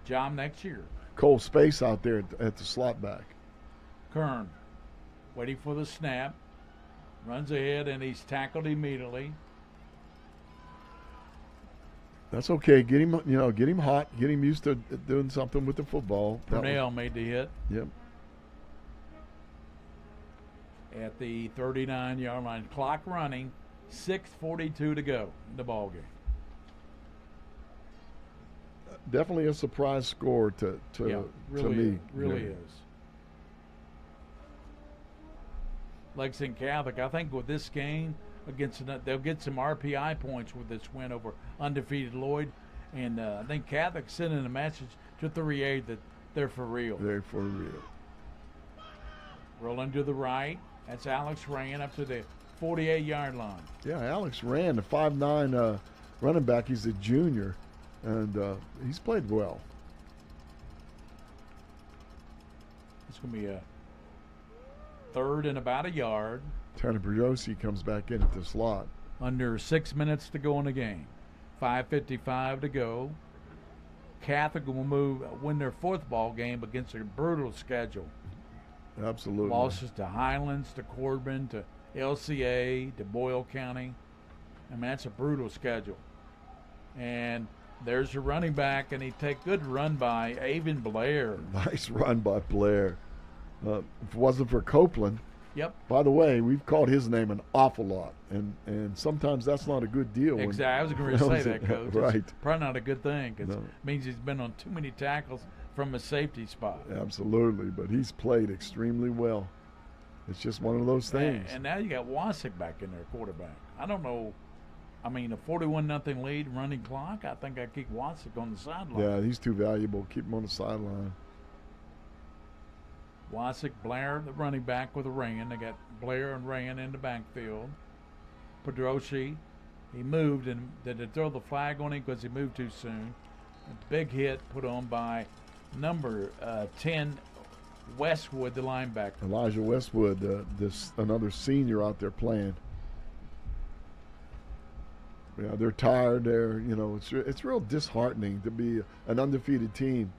job next year. Cole Space out there at the slot back. Kern, waiting for the snap, runs ahead, and he's tackled immediately. That's okay. Get him hot. Get him used to doing something with the football. Purnell made the hit. Yep. At the 39-yard line, clock running, 6:42 to go in the ball game. Definitely a surprise score to me. Really is. Lexington Catholic, I think with this game they'll get some RPI points with this win over undefeated Lloyd, and I think Catholic sending a message to 3A that they're for real. They're for real. Rolling to the right, that's Alex Rand up to the 48-yard line. Yeah, Alex Rand, the 5'9" running back. He's a junior, and he's played well. It's going to be a third and about a yard. Tanner Briosi comes back in at the slot. Under 6 minutes to go in the game. 5:55 to go. Catholic will win their fourth ball game against a brutal schedule. Absolutely. Losses to Highlands, to Corbin, to LCA, to Boyle County. I mean, that's a brutal schedule. And there's your running back, and he take good run by Avon Blair. Nice run by Blair. If it wasn't for Copeland. Yep. By the way, we've called his name an awful lot, and sometimes that's not a good deal. Exactly. I was going to say that, Coach. Right. It's probably not a good thing because it means he's been on too many tackles from a safety spot. Absolutely, but he's played extremely well. It's just one of those things. And now you got Wasik back in there, quarterback. I don't know. I mean, a 41-0 lead, running clock. I think I'd keep Wasik on the sideline. Yeah, he's too valuable. Keep him on the sideline. Wasik, Blair, the running back with a Rand. They got Blair and Rand in the backfield. Pedroshi, he moved, and did they throw the flag on him because he moved too soon? A big hit put on by number 10, Westwood, the linebacker. Elijah Westwood, another senior out there playing. Yeah, they're tired. It's real disheartening to be an undefeated team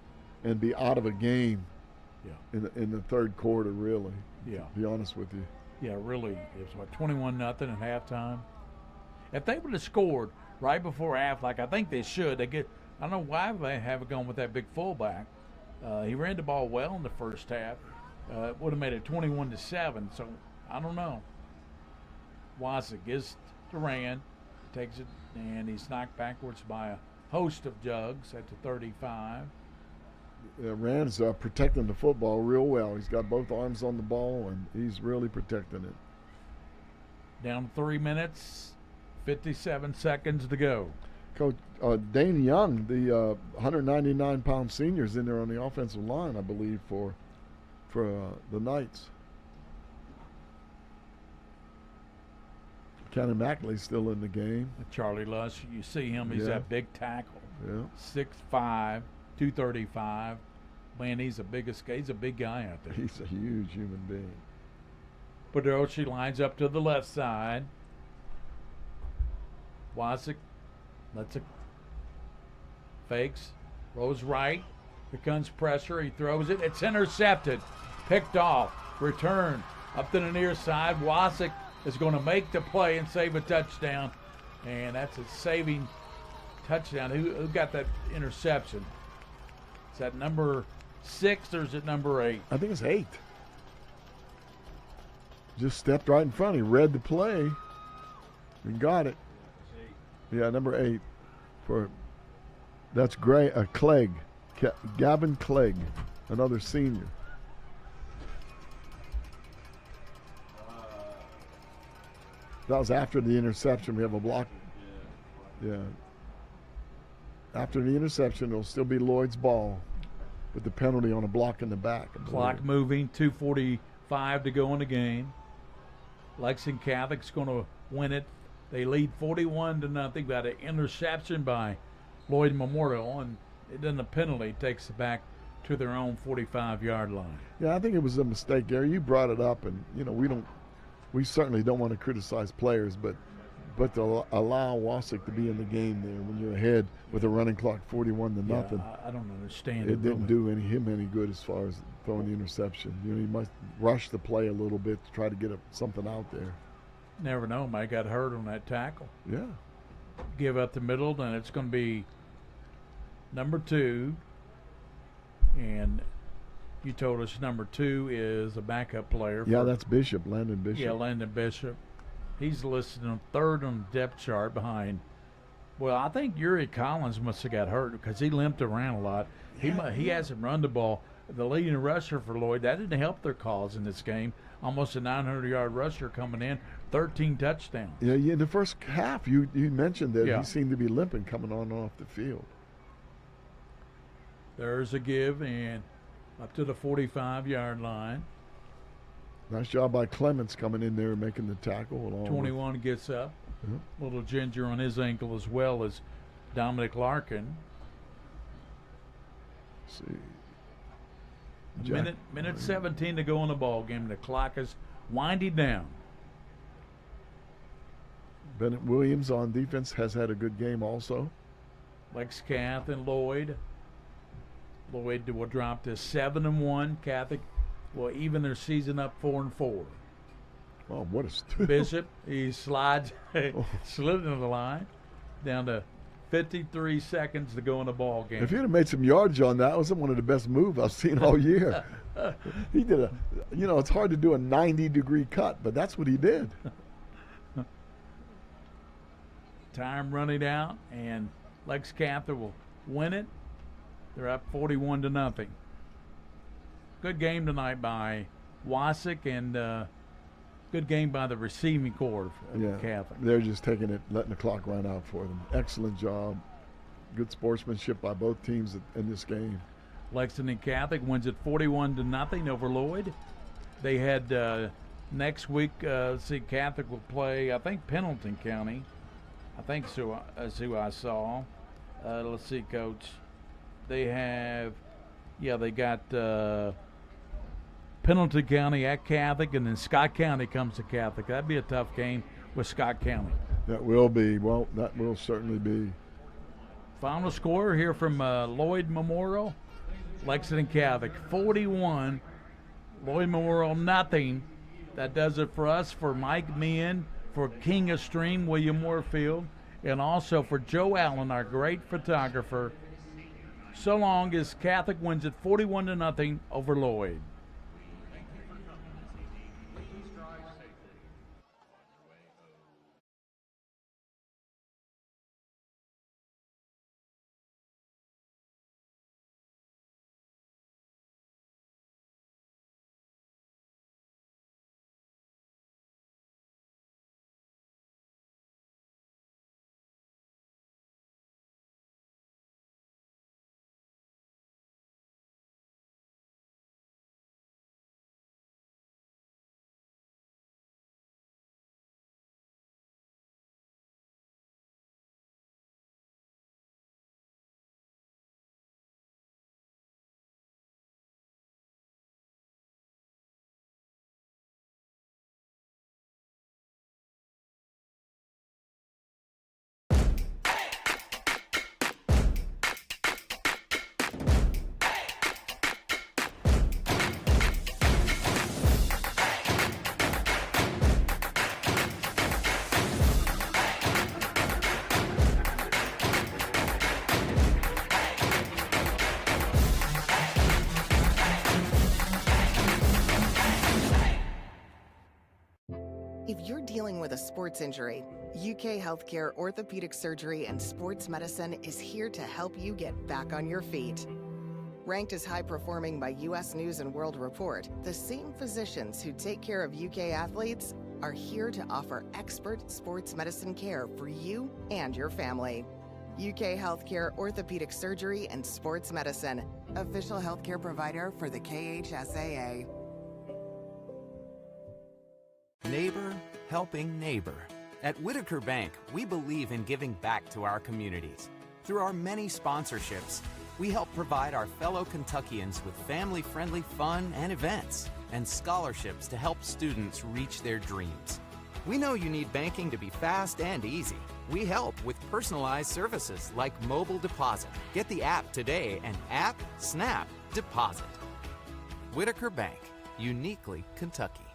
and be out of a game. Yeah. In the third quarter, really. Yeah. To be honest with you. Yeah, really. It was 21-0 at halftime. If they would have scored right before half, like I think they should, I don't know why they haven't gone with that big fullback. He ran the ball well in the first half. It would have made it 21-7. So I don't know. Wasik gets to Rand, takes it, and he's knocked backwards by a host of jugs at the 35. Rand's protecting the football real well. He's got both arms on the ball, and he's really protecting it. Down 3 minutes, 57 seconds to go. Coach Dane Young, the 199-pound senior, is in there on the offensive line, I believe, for the Knights. Kenny Mackley's still in the game. Charlie Lush, you see him, he's that big tackle. Yeah. 6'5", 235. Man, he's a big guy out there. He's a huge human being. Pedroshi lines up to the left side. Wasik Lets it. Fakes. Throws right. Here comes pressure. He throws it. It's intercepted. Picked off. Return. Up to the near side. Wasik is going to make the play and save a touchdown. And that's a saving touchdown. Who got that interception? Is that number 6 or is it number 8? I think it's 8. Just stepped right in front. He read the play and got it. Yeah, number 8 for that's Clegg, Gavin Clegg, another senior. That was after the interception. We have a block. Yeah. After the interception, it'll still be Lloyd's ball, with the penalty on a block in the back. Clock moving. 2:45 to go in the game. Lexington Catholic's going to win it. They lead 41-0. Got an interception by Lloyd Memorial, and then a penalty takes it back to their own 45-yard line. Yeah, I think it was a mistake, Gary. You brought it up, and we certainly don't want to criticize players, but to allow Wasik to be in the game there when you're ahead with a running clock 41-0. I don't understand it. Didn't do him any good as far as throwing the interception. He must rush the play a little bit to try to get something out there. Never know. Might got hurt on that tackle. Yeah. Give up the middle, and it's going to be number 2. And you told us number 2 is a backup player. Yeah, that's Bishop, Landon Bishop. Yeah, Landon Bishop. He's listed on 3rd on the depth chart behind. Well, I think Yuri Collins must have got hurt because he limped around a lot. He hasn't run the ball. The leading rusher for Lloyd, that didn't help their cause in this game. Almost a 900-yard rusher coming in, 13 touchdowns. Yeah, in the first half, you mentioned that he seemed to be limping coming on and off the field. There's a give, and up to the 45-yard line. Nice job by Clements coming in there and making the tackle. 21 gets up. Little ginger on his ankle as well as Dominic Larkin. Let's see. Minute 17 to go in the ball game. The clock is winding down. Bennett Williams on defense has had a good game also. Lex Cath and Lloyd. Lloyd will drop to 7-1. Catholic will even their season up 4-4. Oh, what a steal. Bishop, he slid into the line. Down to 53 seconds to go in the ball game. If he'd have made some yardage on that, was one of the best moves I've seen all year. He did it's hard to do a 90-degree cut, but that's what he did. Time running out, and Lex Cather will win it. They're up 41-0. Good game tonight by Wasik, and good game by the receiving corps of Catholic. They're just taking it, letting the clock run out for them. Excellent job. Good sportsmanship by both teams in this game. Lexington Catholic wins it 41-0 over Lloyd. They had next week, Catholic will play, I think, Pendleton County. I think so, that's who I saw. Let's see, Coach. They have, they got Pendleton County at Catholic, and then Scott County comes to Catholic. That'd be a tough game with Scott County. That will be. Well, that will certainly be. Final score here from Lloyd Memorial. Lexington Catholic 41, Lloyd Memorial nothing. That does it for us, for Mike Meehan, for King of Stream, William Warfield, and also for Joe Allen, our great photographer. So long as Catholic wins it 41-0 over Lloyd. If you're dealing with a sports injury, UK Healthcare Orthopedic Surgery and Sports Medicine is here to help you get back on your feet. Ranked as high performing by US News and World Report, the same physicians who take care of UK athletes are here to offer expert sports medicine care for you and your family. UK Healthcare Orthopedic Surgery and Sports Medicine, official healthcare provider for the KHSAA. Neighbor helping neighbor. At Whitaker Bank, we believe in giving back to our communities. Through our many sponsorships, we help provide our fellow Kentuckians with family-friendly fun and events, and scholarships to help students reach their dreams. We know you need banking to be fast and easy. We help with personalized services like mobile deposit. Get the app today and Snap Deposit. Whitaker Bank, uniquely Kentucky.